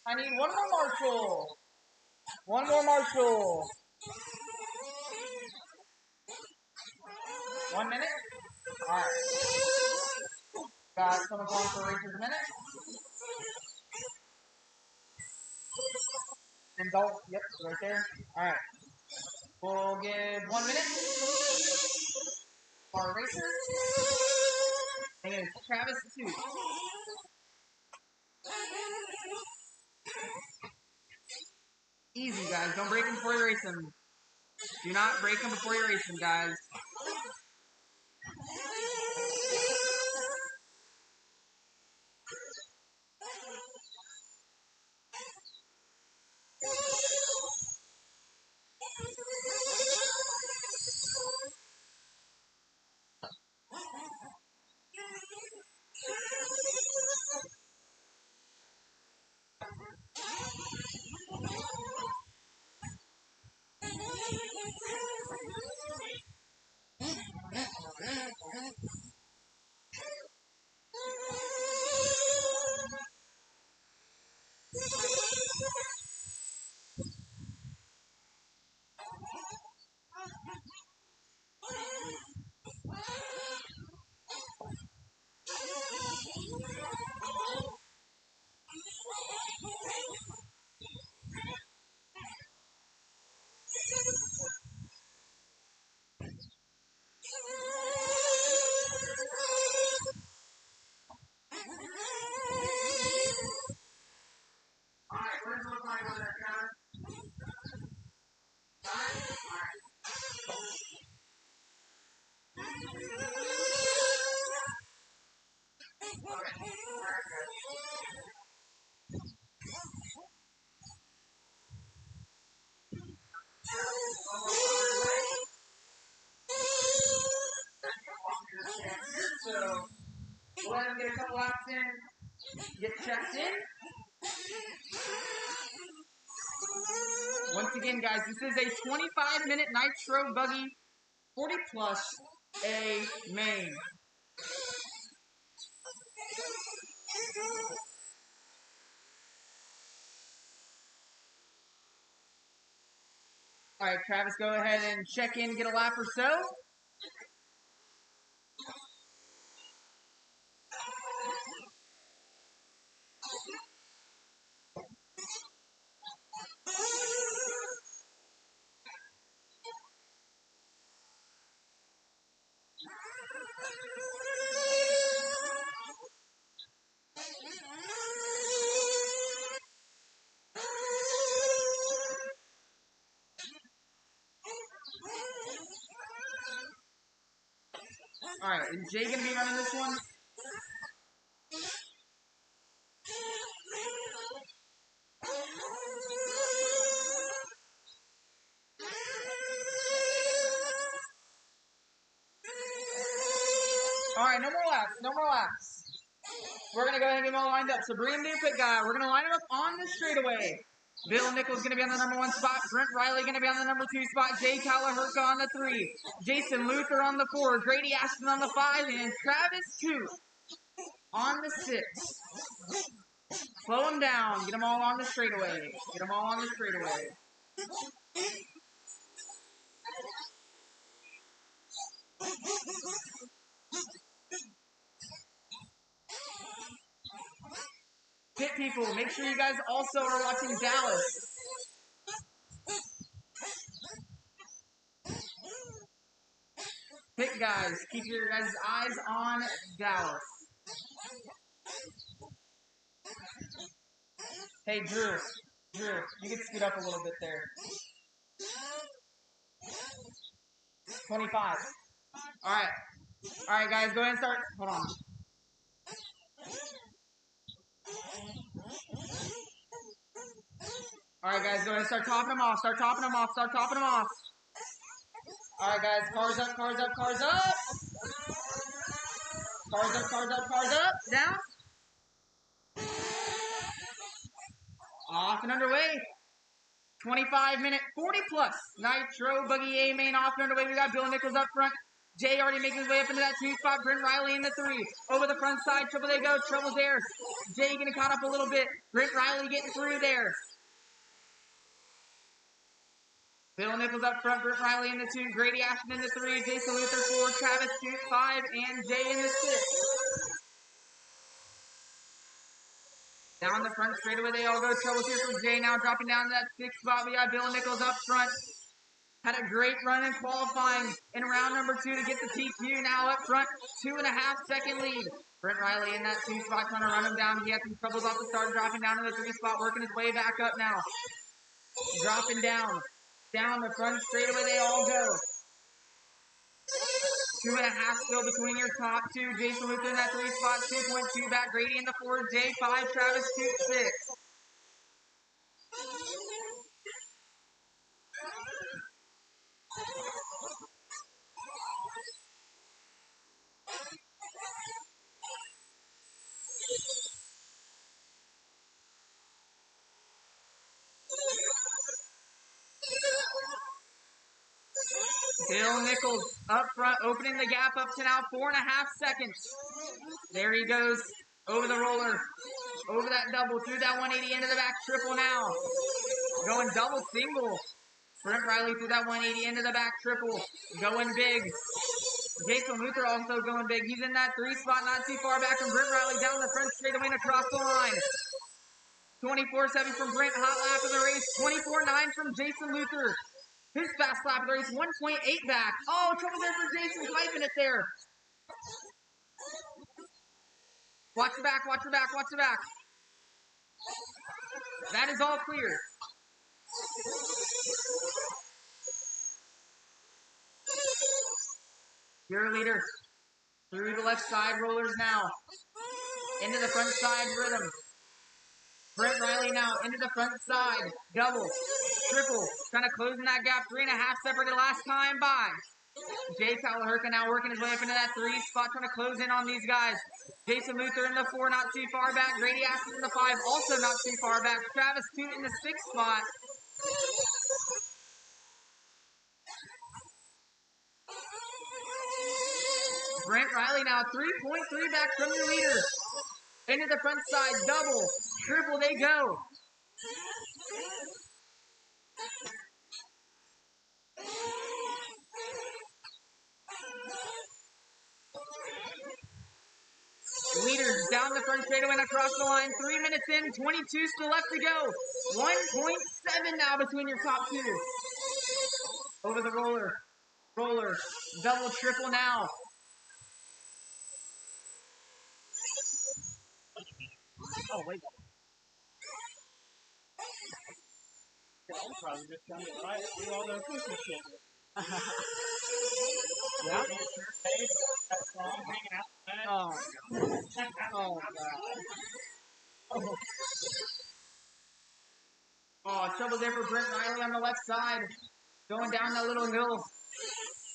I need one more marshal. One more marshal. 1 minute. All right. Got someone calling for racers a minute. And Dalt, yep, right there. All right. We'll give 1 minute for our racer. And Travis 2. Easy, guys. Don't break them before you race them. Do not break them before you race them, guys. So, go ahead and get a couple laps in. Get checked in. Once again, guys, this is a 25-minute nitro buggy, 40 plus A main. All right, Travis, go ahead and check in, get a lap or so. All right, is Jay going to be running this one? All right, no more laps, no more laps. We're going to go ahead and get them all lined up. So bring him to your pit guy. We're going to line them up on the straightaway. Bill Nichols going to be on the number 1 spot. Brent Riley going to be on the number 2 spot. Jay Callaherca on the 3. Jason Luther on the 4. Grady Ashton on the 5. And Travis 2 on the 6. Slow them down. Get them all on the straightaway. Get them all on the straightaway. Pit people, make sure you guys also are watching Dallas. Pit guys, keep your guys' eyes on Dallas. Hey, Drew, you can scoot up a little bit there. 25. All right, guys, go ahead and start. Hold on. All right, guys, go ahead and start topping them off. Start topping them off. Start topping them off. All right, guys, cars up, cars up, cars up. Cars up, cars up, cars up. Down. Off and underway. 25-minute, 40-plus Nitro Buggy A main off and underway. We got Bill Nichols up front. Jay already making his way up into that 2 spot. Brent Riley in the 3. Over the front side. Trouble they go. Trouble's there. Jay getting caught up a little bit. Brent Riley getting through there. Bill Nichols up front. Brent Riley in the 2. Grady Ashton in the 3. Jason Luther 4. Travis 5. And Jay in the 6. Down the front straightaway they all go. Trouble's here from Jay now dropping down to that 6 spot. We got Bill Nichols up front. Had a great run in qualifying in round number 2 to get the TQ. Now up front, 2.5 second lead. Brent Riley in that 2 spot trying to run him down. He had some troubles off the start, dropping down to the 3 spot, working his way back up now. Dropping down. Down the front straightaway they all go. 2.5 still between your top 2. Jason Luther in that 3 spot, 2.2 back. Grady in the 4, J5, Travis 2.6. Bill Nichols up front, opening the gap up to now 4.5 seconds. There he goes, over the roller, over that double, through that 180 into the back triple now. Going double single. Brent Riley through that 180 into the back triple. Going big. Jason Luther also going big. He's in that 3 spot, not too far back from Brent Riley, down the front straightaway and across the line. 24-7 from Brent, hot lap of the race. 24-9 from Jason Luther. His fast lap of the race, 1.8 back. Oh, trouble there for Jason, wiping it there. Watch the back, watch the back, watch the back. That is all clear. Your leader through the left side rollers now. Into the front side rhythm. Brent Riley now into the front side. Double, triple, kind of closing that gap. 3.5 separated last time by. Jay Callaherka now working his way up into that 3 spot, trying to close in on these guys. Jason Luther in the 4, not too far back. Grady Ashton in the 5, also not too far back. Travis 2 in the 6 spot. Brent Riley now 3.3 back from your leader. Into the front side, double, triple, they go. Leaders down the front straightaway and across the line. 3 minutes in, 22 still left to go. 1.7 now between your top 2. Over the roller. Roller. Double, triple now. Oh, wait. I'll probably just come to right. Do all the official shit. Yeah. Oh, oh, God. Oh, trouble there for Brent Riley on the left side. Going down that little hill.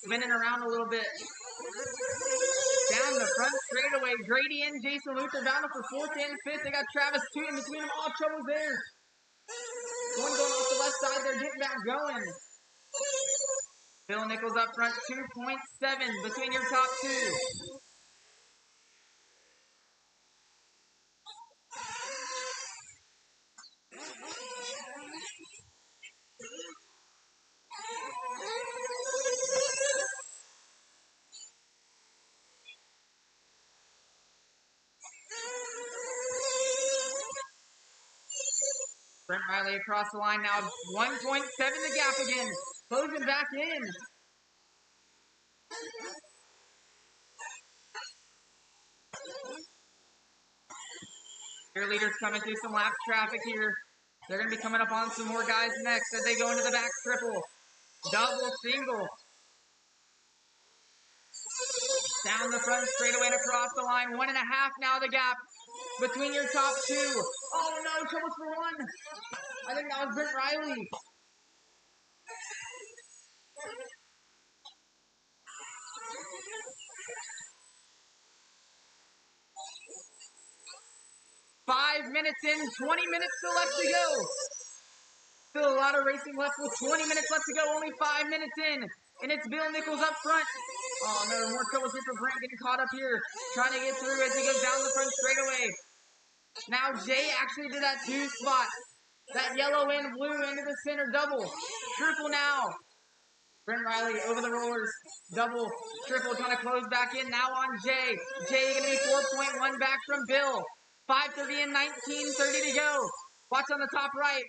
Spinning around a little bit. Down the front straightaway. Grady and Jason Luther down for 4th and 5th. They got Travis 2 in between them. All trouble there. One going off the left side. They're getting back going. Bill Nichols up front. 2.7 between your top 2. Brent Riley across the line now. 1.7 the gap again. Closing back in. Your leaders coming through some lap traffic here. They're going to be coming up on some more guys next as they go into the back triple. Double, single. Down the front straightaway and across the line. 1.5 now the gap between your top 2. Oh no, trouble for 1. I think that was Brent Riley. Five minutes in, 20 minutes still left to go. Still a lot of racing left with 20 minutes left to go, only 5 minutes in. And it's Bill Nichols up front. Oh no, more troubles here for Brent getting caught up here. Trying to get through as he goes down the front straightaway. Now Jay actually did that 2 spot. That yellow and blue into the center double. Triple now. Brent Riley over the rollers. Double, triple, trying to close back in. Now on Jay. Jay going to be 4.1 back from Bill. 5:30 and 19:30 to go. Watch on the top right.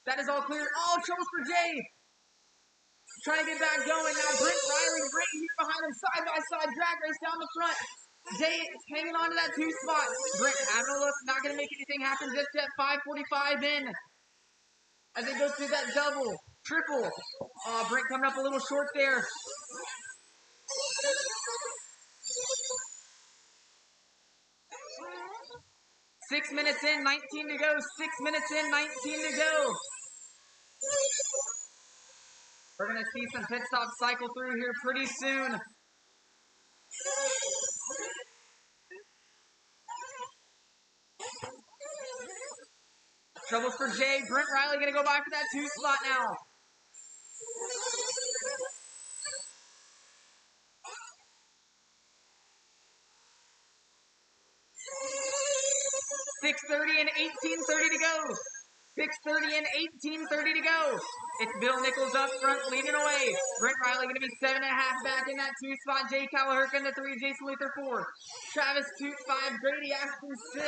That is all clear. Oh, troubles for Jay. Trying to get back going. Now Brent Riley right here behind him. Side-by-side drag race down the front. Jay hanging on to that 2 spot. Brent having a look. Not going to make anything happen just yet. 5:45 in. As they go through that double. Triple. Brent coming up a little short there. 6 minutes in, 19 to go. 6 minutes in, 19 to go. We're going to see some pit stops cycle through here pretty soon. Troubles for Jay. Brent Riley going to go by for that 2 spot now. $6:30 and 18:30 to go. 6:30 and 18:30 to go. It's Bill Nichols up front leading away. Brent Riley going to be 7.5 back in that 2 spot. Jay Callahurka in the 3. Jason Luther 4. Travis Toot 5. Grady Ashton 6.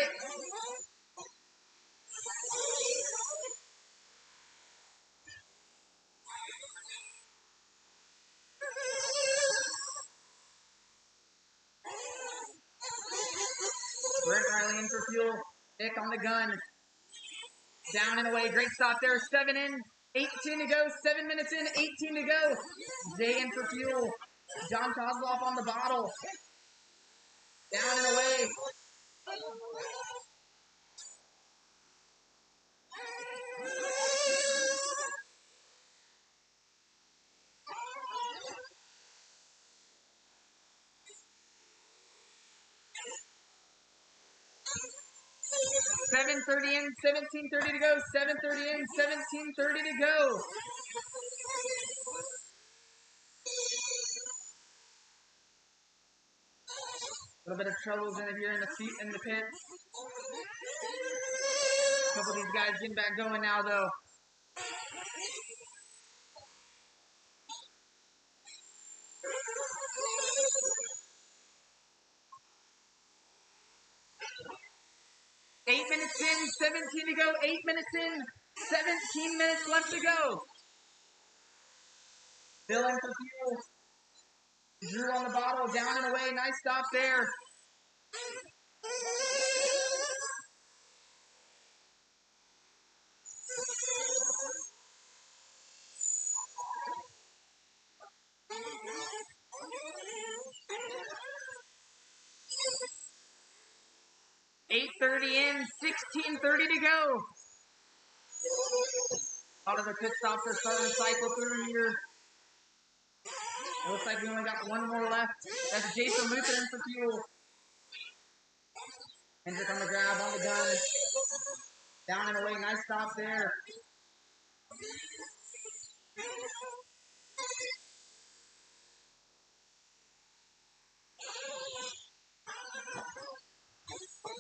Brent Riley in for fuel. Nick on the gun. Down and away. Great stop there. 7 in. 18 to go. 7 minutes in. 18 to go. Jay in for fuel. John Kozloff on the bottle. Down and away. $7:30 in, 17:30 to go. 7:30 in, 17:30 to go. A little bit of troubles in here in the seat in the pit. A couple of these guys getting back going now, though. Eight minutes in, 17 to go. 8 minutes in, 17 minutes left to go. Bill in for fuel. Drew on the bottle, down and away. Nice stop there. $8:30 in, 16:30 to go. A lot of the pit stops are starting to cycle through here. It looks like we only got one more left. That's Jason Luther in for fuel. Hendrick on the grab, on the gun. Down and away, nice stop there.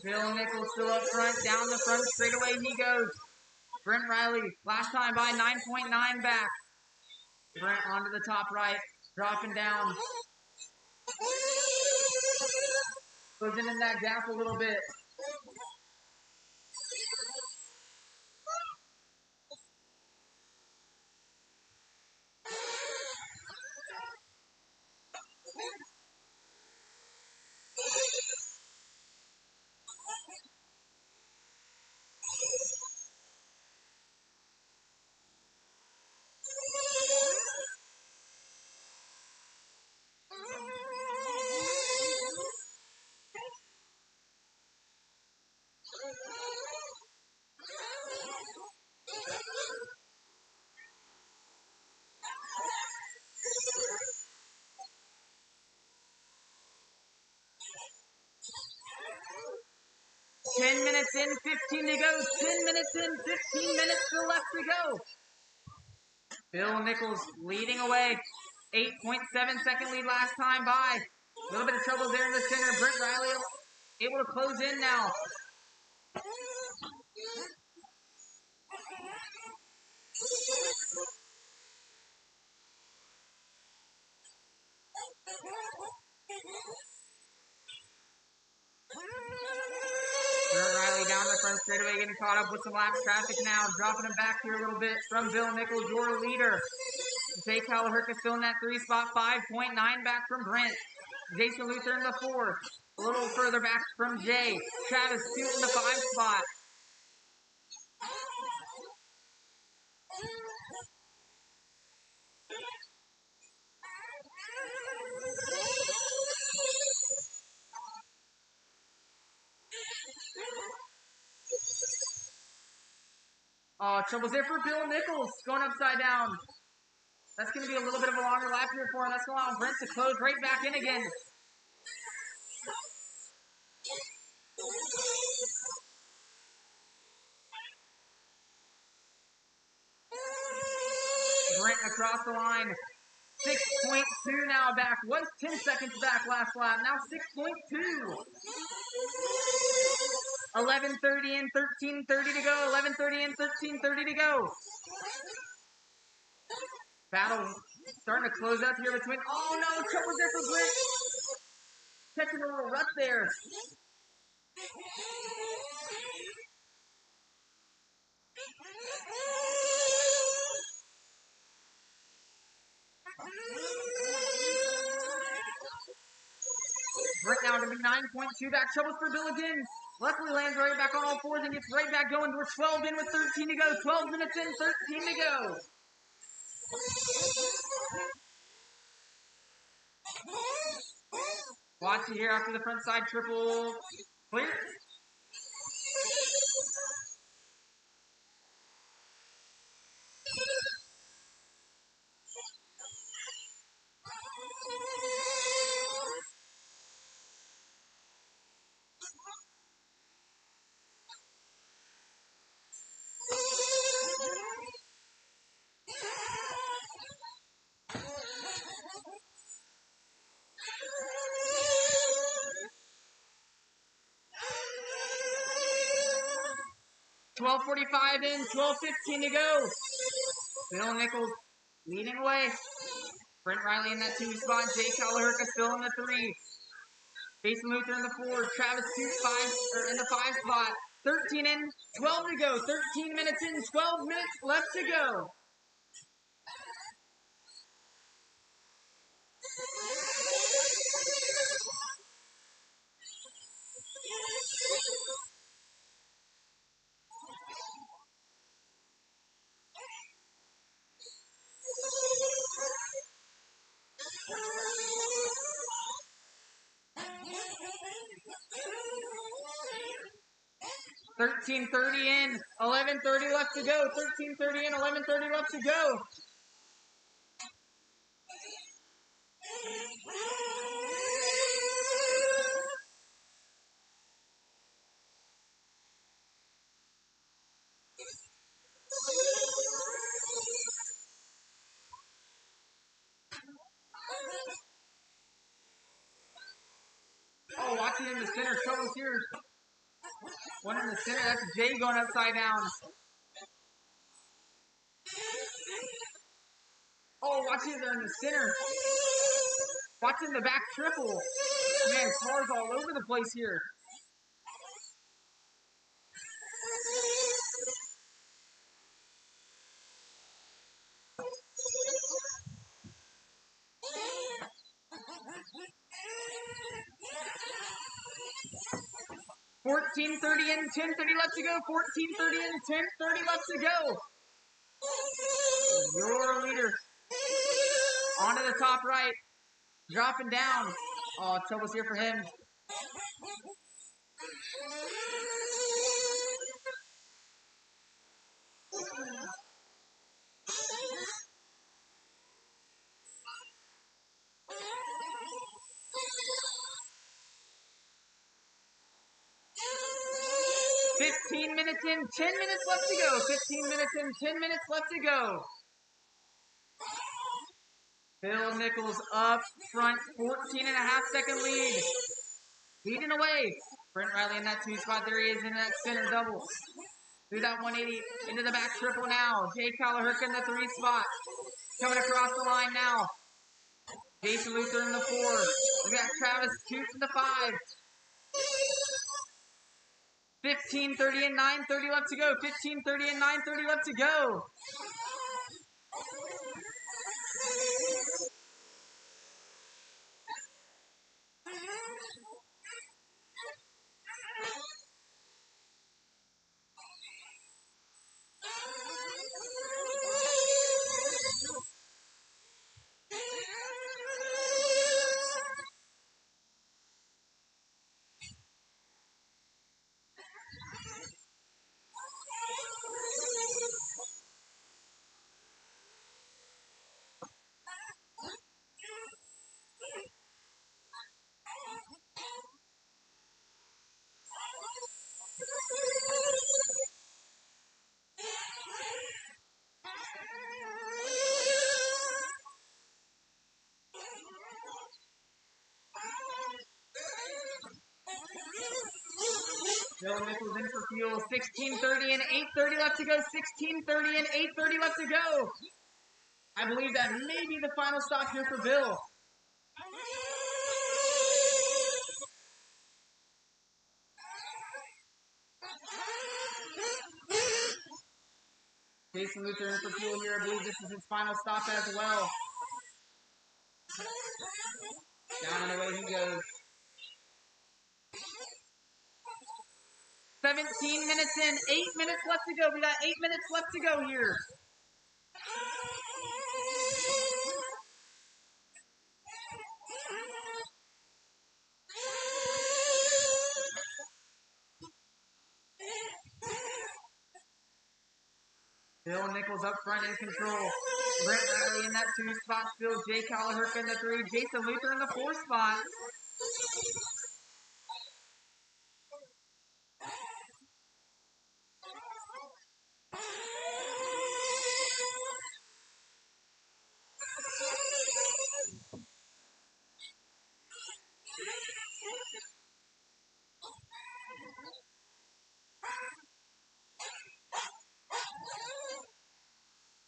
Bill Nichols still up front, down the front, straight away he goes. Brent Riley, last time by 9.9 back. Brent onto the top right, dropping down. Goes in that gap a little bit. in, 15 to go. 10 minutes in, 15 minutes still left to go. Bill Nichols leading away. 8.7-second lead last time by. A little bit of trouble there in the center. Brent Riley able to close in now. Brent Riley down the front straightaway, getting caught up with some laps traffic now. Dropping him back here a little bit from Bill Nichols, your leader. Jay Callahurka still in that 3 spot, 5.9 back from Brent. Jason Luther in the 4. A little further back from Jay. Travis Stewart in the 5 spot. Oh, trouble's there for Bill Nichols, going upside down. That's going to be a little bit of a longer lap here for him. That's going to allow Brent to close right back in again. Brent across the line. 6.2 now back. Was 10 seconds back last lap. Now 6.2. 11:30 and 13:30 to go. 11:30 and 13:30 to go. Battle starting to close up here between. Oh no, trouble's there for Brent. Catching a little rut there. Brent now going to be 9.2 back. Troubles for Bill again. Luckily lands right back on all fours and gets right back going. We're 12 in with 13 to go. 12 minutes in, 13 to go. Watch it here after the front side triple. Clear. $12:45 in, 12:15 to go. Bill Nichols leading away. Brent Riley in that 2 spot. Jay Callahurka still in the 3. Jason Luther in the 4. Travis Stewart in the 5 spot. 13 in, 12 to go. 13 minutes in, 12 minutes left to go. $13.30 in, 11:30 left to go. 13:30 in, 11:30 left to go. Oh, watching in the center, troubles here. One in the center, that's Jay going upside down. Oh, watching there in the center. Watching the back triple. Man, cars all over the place here. $14.30 in, 10:30 left to go. 14:30 in, 10:30 left to go. Your leader. Onto the top right. Dropping down. Oh, trouble's here for him. 15 minutes in, 10 minutes left to go. 15 minutes in, 10 minutes left to go. Bill Nichols up front, 14.5-second lead. Leading away. Brent Riley in that 2 spot. There he is in that center double. Through that 180, into the back triple now. Jay Callahurka in the 3 spot. Coming across the line now. Jason Luther in the 4. We got Travis Toots in the 5. 15:30 and 9:30 left to go. 15:30 and 9:30 left to go. Bill Nichols in for fuel. 16:30 and 8:30 left to go. 16:30 and 8:30 left to go. I believe that may be the final stop here for Bill. Jason Luther in for fuel here. I believe this is his final stop as well. Down and away he goes. 17 minutes in, 8 minutes left to go. We got 8 minutes left to go here. Bill Nichols up front in control. Brent Riley in that 2 spot still. Jay Callahurka in the 3. Jason Luther in the 4 spot.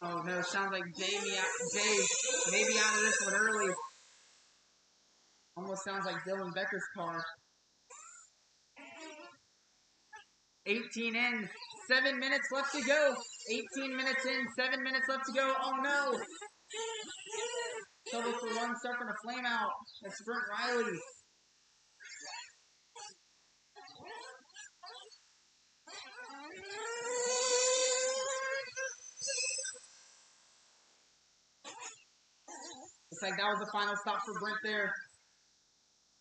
Oh no, sounds like Jay may be out of this one early. Almost sounds like Dylan Becker's car. 18 in, 7 minutes left to go. 18 minutes in, 7 minutes left to go. Oh no! Trouble for one, suffering a flame out. That's Brent Riley. Looks like that was the final stop for Brent there.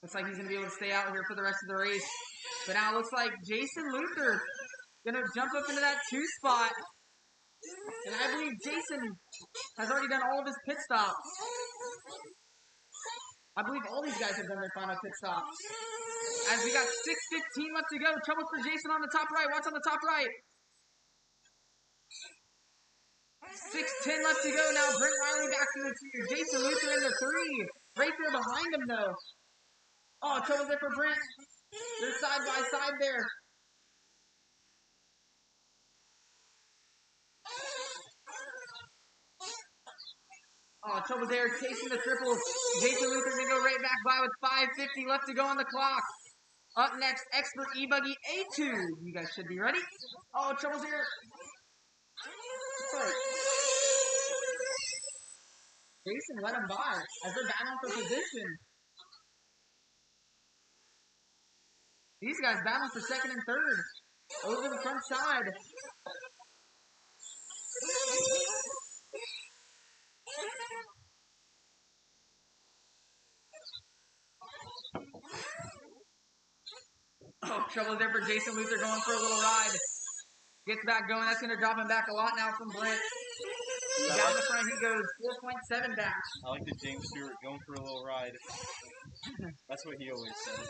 Looks like he's going to be able to stay out here for the rest of the race. But now it looks like Jason Luther going to jump up into that 2 spot. And I believe Jason has already done all of his pit stops. I believe all these guys have done their final pit stops. As we got 6:15 left to go. Trouble for Jason on the top right. Watch on the top right. 6:10 left to go now. Brent Riley back to the 2. Jason Luther in the 3. Right there behind him though. Oh, trouble there for Brent. They're side by side there. Oh, trouble there, chasing the triples. Jason Luther gonna go right back by with 5:50 left to go on the clock. Up next, Expert E-Buggy A2. You guys should be ready. Oh, trouble's here. Sorry. Jason let him by as they're battling for position. These guys battling for second and third. Over the front side. Oh, trouble there for Jason Luther going for a little ride. Gets back going. That's going to drop him back a lot now from Brent. Down the front he goes. 4.7 back. I like the James Stewart going for a little ride. That's what he always says.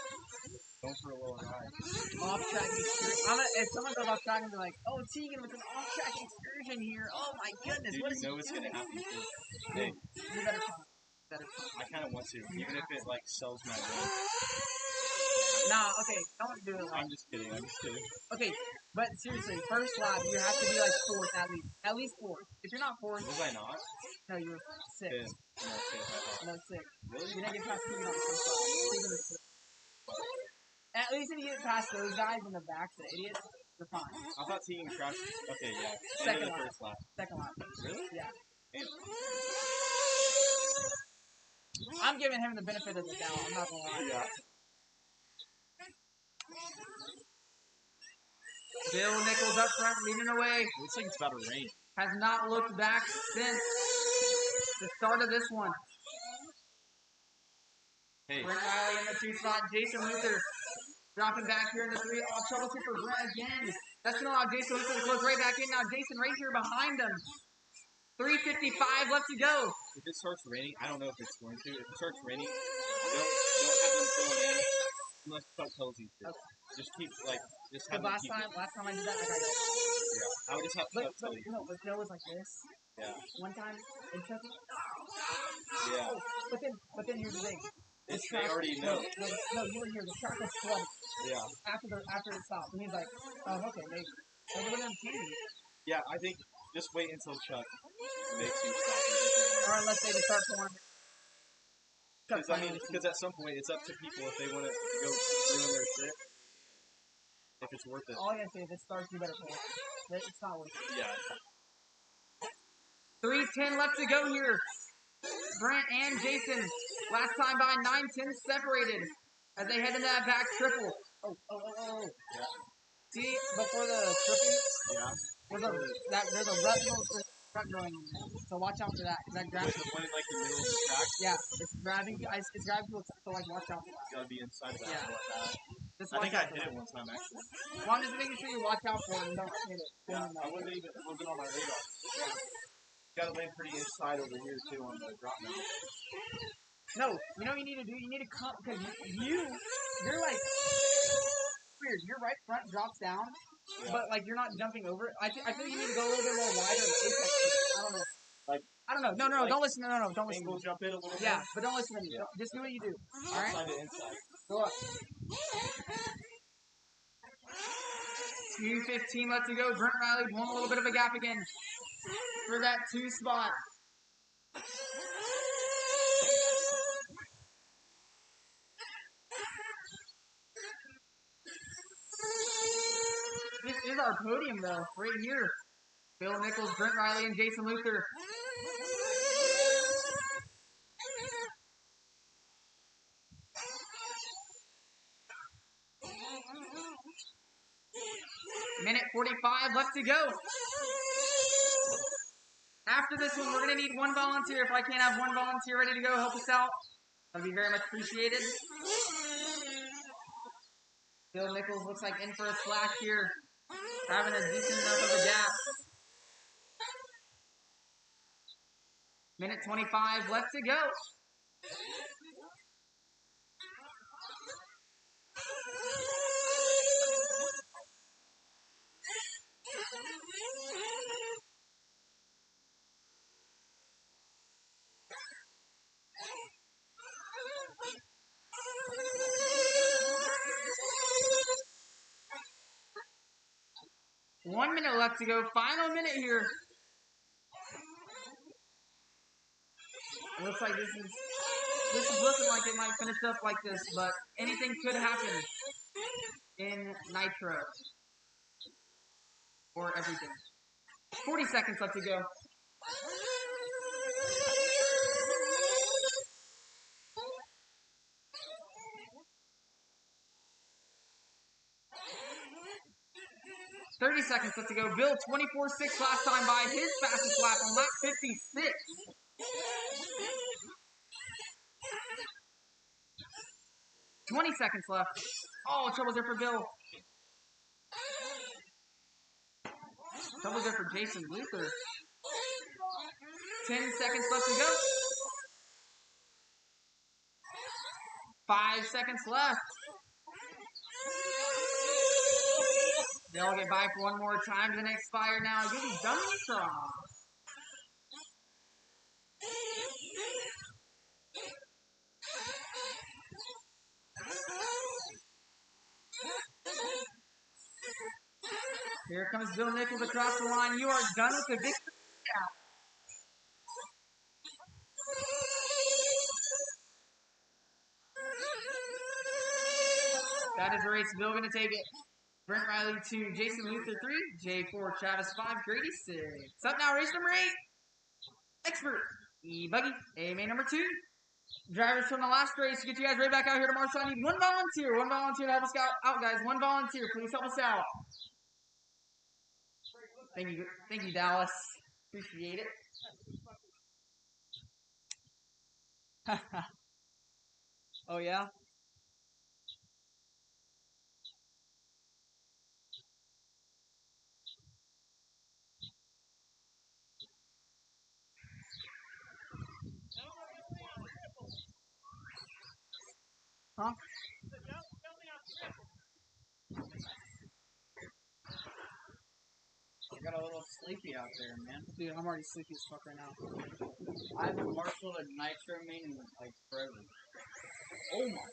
Going for a little ride. Off-track excursion. If someone goes off-track and be like, oh, Tegan with an off-track excursion here. Oh, my goodness. Dude, what you is know what's going to happen too. Hey, You better come. I kind of want to, even if it, like, sells my run. Nah, okay. Don't do it. I'm just kidding. Okay, but seriously, first lap, you have to be like fourth at least. At least fourth. If you're not fourth, Was I not? no, you were sixth. No, fifth. No, sixth. Really? You didn't get past Tegan on the first lap. Tegan was sixth. At least if you get past those guys in the back, the idiots, you're fine. I thought Tegan crashed. Okay, yeah. Second End of the lap. first lap. Second lap. Really? Yeah. Damn. I'm giving him the benefit of the doubt. I'm not gonna lie. Yeah. Bill Nichols up front, leading away. Looks like it's about to rain. Has not looked back since the start of this one. Hey. Brent Riley in the 2 spot. Jason Luther dropping back here in the 3. Oh, troubleshoot for Brent again. That's going to allow Jason Luther to close right back in. Now Jason right here behind him. 3:55 left to go. If it starts raining, I don't know if it's going to. If it starts raining, don't have them fill in unless Chuck tells you to. Okay. Just keep, like, just have Because them keep last time I did that, I got it. Yeah. I would just have Chuck tell you. No, but Joe was like this. Yeah. One time, and Chuck was Yeah. But then here's the thing. They already know. No, you were here. The track was flooded. Yeah. After it stopped. And he's like, oh, okay, maybe. And we wouldn't have Yeah, I think just wait until Chuck makes you stop. Or unless they just start pouring. Because at some point it's up to people if they want to go ruin their shit. If it's worth it. All I gotta say is if it starts, you better pull it. It's not worth it. Yeah. 3:10 left to go here. Brent and Jason, last time by 9-10 separated as they head into that back triple. Oh. Yeah. See, before the triple, Yeah. there's a rut growing in there. So watch out for that. Because that grabs the one in like the middle of the track? Yeah, it's grabbing people, so like watch out for that. You gotta be inside of that. Yeah. I think I hit it one time actually. Well, I'm just making sure you watch out for it and don't hit it. Yeah, I wasn't on my radar. You gotta land pretty inside over here too on the drop mount. No, you know what you need to do? You need to come, because you're like, weird. Your right front drops down, but like you're not jumping over it. I feel like you need to go a little bit more wider. I don't know. I don't know. No, don't listen. No, don't listen. Angle jump in a little bit. Yeah, but don't listen to me. Yeah. Just do what you do. All right? Outside to inside. Go up. 2:15 left to go. Brent Riley won a little bit of a gap again for that 2 spot. This is our podium, though, right here. Bill Nichols, Brent Riley, and Jason Luther. Minute 45 left to go. After this one, we're going to need one volunteer. If I can't have one volunteer ready to go, help us out. That would be very much appreciated. Bill Nichols looks like in for a slack here. Having a decent enough of a gap. Minute 25 left to go. One minute left to go. Final minute here. It looks like this is looking like it might finish up like this, but anything could happen in Nitro. Or everything. 40 seconds left to go. $30 seconds left to go. Bill, 24.6 last time by. His fastest lap on lap 56. $20 seconds left. Oh, trouble's there for Bill. Trouble's there for Jason Luther. 10 seconds left to go. 5 seconds left. They'll get by for one more time. The next fire now. You'll be done with the cross. Here comes Bill Nichols across the line. You are done with the victory. That is the race. Bill going to take it. Brent Riley 2, Jason Luther 3, J4, Travis 5, Grady 6. Up now, race number 8. Expert, E-Buggy, A-Main number 2. Drivers from the last race, get you guys right back out here to Marshall. I need one volunteer to help us out, guys. One volunteer, please help us out. Thank you, Dallas. Appreciate it. Oh, yeah? Huh? I got a little sleepy out there, man. Dude, I'm already sleepy as fuck right now. I haven't marshaled a nitro main in like forever. Oh my.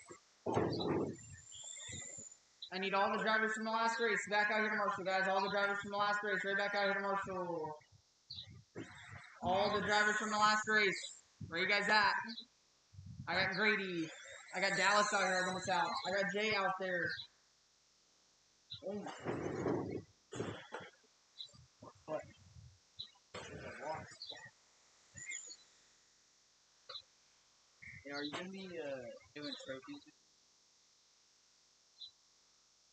I need all the drivers from the last race back out here to Marshall, guys. All the drivers from the last race, right back out here to Marshall. All the drivers from the last race. Where you guys at? I got Grady. I got Dallas out here almost out. I got Jay out there. Oh my. What? Yeah, are you gonna be doing trophies?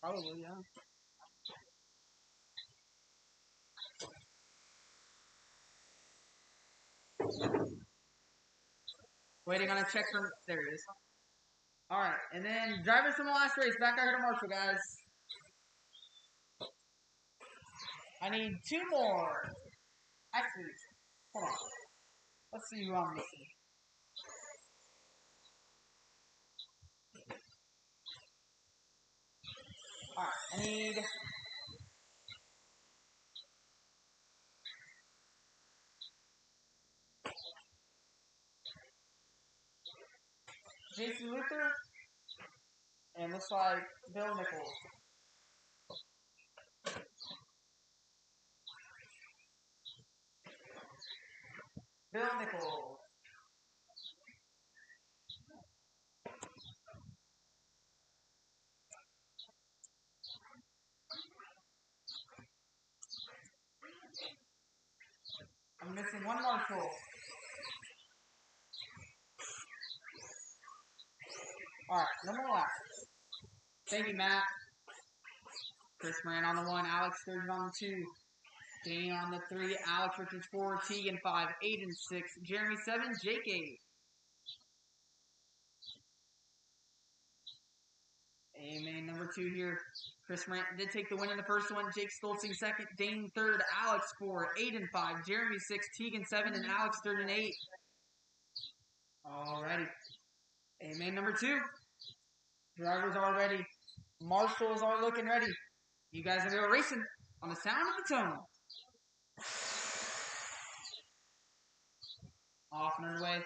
Probably, yeah. Waiting on a check from. There it is. Alright, and then drivers from the last race, back out here to Marshall, guys. I need 2 more. Actually, hold on. Let's see who I'm missing. Alright, I need. Jason Luther, and looks like Bill Nichols. Bill Nichols. I'm missing 1 marshal. Alright, no more laps. Thank you, Matt. Chris Moran on the 1, Alex Sturgeon on the 2, Danny on the 3, Alex Richards 4, Tegan 5, Aiden 6, Jeremy 7, Jake 8. Amen. Number 2 here. Chris Moran did take the win in the first one. Jake Stolzing 2nd, Dane 3rd, Alex 4, Aiden 5, Jeremy 6, Tegan 7, and Alex Sturgeon 8. Alrighty. Amen. Number 2. Drivers are ready. Marshals are looking ready. You guys are going to go racing on the sound of the tone. Off and underway.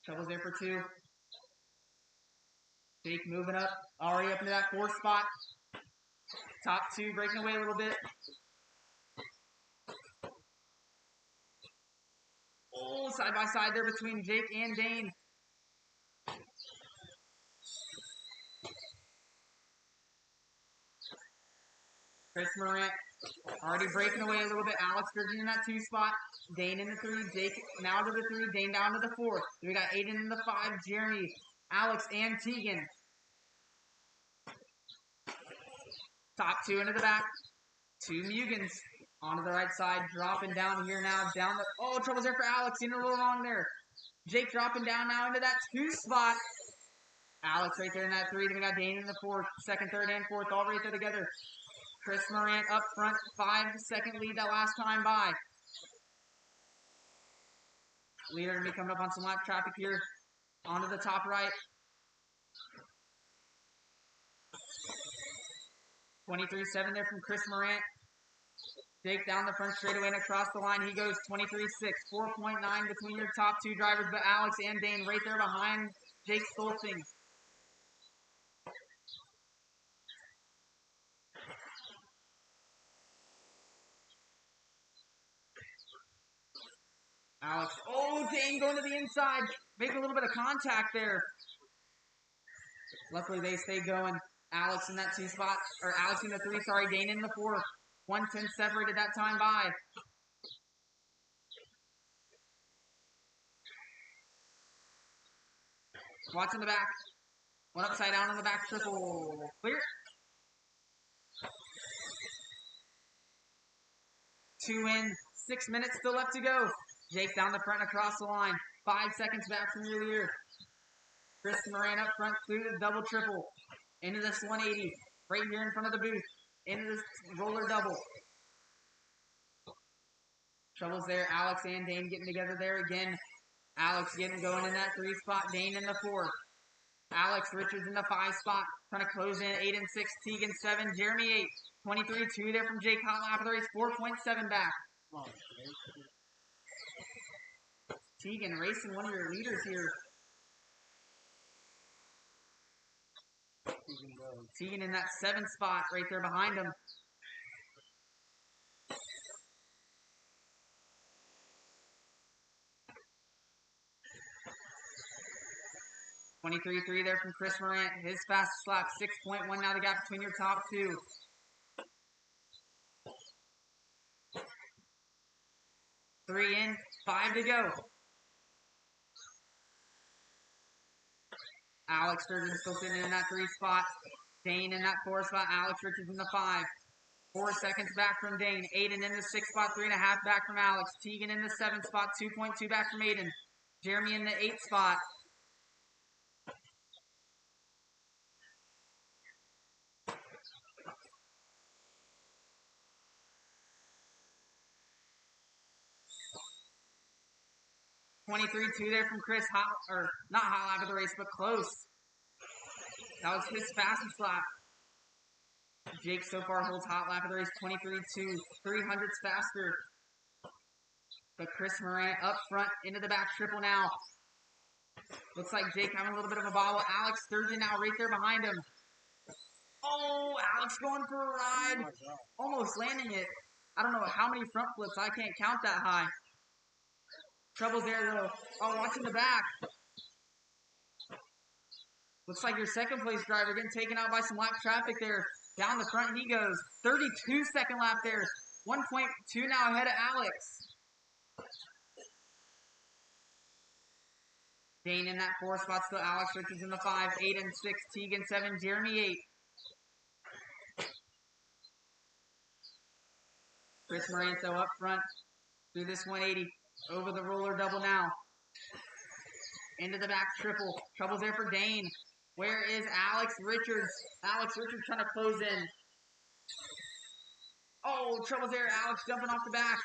Trouble's there for 2. Jake moving up. Already up into that 4th spot. Top 2 breaking away a little bit. Oh, side by side there between Jake and Dane. Chris Morant already breaking away a little bit. Alex Sturgeon in that 2 spot. Dane in the 3. Jake now to the 3. Dane down to the 4. Then we got Aiden in the 5. Jeremy, Alex, and Tegan. Top 2 into the back. 2 Mugans onto the right side. Dropping down here now. Down the. Oh, trouble's there for Alex. He did a little wrong there. Jake dropping down now into that 2 spot. Alex right there in that 3. Then we got Dane in the 4th. 2nd, 3rd, and 4th all right there together. Chris Morant up front, 5-second lead that last time by. Leader going to be coming up on some lap traffic here. Onto the top right. 23-7 there from Chris Morant. Jake down the front straightaway and across the line. He goes 23-6, 4.9 between your top two drivers, but Alex and Dane right there behind Jake Stolzing. Alex, oh, Dane going to the inside. Make a little bit of contact there. Luckily, they stay going. Alex in that 2 spot, or Alex in the 3, sorry, Dane in the 4. 110 separated that time by. Watch in the back. One upside down in the back triple. Clear. 2 in. 6 minutes still left to go. Jake down the front and across the line. 5 seconds back from your leader. Chris Moran up front through the double triple. Into this 180. Right here in front of the booth. Into this roller double. Troubles there. Alex and Dane getting together there again. Alex getting going in that 3 spot. Dane in the 4. Alex Richards in the 5 spot. Trying to close in. 8 and 6. Tegan 7. Jeremy 8. 23-2 there from Jake Hot Lap of the race. 4.7 back. Tegan racing one of your leaders here. Tegan in that 7 spot right there behind him. (23-3) there from Chris Morant. His fastest lap, 6.1 now the gap between your top two. Three in, 5 to go. Alex Sturgeon still sitting in that 3 spot. Dane in that 4 spot. Alex Richards in the 5. 4 seconds back from Dane. Aiden in the 6 spot. 3.5 back from Alex. Tegan in the 7 spot. 2.2 back from Aiden. Jeremy in the 8 spot. (23-2) there from Chris. Not hot lap of the race, but close. That was his fastest lap. Jake so far holds hot lap of the race, 23-2, 300s faster. But Chris Morant up front into the back triple now. Looks like Jake having a little bit of a bobble. Alex Sturgeon now right there behind him. Oh, Alex going for a ride. Almost landing it. I don't know how many front flips. I can't count that high. Troubles there though. Oh, watching the back. Looks like your second place driver getting taken out by some lap traffic there. Down the front he goes. 32 second lap there. 1.2 now ahead of Alex. Dane in that 4 spot still. Alex Richards in the 5. 8 and 6. Tegan 7. Jeremy 8. Chris Moranto up front through this 180. Over the roller double now. Into the back triple. Troubles there for Dane. Where is Alex Richards? Alex Richards trying to close in. Oh, troubles there. Alex jumping off the back.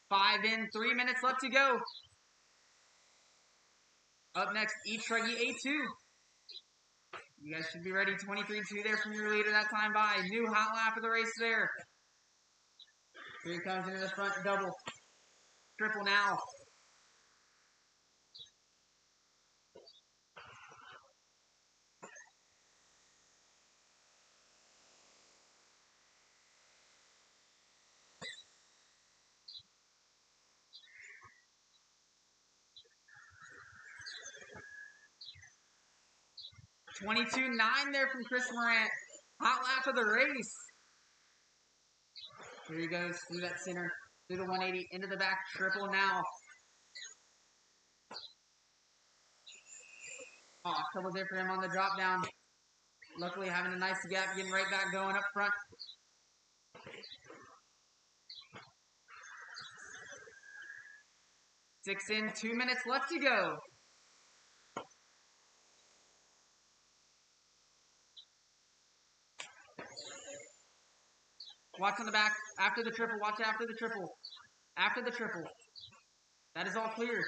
Five in, 3 minutes left to go. Up next, E-Truggy A2. You guys should be ready. 23-2 there from your leader that time by. New hot lap of the race there. Here he comes into the front double. Triple now. (22-9) there from Chris Morant. Hot lap of the race. Here he goes through that center, through the 180, into the back triple now. Oh, trouble there for him on the drop down. Luckily having a nice gap, getting right back going up front. Six in, 2 minutes left to go. Watch on the back. After the triple. Watch after the triple. After the triple. That is all clear.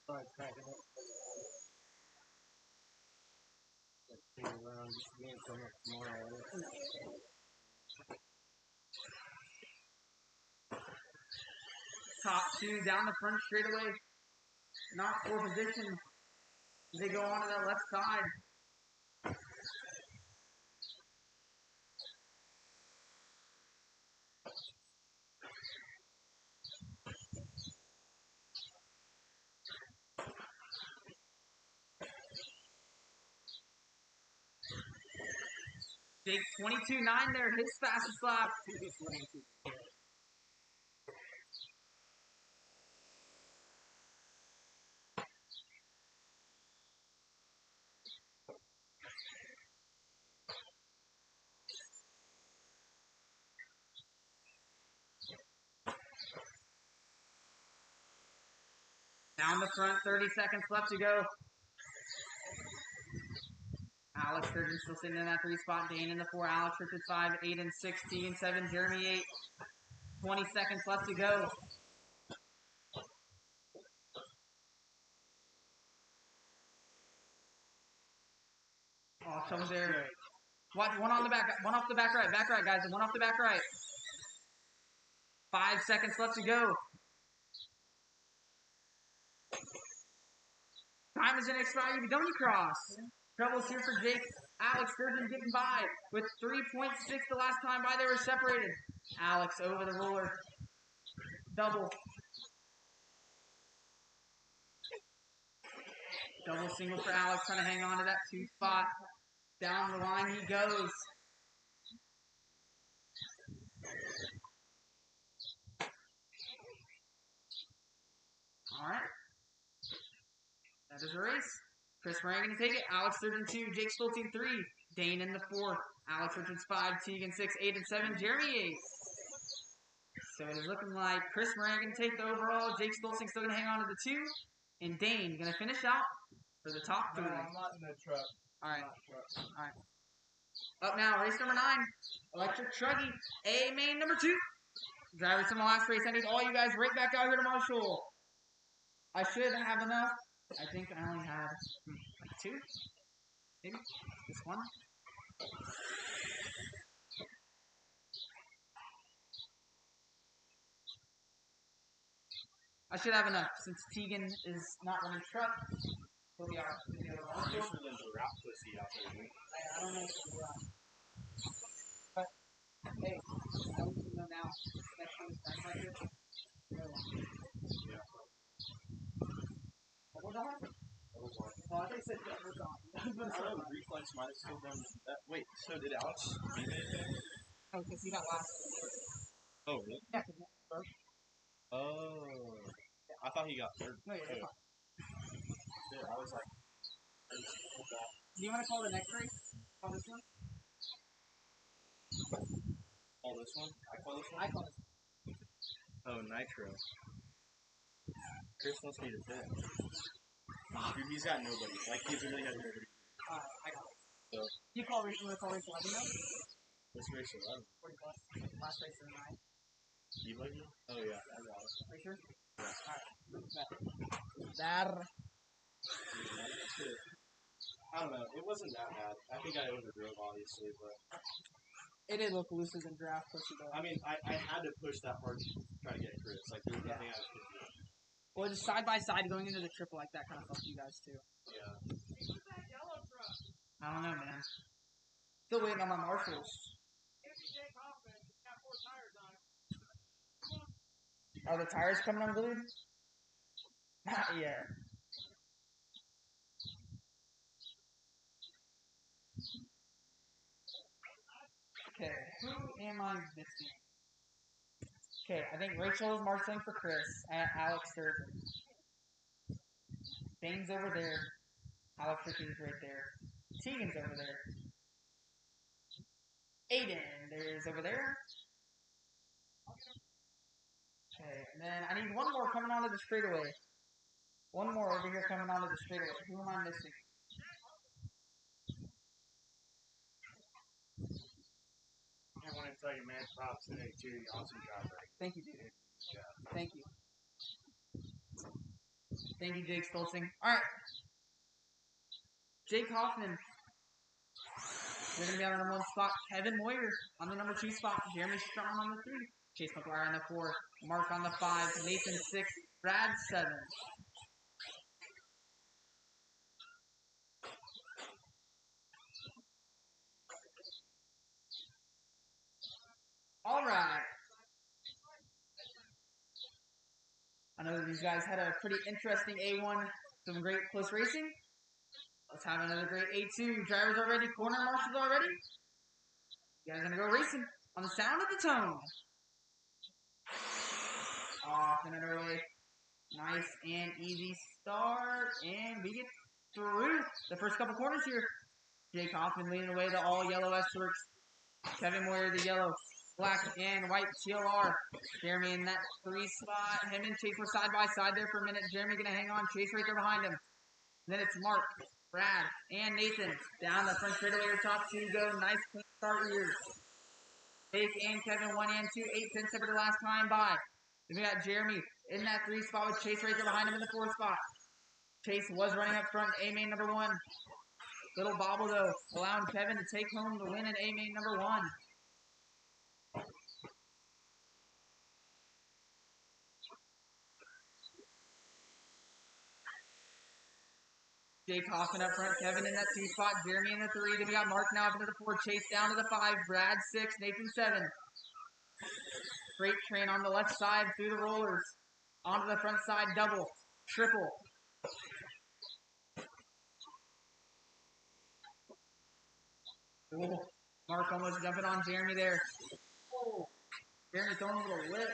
Sorry, cracking up. Around this game coming up tomorrow. Top two down the front straightaway. Not for position. They go on to that left side. Jake 22.9 there, his fastest lap. Down the front, 30 seconds left to go. Alex Sturgeon still sitting in that 3 spot. Dane in the 4. Alex Richards 5, 8 and 16, 7. Jeremy 8. 20 seconds left to go. Oh, someone's there. One on the back, one off the back right, guys, and one off the back right. 5 seconds left to go. Time is going to expire. You don't cross. Troubles here for Jake. Alex Sturgeon getting by with 3.6 the last time by they were separated. Alex over the roller. Double. Double single for Alex, trying to hang on to that 2 spot. Down the line he goes. All right. That is a race. Chris Moran going to take it. Alex Sturgeon 2, Jake Stolting 3, Dane in the 4, Alex Richards 5, Tegan 6, 8 and 7, Jeremy 8. So it is looking like Chris Moran going to take the overall. Jake Stolting still going to hang on to the 2, and Dane going to finish out for the top 3. No, I'm not in the truck. All right. All right. Up now, race number 9, Electric Truggy, A main number 2. Drivers in the last race. I need all you guys right back out here to Marshall. I should have enough. I think I only have 2. Maybe just 1. I should have enough since Tegan is not running truck. He'll be out. There's a rap pussy out there, dude. I don't know if it's around. But hey, I want to know now. Next one is back like this. Yeah. Double dog? Oh, I think it said double dog. Reflex might have still done that. Wait, so did Alex beat anything? Oh, because he got last. Oh, really? Yeah, because he got first. Oh. I thought he got third. No, you're fine. Yeah, I was like, Do you want to call the next race? Call this one? call this one? I call this one? I call this one. Oh, Nitro. Chris wants me to fit. Dude, he's got nobody. Like, he really has nobody. I got it. So, You want to call race 11 now? what's race 11? What do you call it? Last race of the night. You like it? Oh, yeah. I got it. Are you sure? Yeah. Alright. There. That's good. I don't know. It wasn't that bad. I think I overdrove, obviously, but... It did look looser than draft pussy though. I mean, I had to push that hard to try to get Chris. Like, there was nothing I could do. Well, just side by side going into the triple like that kind of fucked you guys too. Yeah. I don't know, man. Still waiting on my Marshalls. Are the tires coming unglued? Not yet. Okay, who am I missing? Okay, I think Rachel is marshalling for Chris. Alex Sturgeon. Dane's over there. Alex Richards is right there. Tegan's over there. Aiden, there's over there. Okay, and then I need one more coming onto the straightaway. One more over here coming onto the straightaway. Who am I missing? I want to tell you, man, props today, too. Awesome job, right? Thank you, dude. Thank you. Thank you, Jake Stolzing. All right. Jake Hoffman. They're going to be on the number 1 spot. Kevin Moyer on the number 2 spot. Jeremy Strong on the 3. Chase McGuire on the 4. Mark on the 5. Nathan 6. Brad 7. All right. I know these guys had a pretty interesting A1. Some great close racing. Let's have another great A2. Drivers are ready. Corner marshals are ready. You guys are going to go racing on the sound of the tone. Off and underway. Nice and easy start. And we get through the first couple corners here. Jake Hoffman leading away the all yellow S-Works. Kevin Moyer, the yellow, black and white TLR. Jeremy in that 3 spot. Him and Chase were side by side there for a minute. Jeremy going to hang on. Chase right there behind him. Then it's Mark, Brad, and Nathan. Down the front straightaway, your top 2 go. Nice clean start here. Jake and Kevin 1 and 2. 8/10 for the last time by. Then we got Jeremy in that 3 spot with Chase right there behind him in the 4 spot. Chase was running up front, A-main number 1. Little bobble though, allowing Kevin to take home the win in A-main number 1. Jake Hoffman up front, Kevin in that 2 spot, Jeremy in the 3. Then we got Mark now up into the 4, Chase down to the 5, Brad 6, Nathan 7. Freight train on the left side through the rollers. Onto the front side, double, triple. Ooh, Mark almost jumping on Jeremy there. Oh, Jeremy throwing a little lip.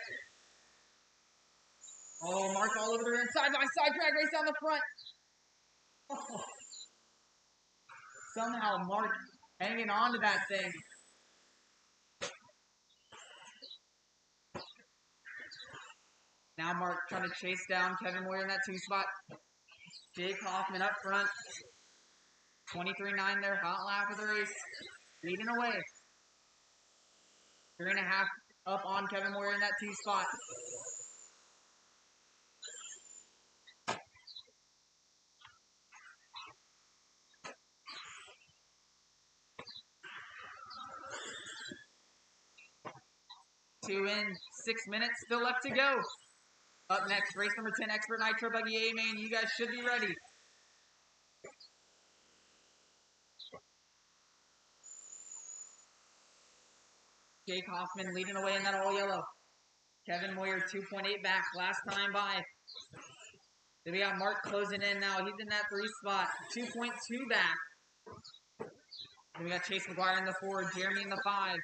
Oh, Mark all over the rim, side by side drag race down the front. Oh. Somehow Mark hanging on to that thing. Now Mark trying to chase down Kevin Moyer in that 2 spot. Jake Hoffman up front. 23.9 there, hot lap of the race. Leading away. 3.5 up on Kevin Moyer in that 2 spot. Two in, 6 minutes, still left to go. Up next, race number 10, Expert Nitro Buggy A-Main. You guys should be ready. Jake Hoffman leading away in that all yellow. Kevin Moyer 2.8 back, last time by. Then we got Mark closing in now. He's in that 3 spot, 2.2 back. Then we got Chase McGuire in the 4, Jeremy in the 5.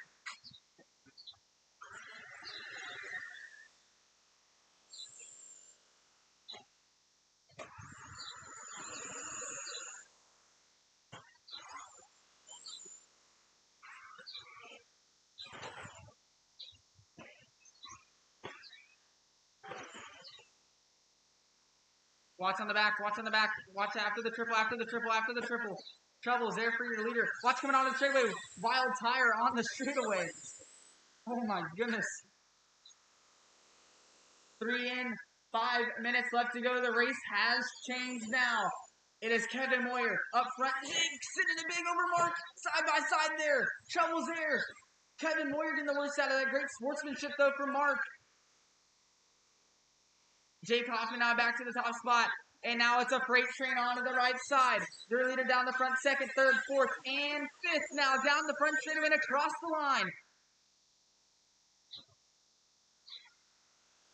Watch on the back, watch on the back. Watch after the triple, after the triple, after the triple. Trouble's there for your leader. Watch coming on the straightaway. Wild tire on the straightaway. Oh my goodness. 3 in, 5 minutes left to go. The race has changed now. It is Kevin Moyer up front. Sitting a big over Mark. Side by side there. Trouble's there. Kevin Moyer getting the worst out of that. Great sportsmanship though from Mark. Jake Hoffman now back to the top spot. And now it's a freight train onto the right side. Their leader down the front, 2nd, 3rd, 4th, and 5th. Now down the front straightaway and across the line.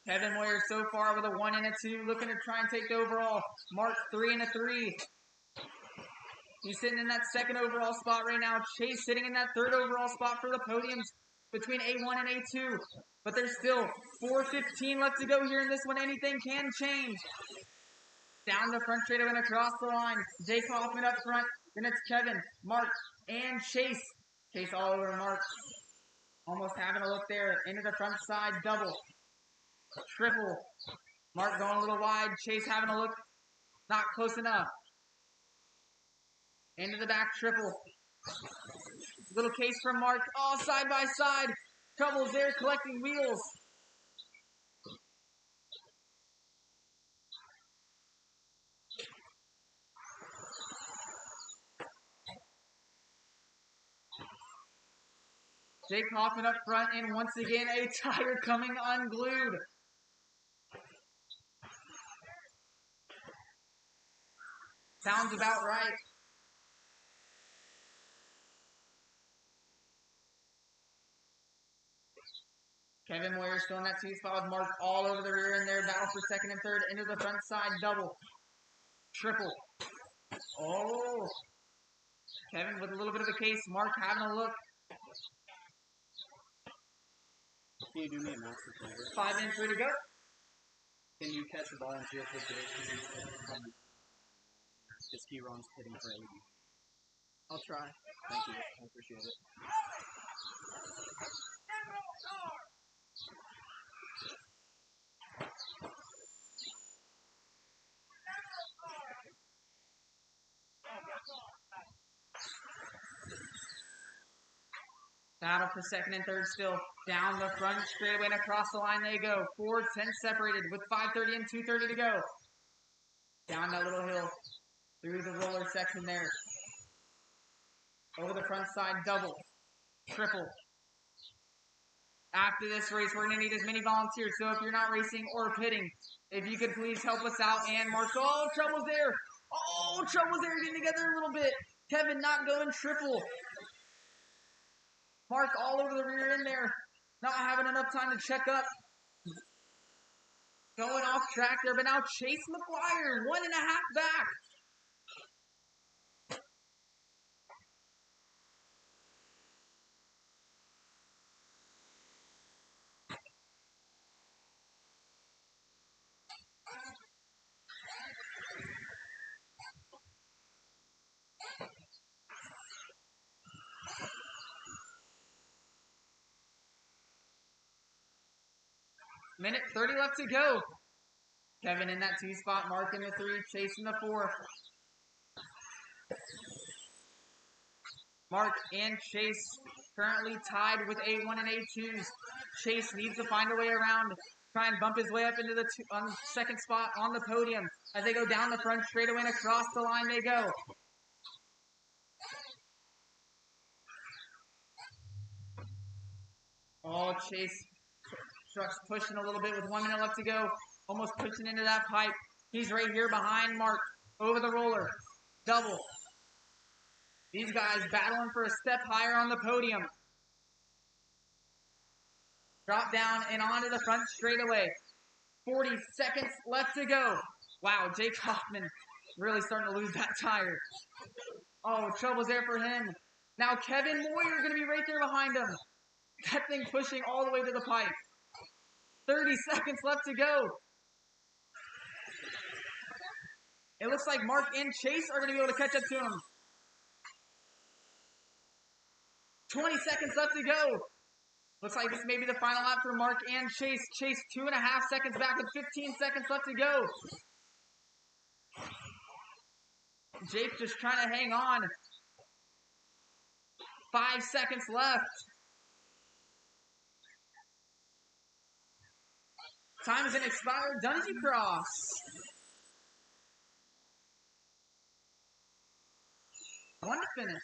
Kevin Moyer so far with a 1 and a 2, looking to try and take the overall. Mark 3 and a 3. He's sitting in that 2nd overall spot right now. Chase sitting in that 3rd overall spot for the podiums between A1 and A2. But there's still 4:15 left to go here in this one. Anything can change. Down the front straightaway and across the line. Jake Hoffman up front. Then it's Kevin, Mark, and Chase. Chase all over Mark. Almost having a look there. Into the front side double. Triple. Mark going a little wide. Chase having a look. Not close enough. Into the back triple. Little case from Mark. All side by side. Trouble's there collecting wheels. Jake Hoffman up front, and once again a tire coming unglued. Sounds about right. Kevin Moyer still in that 2 spot with Mark all over the rear end there. Battle for second and third. Into the front side double. Triple. Oh. Kevin with a little bit of a case. Mark having a look. Can you do me a master favor? 5 minutes, 3 to go. Can you catch a volunteer for Jake? His key runs hitting for 80. I'll try. Thank you. I appreciate it. Battle for second and third still. Down the front straightaway and across the line they go. 4-10 separated with 5:30 and 2:30 to go. Down that little hill. Through the roller section there. Over the front side double. Triple. After this race, we're going to need as many volunteers. So if you're not racing or pitting, if you could please help us out and mark. Oh, Trouble's there. Oh, Trouble's there getting together a little bit. Kevin not going triple. Mark all over the rear end there. Not having enough time to check up. Going off track there, but now Chase McGuire, 1.5 back. Minute 30 left to go. Kevin in that 2 spot, Mark in the 3, Chase in the 4. Mark and Chase currently tied with A1 and A2s. Chase needs to find a way around, try and bump his way up into the second spot on the podium. As they go down the front straightaway and across the line they go. Oh, Chase truck's pushing a little bit with 1 minute left to go. Almost pushing into that pipe. He's right here behind Mark. Over the roller. Double. These guys battling for a step higher on the podium. Drop down and onto the front straightaway. 40 seconds left to go. Wow, Jake Hoffman really starting to lose that tire. Oh, trouble's there for him. Now Kevin Moyer going to be right there behind him. That thing pushing all the way to the pipe. 30 seconds left to go. It looks like Mark and Chase are going to be able to catch up to him. 20 seconds left to go. Looks like this may be the final lap for Mark and Chase. Chase 2.5 seconds back with 15 seconds left to go. Jake just trying to hang on. 5 seconds left. Time is going to expire. Done as you cross. One to finish.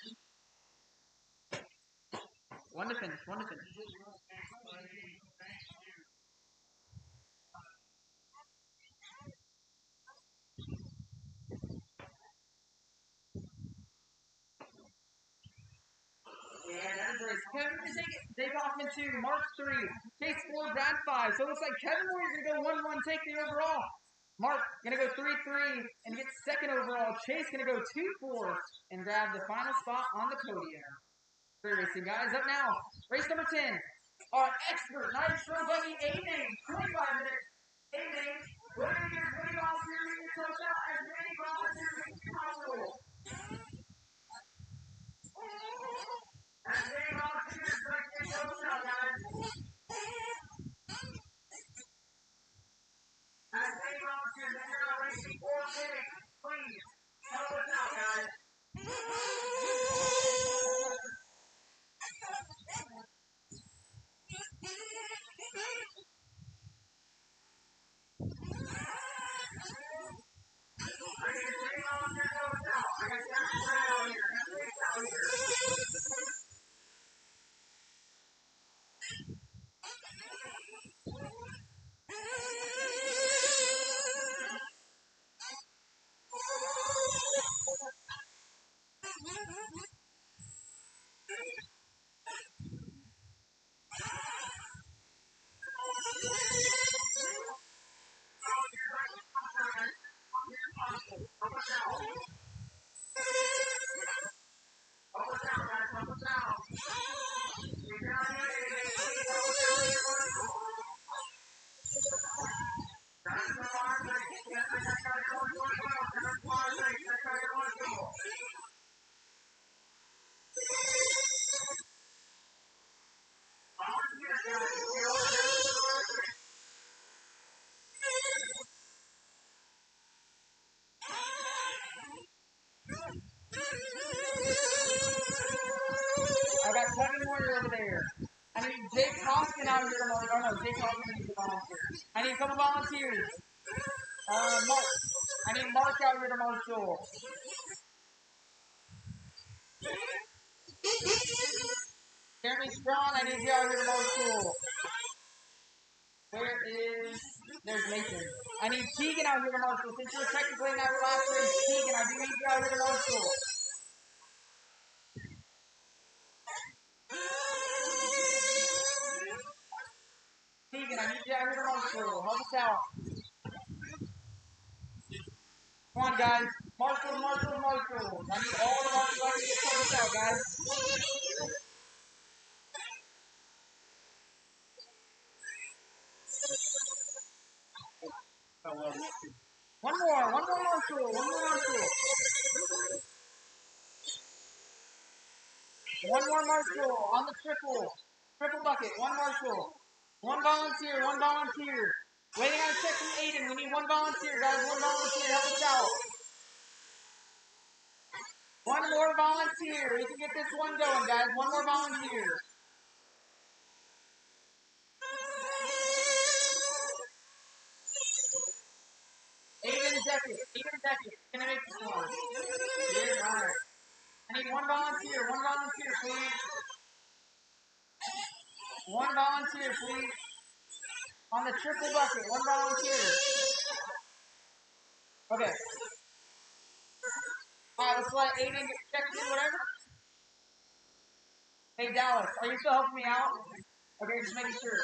One to finish. And that is race. Kevin going to take it. Jake Hoffman 2, Mark 3, Chase 4, Brad 5. So it looks like Kevin Moyer going to go 1-1, take the overall. Mark going to go 3-3 and get second overall. Chase going to go 2-4 and grab the final spot on the podium. Great racing, guys. Up now, race number 10. Our expert nitro buggy A-Name, 25 minutes. A-Name, we're going to get 20 miles here in your coach out as many volunteers as possible. As many volunteers as your coach out, guys. I got Kevin Warrior over there. I need Jake Hoskin out here tomorrow. Oh no, Jake Hoskin needs a volunteer. I need a couple volunteers. Mark. I need Mark out here to marshal. Jeremy Strong, I need you out here to marshal. Where is... There's Nathan. I need Keegan out here to marshal. Since you're technically not your last race, Keegan, I do need you out here to marshal. Keegan, I need you out here to marshal. Help us out. Come on, guys. Marshall. I need all the marshals out here to help us out, guys. One more marshal. One more marshal on the triple bucket. One marshal. One volunteer. Waiting on a check from Aiden. We need one volunteer, guys. One volunteer. Help us out. One more volunteer. We can get this one going, guys. One more volunteer. Aiden Deckett. Can I make this one? Yeah, all right. I need one volunteer, please. One volunteer, please. On the triple bucket, one volunteer. Okay. Alright, let's let Aiden get checked in, whatever. Hey, Dallas, are you still helping me out? Okay, just making sure.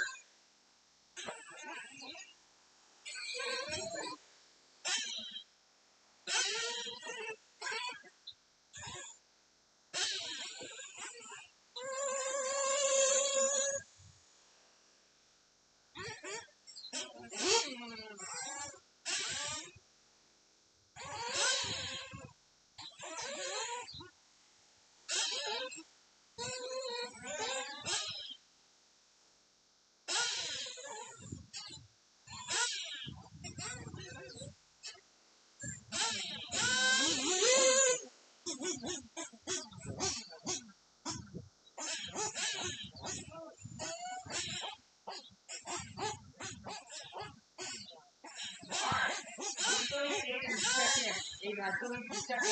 Aiden, I still need you to check in.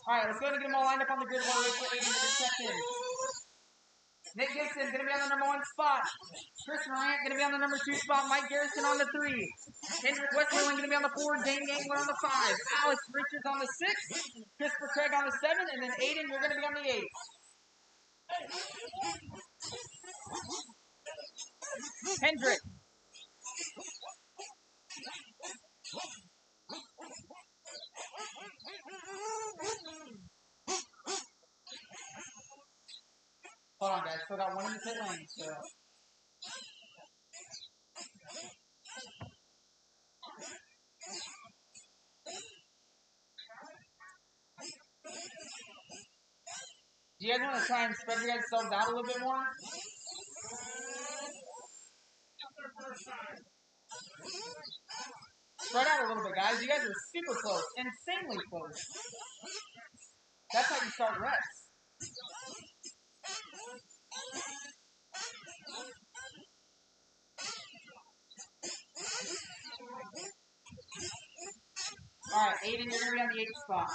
Alright, let's go ahead and get them all lined up on the grid while we wait for Aiden to get checked in. Nick Gibson, going to be on the number 1 spot. Chris Morant, going to be on the number 2 spot. Mike Garrison on the 3. Hendrick Westerling, going to be on the 4. Dane Gangler on the 5. Alex Richards on the 6. Christopher Craig on the 7. And then Aiden, you're going to be on the 8. Hendrick. Hold on, guys. Still got one in the pit lane, so... Do you guys want to try and spread your guys' selves out a little bit more? Spread out a little bit, guys. You guys are super close. Insanely close. That's how you start reps. Alright, Aiden, you're going to be on the 8th spot.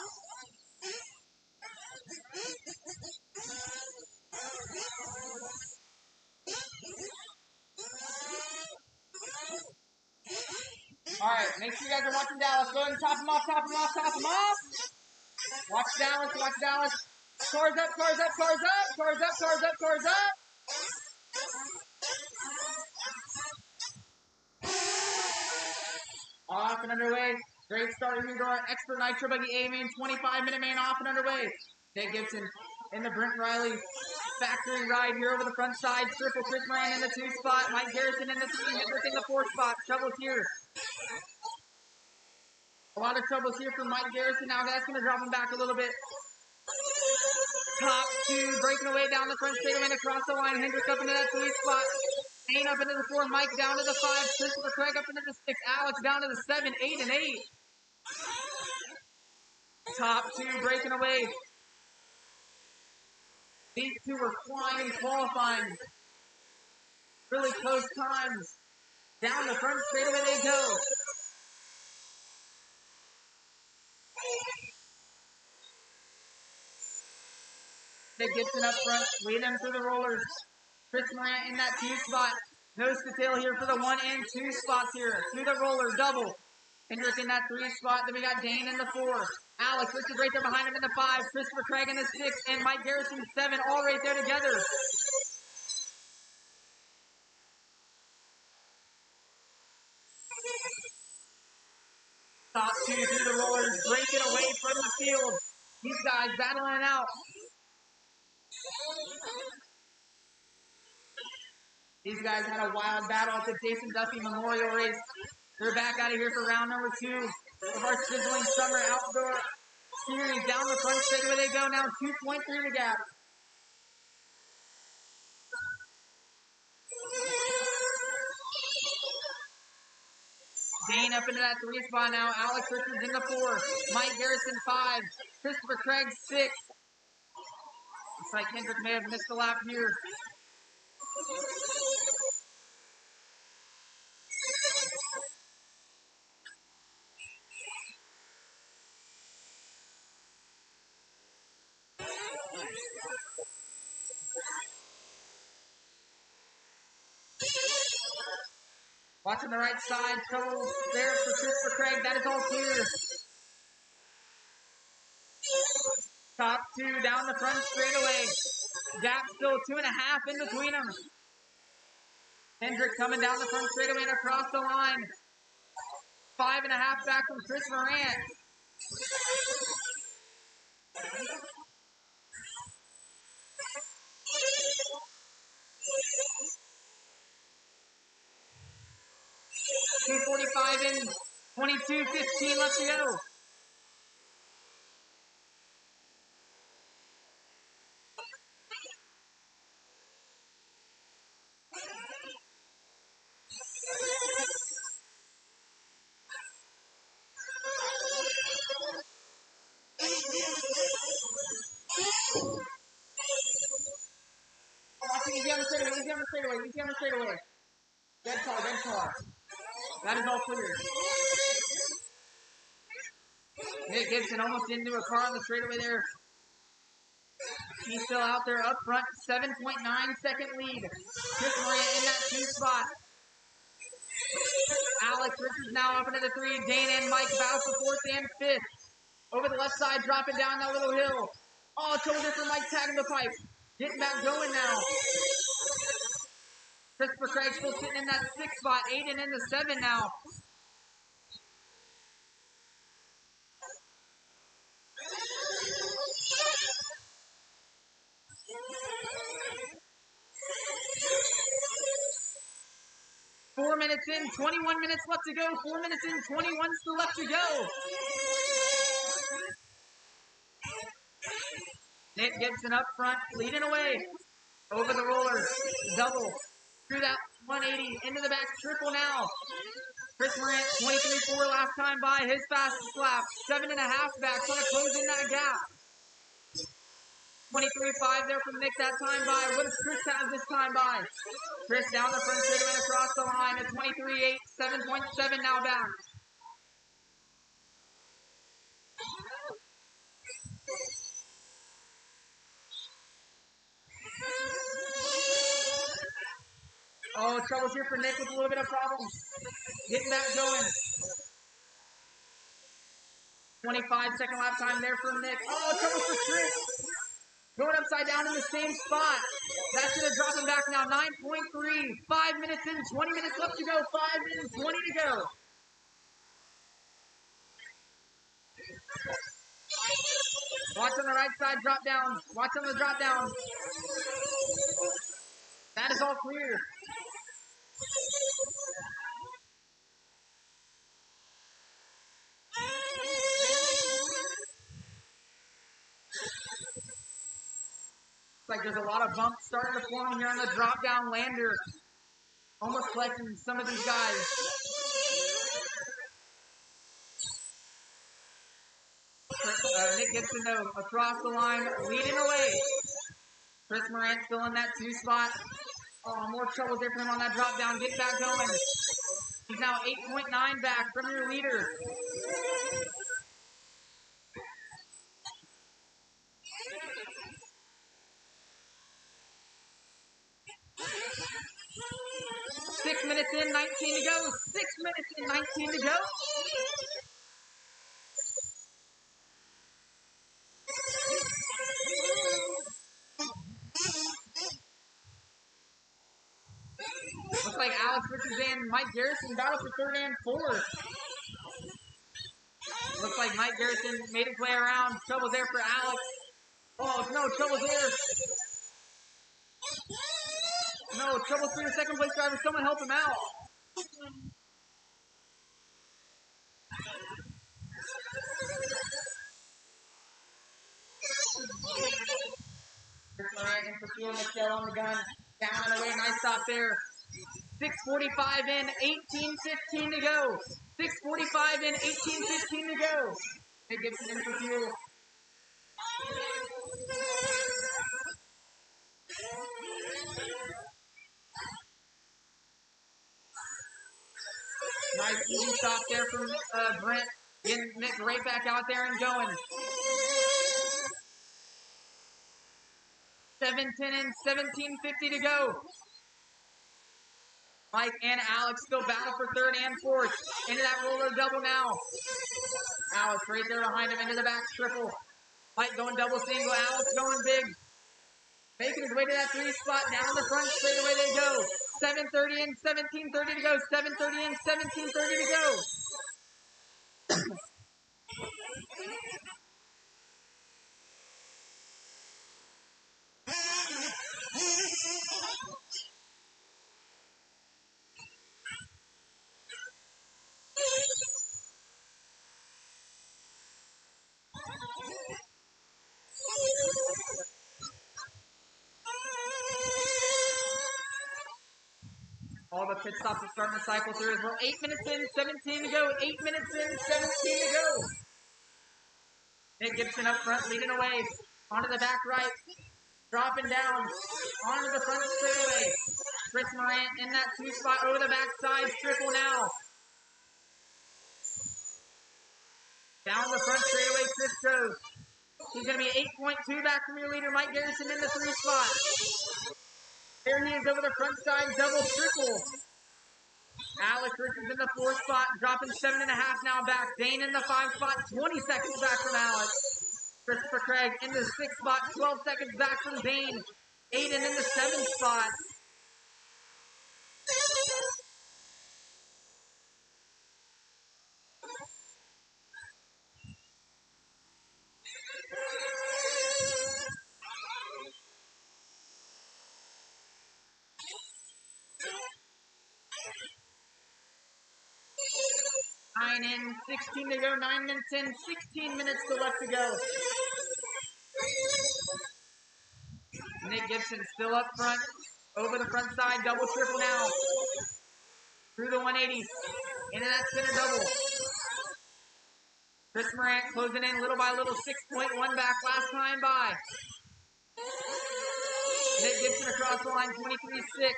Alright, make sure you guys are watching Dallas. Go ahead and top him off. Watch Dallas. Cars up. Off and underway. Great start here to our expert nitro buggy A-main. 25-minute main off and underway. Nick Gibson in the Brent Riley factory ride here over the front side. Triple Chris Moran in the 2 spot. Mike Garrison in the 3. Hendrick in the 4 spot. Troubles here. A lot of troubles here for Mike Garrison. Now that's going to drop him back a little bit. Top two, breaking away down the front straightaway and across the line. Hendrick up into that 3 spot. Dane up into the 4, Mike down to the 5, Christopher Craig up into the 6, Alex down to the 7, 8 and 8. Top two, breaking away. These two were flying in qualifying. Really close times. Down the front straightaway they go. Nick Gibson up front, leading them through the rollers. Chris Morant in that 2 spot. Nose to tail here for the 1 and 2 spots here. Through the roller, double. Hendrick in that 3 spot. Then we got Dane in the 4. Alex Richard right there behind him in the 5. Christopher Craig in the 6. And Mike Garrison 7. All right there together. Top two through the rollers, breaking away from the field. These guys battling it out. These guys had a wild battle at the Jason Duffy Memorial Race. They're back out of here for round number 2 of our Sizzling Summer Outdoor Series. Down the front straightaway they go now, 2.3 the gap. Dane up into that 3 spot now. Alex Richards in the 4. Mike Garrison 5. Christopher Craig 6. Looks like Hendrick may have missed a lap here. Watching the right side, trouble there for Christopher Craig. That is all clear. Top two down the front straightaway. Gap still 2.5 in between them. Hendrick coming down the front straightaway and across the line. 5.5 back from Chris Morant. .245 in, 22:15 left to go. Easy on the straightaway, easy on the straightaway, easy on the straightaway. Dead car, dead car. That is all clear. Nick Gibson almost into a car on the straightaway there. He's still out there up front, 7.9 second lead. Chris Morant in that 2 spot. Alex Richards now up into the 3. Dane and Mike bow for 4th and 5th. Over the left side, dropping down that little hill. Oh, shoulder for Mike tagging the pipe. Getting back going now. Christopher Craig still sitting in that 6 spot. Aiden in the 7 now. Four minutes in, 21 minutes left to go. 4 minutes in, 21 still left to go. Nick Gibson up front, leading away. Over the rollers, double. Through that 180, into the back, triple now. Chris Morant, 23.4 last time by, his fastest lap. 7.5 back, trying to close in that gap. 23.5 there from Nick that time by. What does Chris have this time by? Chris down the front straightaway and across the line at 23.8, 7.7 now back. Oh, troubles here for Nick with a little bit of problems. Getting that going. 25-second lap time there for Nick. Oh, trouble for Chris. Going upside down in the same spot. That's going to drop him back now. 9.3. 5 minutes in, 20 minutes left to go. 5 minutes, 20 to go. Watch on the right side, drop down. Watch on the drop down. That is all clear. there's a lot of bumps starting to form here on the drop-down lander. Almost collecting some of these guys. Nick Gibson, though, across the line, leading away. Chris Morant still in that 2 spot. Oh, more trouble there for him on that drop down. Get back going. He's now 8.9 back from your leader. Six minutes in, 19 to go. 6 minutes in, 19 to go. Looks like Alex Richards and Mike Garrison battle for third and fourth. Looks like Mike Garrison made his way around. Trouble there for Alex. Oh, no, trouble here. No, trouble for your second place driver. Someone help him out. Chris Morant in for fuel. Michelle on the gun. Down and away. Nice stop there. 6:45 in, 18:15 to go. 6:45 in, 18:15 to go. Nick Gibson in for fuel. Nice easy stop there from Brent. Getting Nick right back out there and going. 7:10 in, 17:50 to go. Mike and Alex still battle for third and fourth. Into that roller double now. Alex right there behind him into the back triple. Mike going double single. Alex going big. Making his way to that 3 spot. Down the front straight away they go. 7:30 and 17:30 to go. 7:30 and 17:30 to go. All the pit stops are starting to cycle through as well. 8 minutes in, 17 to go. 8 minutes in, 17 to go. Nick Gibson up front, leading away. Onto the back right. Dropping down. Onto the front straightaway. Chris Morant in that 2 spot over the backside. Triple now. Down the front straightaway, Chris goes. He's going to be 8.2 back from your leader, Mike Garrison in the 3 spot. There he is over the front side, double triple. Alex Richards in the 4 spot, dropping 7.5 now back. Dane in the 5 spot, 20 seconds back from Alex. Christopher Craig in the 6 spot, 12 seconds back from Dane. Aiden in the 7 spot. Nine in, 16 to go, 9 minutes in, 16 minutes still left to go. Nick Gibson still up front, over the front side, double triple now. Through the 180, into that center double. Chris Morant closing in little by little, 6.1 back last time by. Nick Gibson across the line, 23.6.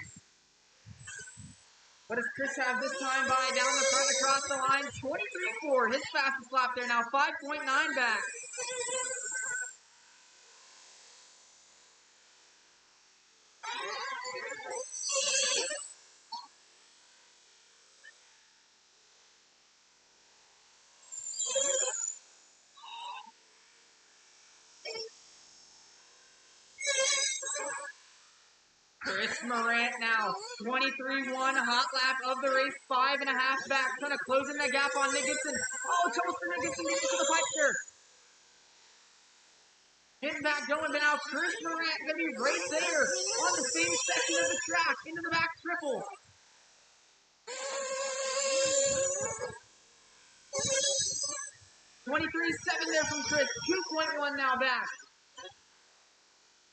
What does Chris have this time by? Down the front across the line, 23.4. His fastest lap there now, 5.9 back. Chris Morant now, 23.1, hot lap of the race, 5.5 back, kind of closing the gap on Nick Gibson. Oh, trouble for Nick Gibson, getting to the pipe there. Getting back going, but now Chris Morant going to be right there on the same section of the track, into the back triple. $23.7 there from Chris, 2.1 now back.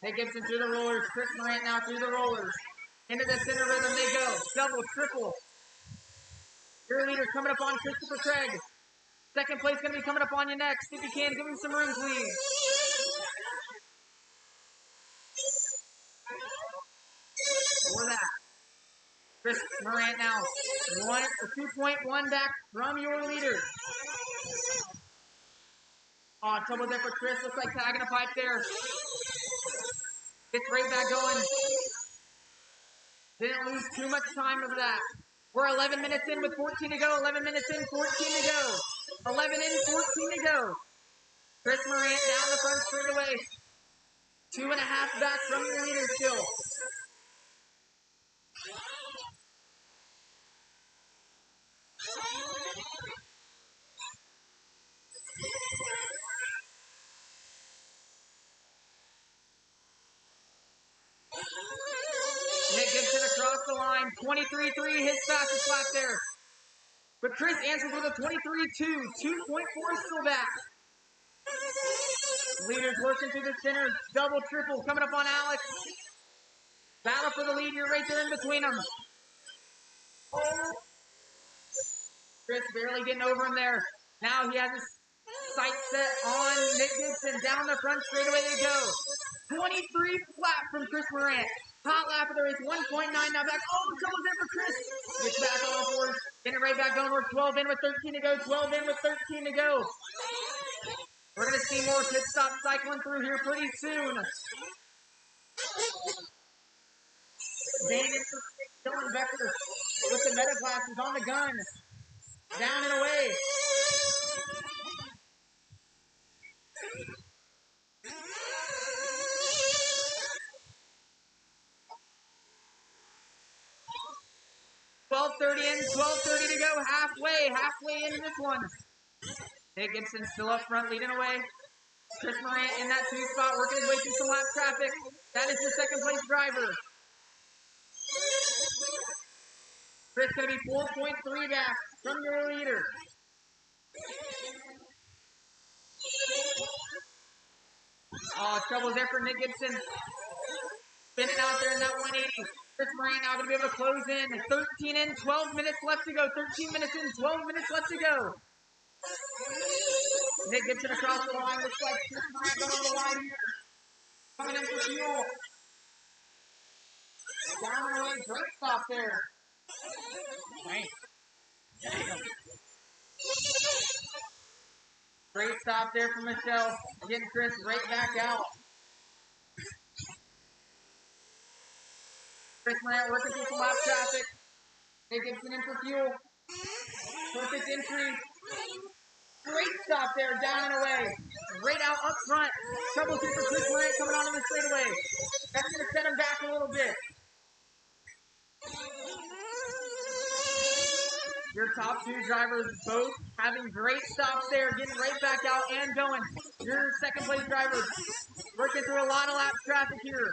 Nick Gibson through the rollers. Chris Morant now through the rollers. Into the center rhythm they go. Double, triple. Your leader coming up on Christopher Craig. Second place going to be coming up on you next. If you can, give him some room, please. For that. Chris Morant now 2.1 back from your leader. Oh, trouble there for Chris. Looks like tagging a pipe there. Gets right back going. Didn't lose too much time of that. We're 11 minutes in with 14 to go. 11 minutes in, 14 to go. 11 in, 14 to go. Chris Morant down the front straightaway. 2.5 back from your leader still. Nick Gibson across the line. 23.3, his fastest lap there. But Chris answers with a 23.2. 2.4 still back. Leaders working through the center. Double, triple coming up on Alex. Battle for the lead. You're right there in between them. Chris barely getting over him there. Now he has his sight set on Nick Gibson. Down the front straightaway they go. 23 flat from Chris Morant. Hot lap of the race, 1.9 now back. Oh, trouble there for Chris. Gets back on forward. Getting it right back onward. 12 in with 13 to go. 12 in with 13 to go. We're going to see more pit stop cycling through here pretty soon. Dane and Dylan Becker with the meta glasses on the gun. Down and away. $12.30 in, $12.30 to go. Halfway into this one. Nick Gibson still up front, leading away. Chris Morant in that 2 spot, working his way through some lap traffic. That is your second place driver. Chris going to be 4.3 back from your leader. Oh, trouble there for Nick Gibson. Spinning out there in that 180. Chris Morant now going to be able to close in. 13 in, 12 minutes left to go. 13 minutes in, 12 minutes left to go. Nick Gibson across the line. Looks like Chris Morant going on the line here. Coming in for fuel. Down the lane, great stop there. Nice. Damn. Great stop there from Michelle. Getting Chris right back out. Chris Morant working through some lap traffic. Nick Gibson in for fuel. Perfect entry. Great stop there, down and away. Right out up front. Trouble here for Chris Morant coming on in the straightaway. That's going to set him back a little bit. Your top 2 drivers both having great stops there, getting right back out and going. Your second place driver working through a lot of lap traffic here.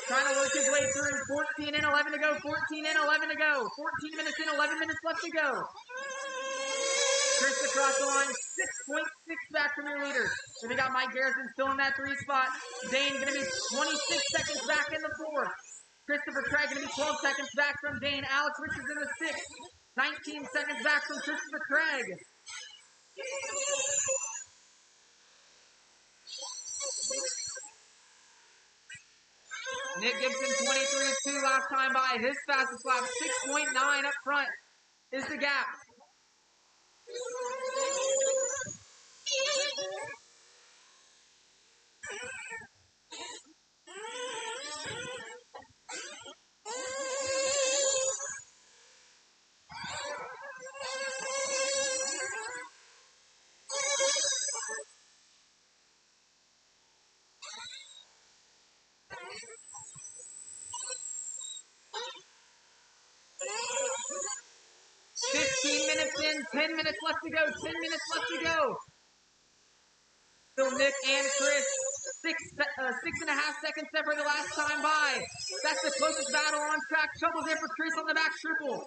Trying to work his way through. 14 in, 11 to go. 14 in, 11 to go. 14 minutes in, 11 minutes left to go. Chris across the line, 6.6 back from your leader. Then we got Mike Garrison still in that 3 spot. Dane going to be 26 seconds back in the 4. Christopher Craig going to be 12 seconds back from Dane. Alex Richards in the 6. 19 seconds back from Christopher Craig. Nick Gibson, 23.2 last time by. His fastest lap, 6.9 up front is the gap. In, 10 minutes left to go, 10 minutes left to go. Still Nick and Chris, 6.5 seconds separate the last time by. That's the closest battle on track. Trouble there for Chris on the back triple.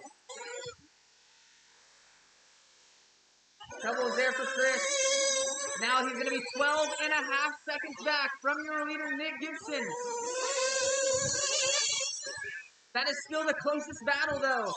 Trouble there for Chris. Now he's going to be 12 and a half seconds back from your leader, Nick Gibson. That is still the closest battle, though.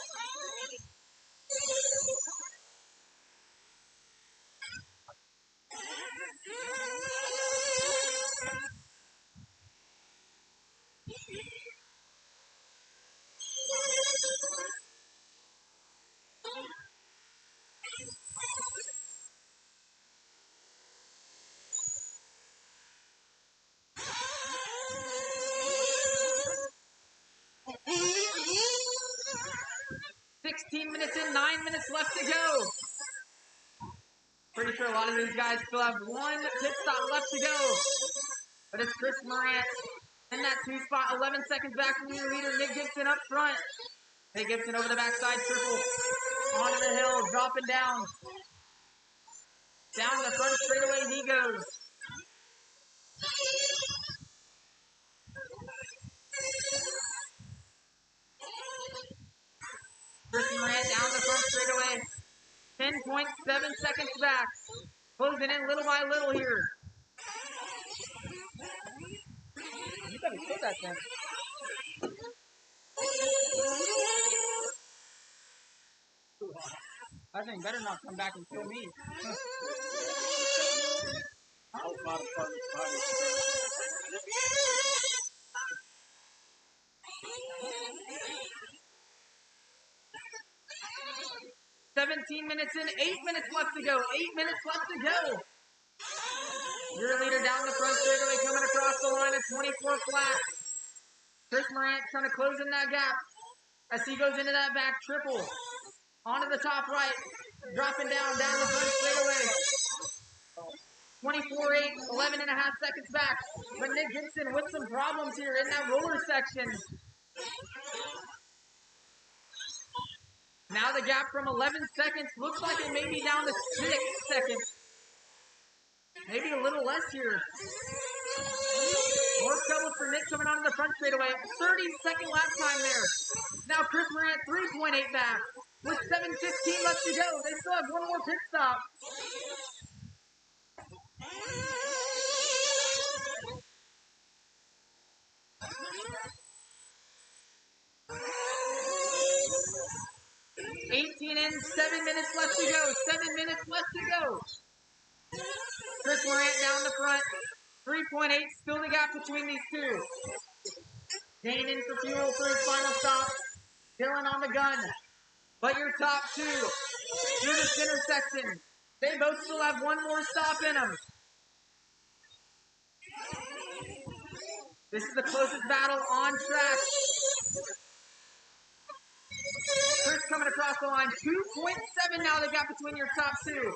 Minutes in, 9 minutes left to go. Pretty sure a lot of these guys still have one pit stop left to go. But it's Chris Morant in that 2 spot, 11 seconds back from your leader, Nick Gibson up front. Nick Gibson over the backside triple. Onto the hill, dropping down. Down the front straightaway he goes. Chris Morant down the front straightaway. 10.7 seconds back. Closing in little by little here. You better kill that thing. That thing better not come back and kill me. That was not a fun party. 17 minutes in, 8 minutes left to go. 8 minutes left to go. Your leader down the front straightaway coming across the line at 24 flat. Chris Morant trying to close in that gap as he goes into that back triple. Onto the top right. Dropping down the front straightaway. 24-8, 11 and a half seconds back. But Nick Gibson with some problems here in that roller section. Now the gap from 11 seconds looks like it may be down to 6 seconds. Maybe a little less here. More trouble for Nick coming onto the front straightaway. 30-second lap time there. Now Chris Morant 3.8 back. With 7:15 left to go. They still have one more pit stop. In 7 minutes left to go. 7 minutes left to go. Chris Morant down the front. 3.8, still the gap between these two. Dane in for fuel for his final stop. Dylan on the gun. But your top two through the center section. They both still have one more stop in them. This is the closest battle on track. Chris coming across the line. 2.7 now the gap between your top two.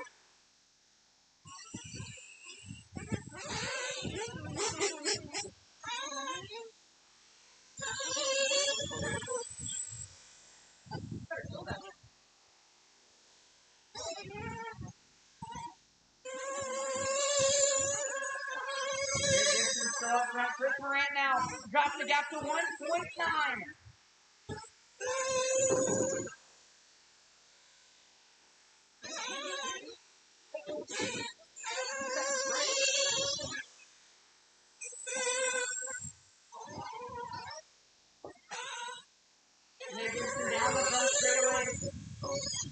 Still up front. Chris Morant now drops the gap to 1.9. Nick Gibson down the front straightaway.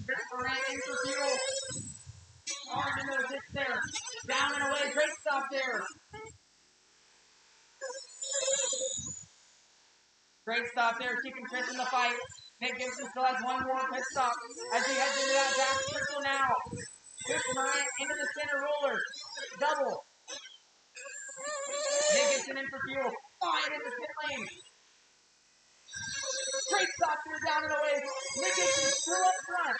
Chris Morant in for fuel. Arms into the pitch there. Down and away. Great stop there. Great stop there, keeping Chris in the fight. Nick Gibson still has one more pit stop as he heads into that back triple now. Chris Morant into the center roller. Double. Nick Gibson in for fuel. Flying into pit lane. Great stop here down and away. Nick Gibson still up front.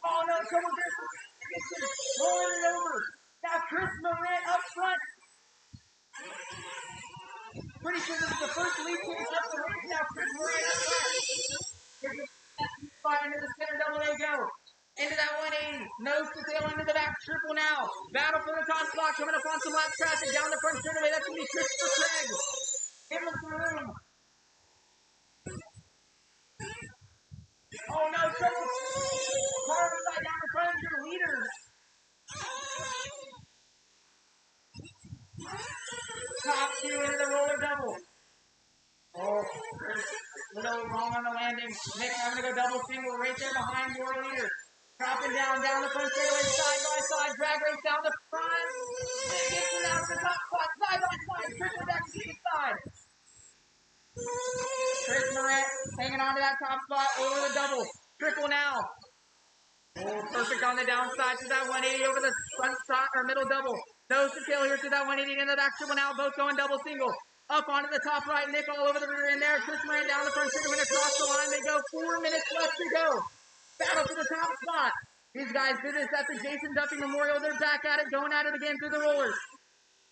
Oh no, someone there for Nick Gibson. Rolling it over. Now Chris Morant up front. Pretty sure this is the first lead team up the race now. Chris Morant up front. Fire into the center double A go. Into that 180. Nose to tail into the back triple now. Battle for the top spot coming up on some lap traffic down the front straightaway. That's going to be Christopher Craig. Give him some room. Oh no, trouble. Car upside down in front of your leaders. No, wrong on the landing. Nick having to go double single right there behind your leader. Dropping down the front straightaway, side by side, drag race down the front. Nick gets it down to the top spot, side by side, trickle back to the side. Chris Morant hanging on to that top spot over the double. Trickle now. Oh, perfect on the downside to that 180 over the front side or middle double. Nose to tail here to that 180 into the back triple now. Both going double single. Up onto the top right. Nick all over the rear end there. Chris Morant down the front straightaway across the line. They go 4 minutes left to go. Battle for the top spot. These guys did this at the Jason Duffy Memorial. They're back at it, going at it again through the rollers.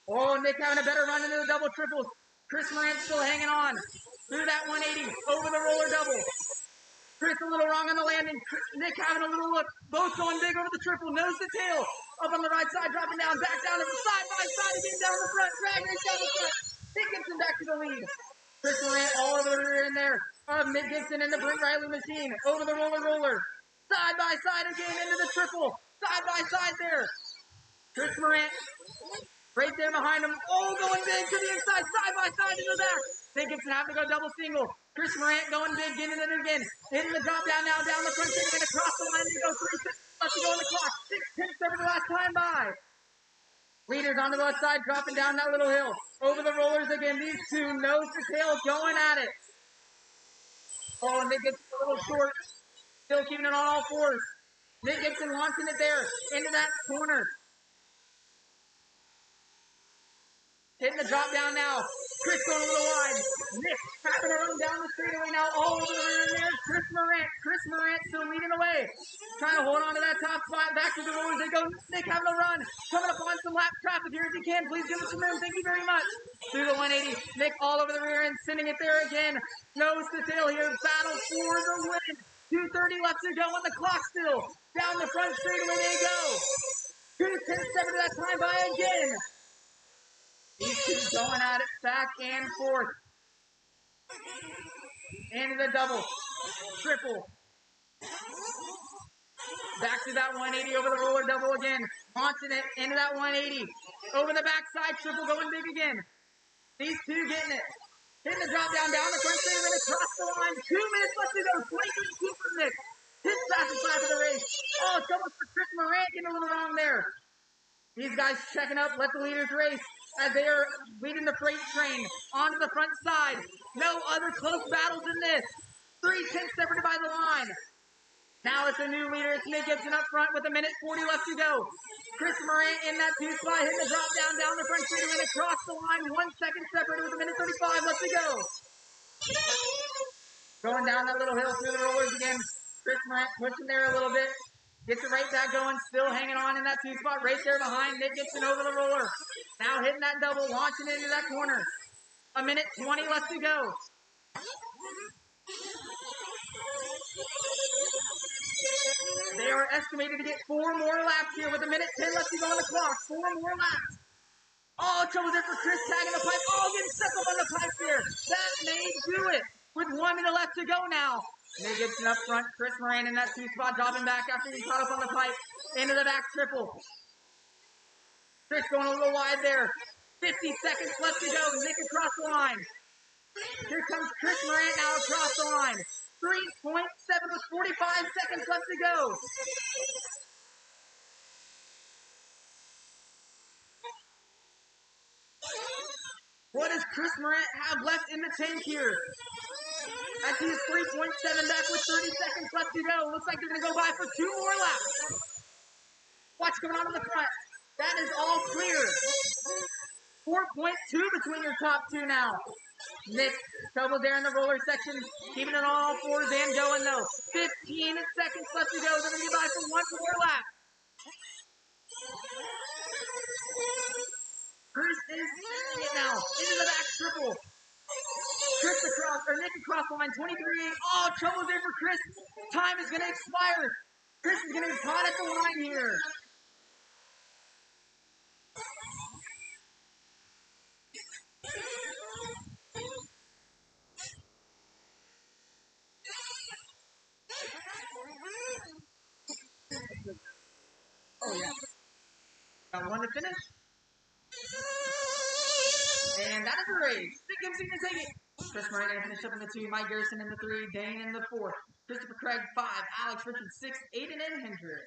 Oh, Nick having a better run into the double triples. Chris Morant still hanging on through that 180 over the roller double. Chris a little wrong on the landing. Nick having a little look. Both going big over the triple. Nose to tail. Up on the right side, dropping down. Back down to the side by side again down the front. Drag race down the front. Nick Gibson back to the lead. Chris Morant all over the rear in there. Nick Gibson in the Brent Riley machine. Over the roller. Side by side again into the triple. Side by side there. Chris Morant right there behind him. Oh, going big to the inside. Side by side into the back. Nick Gibson having to go double single. Chris Morant going big, getting it again. Hitting the drop down now, down the front, taking it across the line to go 3 seconds left to go on the clock. 6 tenths over the last time by. Leaders on the left side, dropping down that little hill. Over the rollers again. These two nose to tail going at it. Oh, Nick Gibson a little short. Still keeping it on all fours. Nick Gibson launching it there into that corner. Hitting the drop down now. Chris going a little wide. Nick having a run down the straightaway now. All over the rear there. Chris Morant still leading away. Trying to hold on to that top spot. Back to the rollers they go. Nick having a run. Coming up on some lap traffic here if you can. Please give us some room. Thank you very much. Through the 180. Nick all over the rear end. Sending it there again. Nose to tail here. Battle for the win. 2:30 left to go on the clock still. Down the front straightaway they go. 2 tenths to that time by again. These two going at it back and forth. Into the double. Triple. Back to that 180 over the roller double again. Launching it into that 180. Over the backside. Triple going big again. These two getting it. Hitting the drop down the front straightaway across the line. 2 minutes left to go. 23 for Nick. His fastest lap of the race. Oh, it's almost for Chris Morant getting a little wrong there. These guys checking up, let the leaders race as they are leading the freight train onto the front side. No other close battles in this. 3 tenths separated by the line. Now it's a new leader. It's Nick Gibson up front with 1:40 left to go. Chris Morant in that 2 spot, hitting the drop down the front straightaway and across the line. 1 second separated with 1:35 left to go. Going down that little hill through the rollers again. Chris Morant pushing there a little bit. Gets it right back going, still hanging on in that 2 spot right there behind Nick Gibson over the roller. Now hitting that double, launching it into that corner. 1:20 left to go. They are estimated to get 4 more laps here with 1:10 left to go on the clock. 4 more laps. Oh, trouble there for Chris tagging the pipe. Oh, getting stuck up on the pipe there. That may do it with 1 minute left to go now. Nick Gibson up front. Chris Morant in that 2 spot, dropping back after getting caught up on the pipe. Into the back triple. Chris going a little wide there. 50 seconds left to go. Nick across the line. Here comes Chris Morant now across the line. 3.7 with 45 seconds left to go. What does Chris Morant have left in the tank here? I see his 3.7 back with 30 seconds left to go. Looks like they're going to go by for 2 more laps. Watch coming on to the front. That is all clear. 4.2 between your top 2 now. Nick, trouble there in the roller section. Keeping it on all fours and going though. 15 seconds left to go. They're going to get by for 1 more lap. Chris is sending it now. Into the back triple. Nick across the line, 23-8. Oh, trouble there for Chris. Time is going to expire. Chris is going to be caught at the line here. Oh, yeah. Got 1 to finish. And that is the race. Nick Gibson can take it. Chris Murray going to finish up in the 2. Mike Garrison in the 3. Dane in the 4. Christopher Craig 5. Alex Richards 6. Aiden and Hendrick.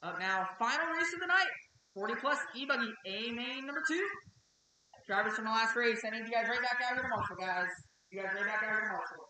Up now, final race of the night. 40 plus E-Buggy A main number 2. Drivers from the last race. I need you guys right back out here to Marshall, guys. You guys right back out here to Marshall.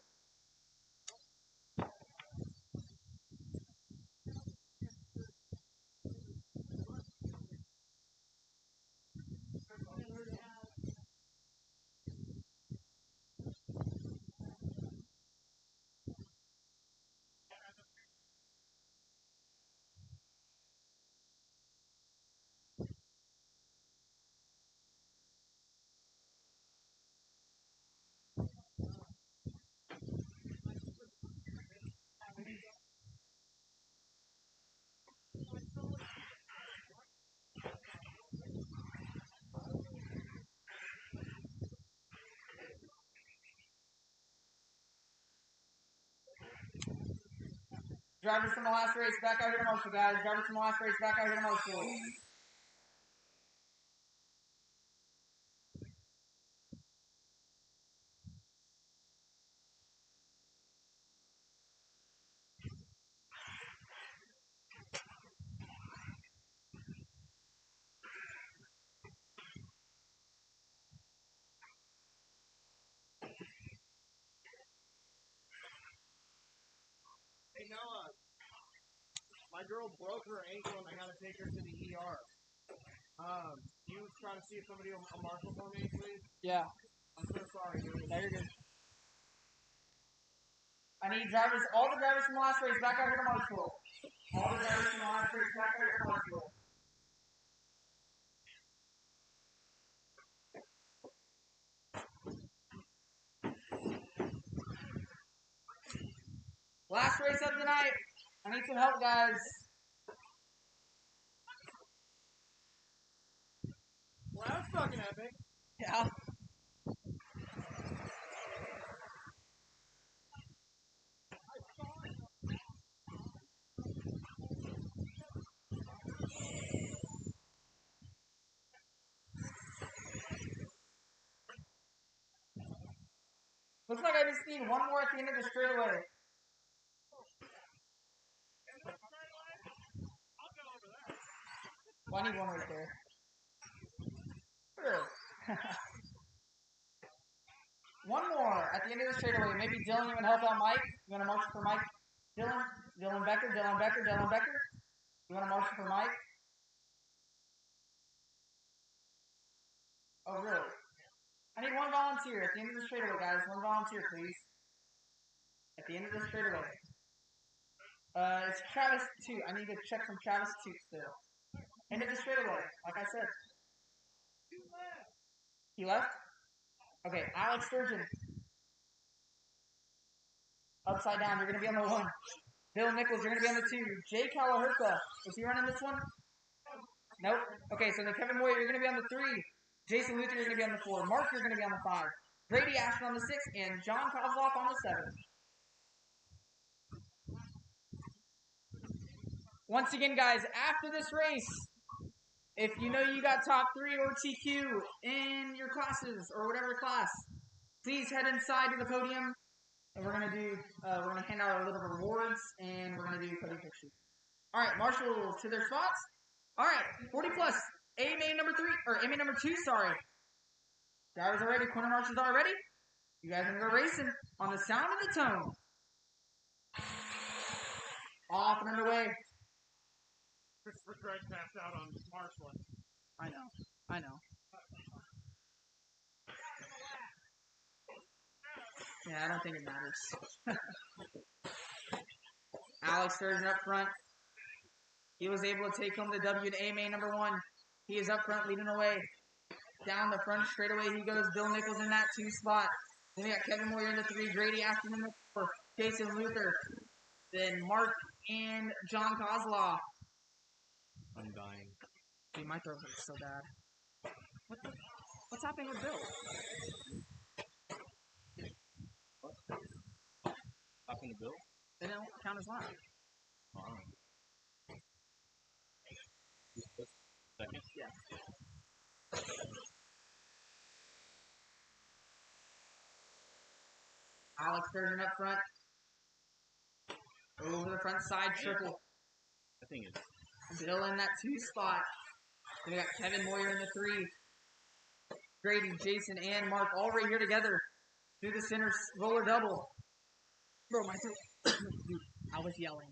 Drivers from the last race, back out here to Marshall, guys. Drivers from the last race, back out here to Marshall. Hey, Noah. My girl broke her ankle and I gotta take her to the ER. You try to see if somebody will marshal for me, please? Yeah. I'm so sorry, dude. No, you're good. I need drivers, all the drivers from the last race, back out here to Marshall. All the drivers from the last race, back out here to Marshall. Last race of the night. I need some help, guys. Well, that was fucking epic. Yeah. Looks like I just need one more at the end of the straightaway. Well, I need one right there. One more at the end of the straightaway. Maybe Dylan, you can help out Mike. You want to marshal for Mike? Dylan Becker. You want to marshal for Mike? Oh, really? I need one volunteer at the end of the straightaway, guys. One volunteer, please. At the end of the straightaway. It's Travis 2. I need to check from Travis 2 still. End of the straightaway, like I said. He left? Okay, Alex Sturgeon. Upside down, you're going to be on the 1. Bill Nichols, you're going to be on the 2. Jay Calaherca. Was he running this one? Nope. Okay, so then Kevin Moyer, you're going to be on the 3. Jason Luther, you're going to be on the 4. Mark, you're going to be on the 5. Brady Ashton on the 6. And John Kozloff on the 7. Once again, guys, after this race, if you know you got top 3 or TQ in your classes or whatever class, please head inside to the podium. And we're gonna hand out our little rewards, and we're gonna do photo pictures. All right, marshal to their spots. All right, 40 plus, A main number 3 or A main number 2. Sorry, drivers are ready. Corner marshals are ready. You guys are gonna go racing on the sound of the tone. Off and underway. Christopher Craig passed out on marshaling. I know. Yeah, I don't think it matters. Alex Sturgeon up front. He was able to take home the W to A main number 1. He is up front leading away. Down the front straightaway he goes. Bill Nichols in that 2 spot. Then we got Kevin Moyer in the 3. Grady Ashton in the 4. Jason Luther. Then Mark and John Kozloff. I'm dying. Dude, my throat hurts so bad. What's happening with Bill? Happened to Bill? They don't count as lap. Wow. Second? Yeah. Alex Sturgeon up front. Over the front side triple. I think it's Bill in that 2 spot. Then we got Kevin Moyer in the 3. Grady, Jason, and Mark all right here together. Through the center roller double. Bro, my throat. Dude, I was yelling.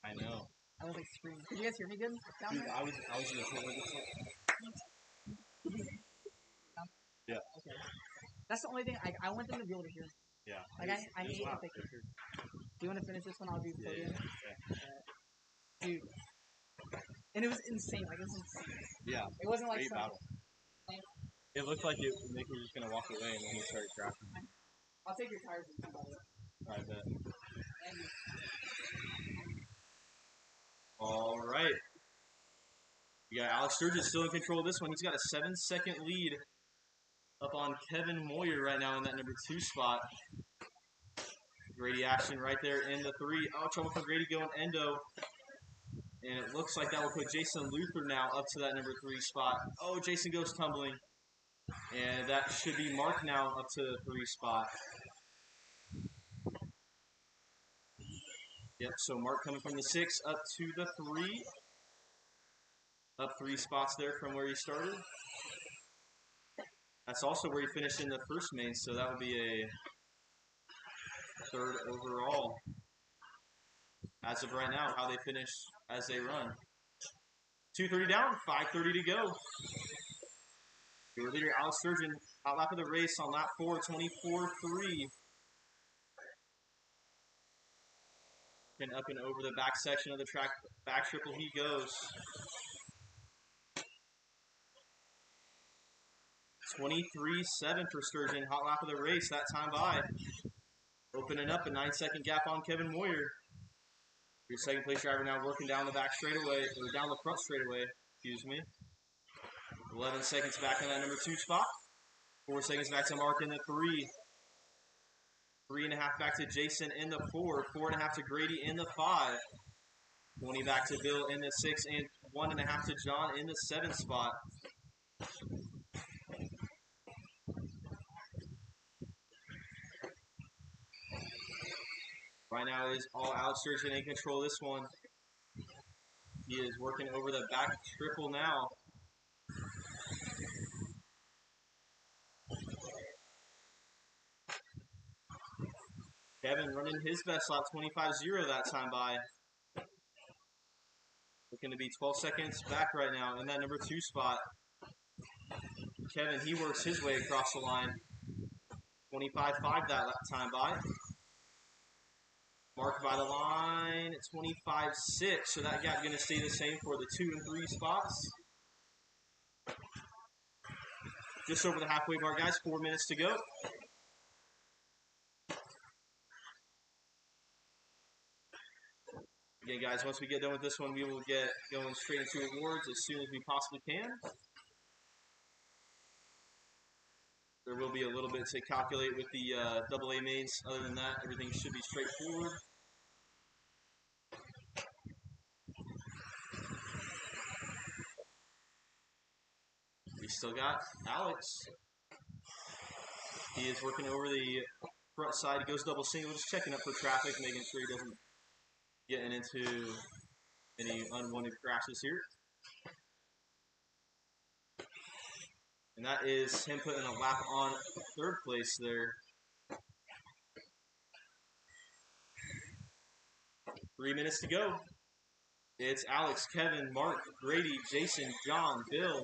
I know. I was like screaming. Could you guys hear me good down Dude, there? I was in the Yeah. Okay. That's the only thing. I want them to be able to hear me. Yeah. Like, I hate if they can hear. Do you want to finish this one? I'll do the podium. Dude. And it was insane. Like, it was insane. Yeah. It wasn't like Great some... battle. It looked like Nick was just going to walk away and then he started crashing. I'll take your tires and by the way. I bet. Thank you. All right. We got Alex Sturgeon still in control of this one. He's got a 7-second lead up on Kevin Moyer right now in that number 2 spot. Grady action right there in the 3. Oh, trouble for Grady going endo. And it looks like that will put Jason Luther now up to that number 3 spot. Oh, Jason goes tumbling. And that should be Mark now up to the 3 spot. Yep, so Mark coming from the 6 up to the 3. Up 3 spots there from where he started. That's also where he finished in the first main, so that would be a 3rd overall. As of right now, how they finish as they run. 2:30 down, 5:30 to go. Your leader, Alex Sturgeon, out lap of the race on lap 4, 24.3. And up and over the back section of the track, back triple he goes. 23.7 for Sturgeon, hot lap of the race that time by. Opening up a 9-second gap on Kevin Moyer. Your second place driver now working down the back straightaway, or down the front straightaway, excuse me. 11 seconds back in that number 2 spot. 4 seconds back to Mark in the 3. 3.5 back to Jason in the 4. 4.5 to Grady in the 5. 20 back to Bill in the 6. And 1.5 to John in the 7 spot. Right now is all Alex Sturgeon in control of this one. He is working over the back triple now. Kevin running his best lap, 25.0 that time by. Looking to be 12 seconds back right now in that number 2 spot. Kevin, he works his way across the line. 25.5 that time by. Mark by the line, 25.6. So that gap going to stay the same for the 2 and 3 spots. Just over the halfway mark, guys. 4 minutes to go. Again, guys, once we get done with this one, we will get going straight into awards as soon as we possibly can. There will be a little bit to calculate with the AA mains. Other than that, everything should be straightforward. We still got Alex. He is working over the front side. He goes double single, just checking up for traffic, making sure he doesn't get into any unwanted crashes here. And that is him putting a lap on 3rd place there. 3 minutes to go. It's Alex, Kevin, Mark, Grady, Jason, John, Bill.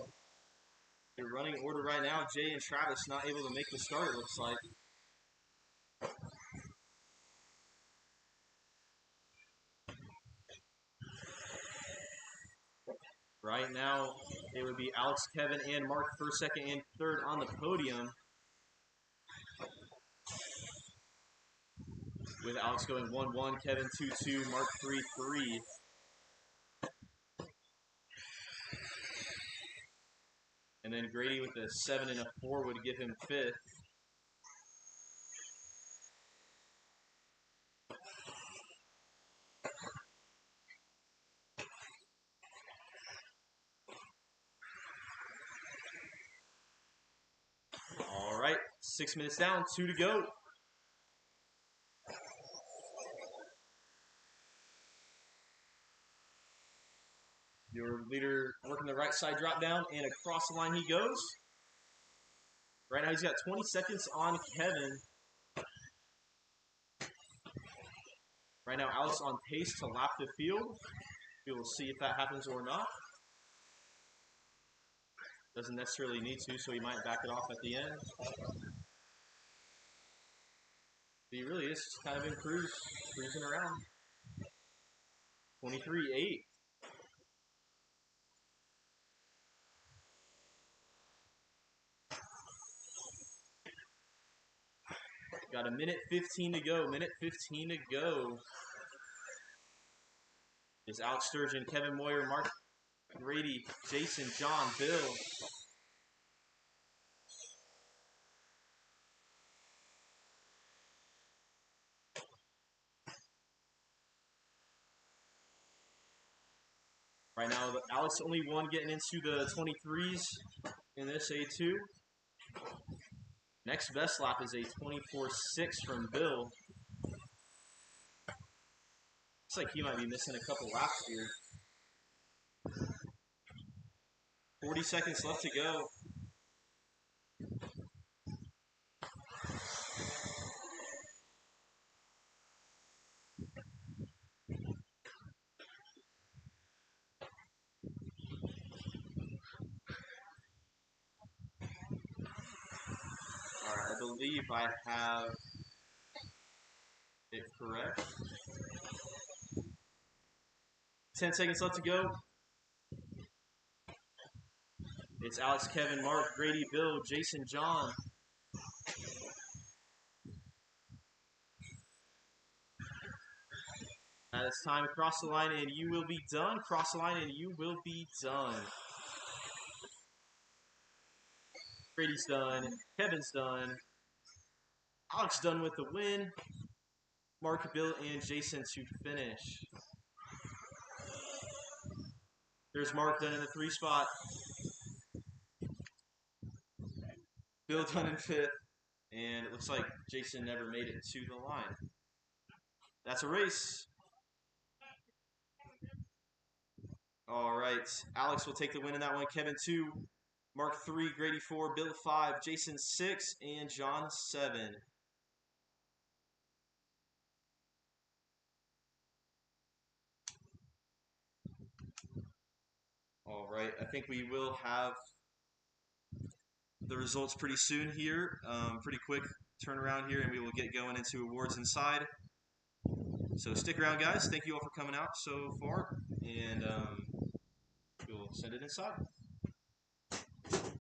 They're running order right now. Jay and Travis not able to make the start, it looks like. Right now, it would be Alex, Kevin, and Mark 1st, 2nd, and 3rd on the podium. With Alex going 1-1, Kevin 2-2, Mark 3-3. And then Grady with a 7 and a 4 would give him 5th. All right, 6 minutes down, 2 to go. Your leader working the right side drop down, and across the line he goes. Right now he's got 20 seconds on Kevin. Right now Alex on pace to lap the field. We will see if that happens or not. Doesn't necessarily need to, so he might back it off at the end. But he really is just kind of in cruising around. 23-8. Got a minute 15 to go. Minute 15 to go. Is Alex Sturgeon, Kevin Moyer, Mark Grady, Jason, John, Bill. Right now, Alex only one getting into the 23s in this A2. Next best lap is a 24.6 from Bill. Looks like he might be missing a couple laps here. 40 seconds left to go. Alright, I believe I have it correct. 10 seconds left to go. It's Alex, Kevin, Mark, Grady, Bill, Jason, John. It's time. Cross the line and you will be done. Cross the line and you will be done. Grady's done. Kevin's done. Alex done with the win. Mark, Bill, and Jason to finish. There's Mark done in the 3 spot. Bill done in 5th. And it looks like Jason never made it to the line. That's a race. All right. Alex will take the win in that one. Kevin 2, Mark 3, Grady 4, Bill 5, Jason 6, and John 7. All right. I think we will have the results pretty soon here. Pretty quick turnaround here, and we will get going into awards inside. So stick around, guys. Thank you all for coming out so far, and we'll send it inside.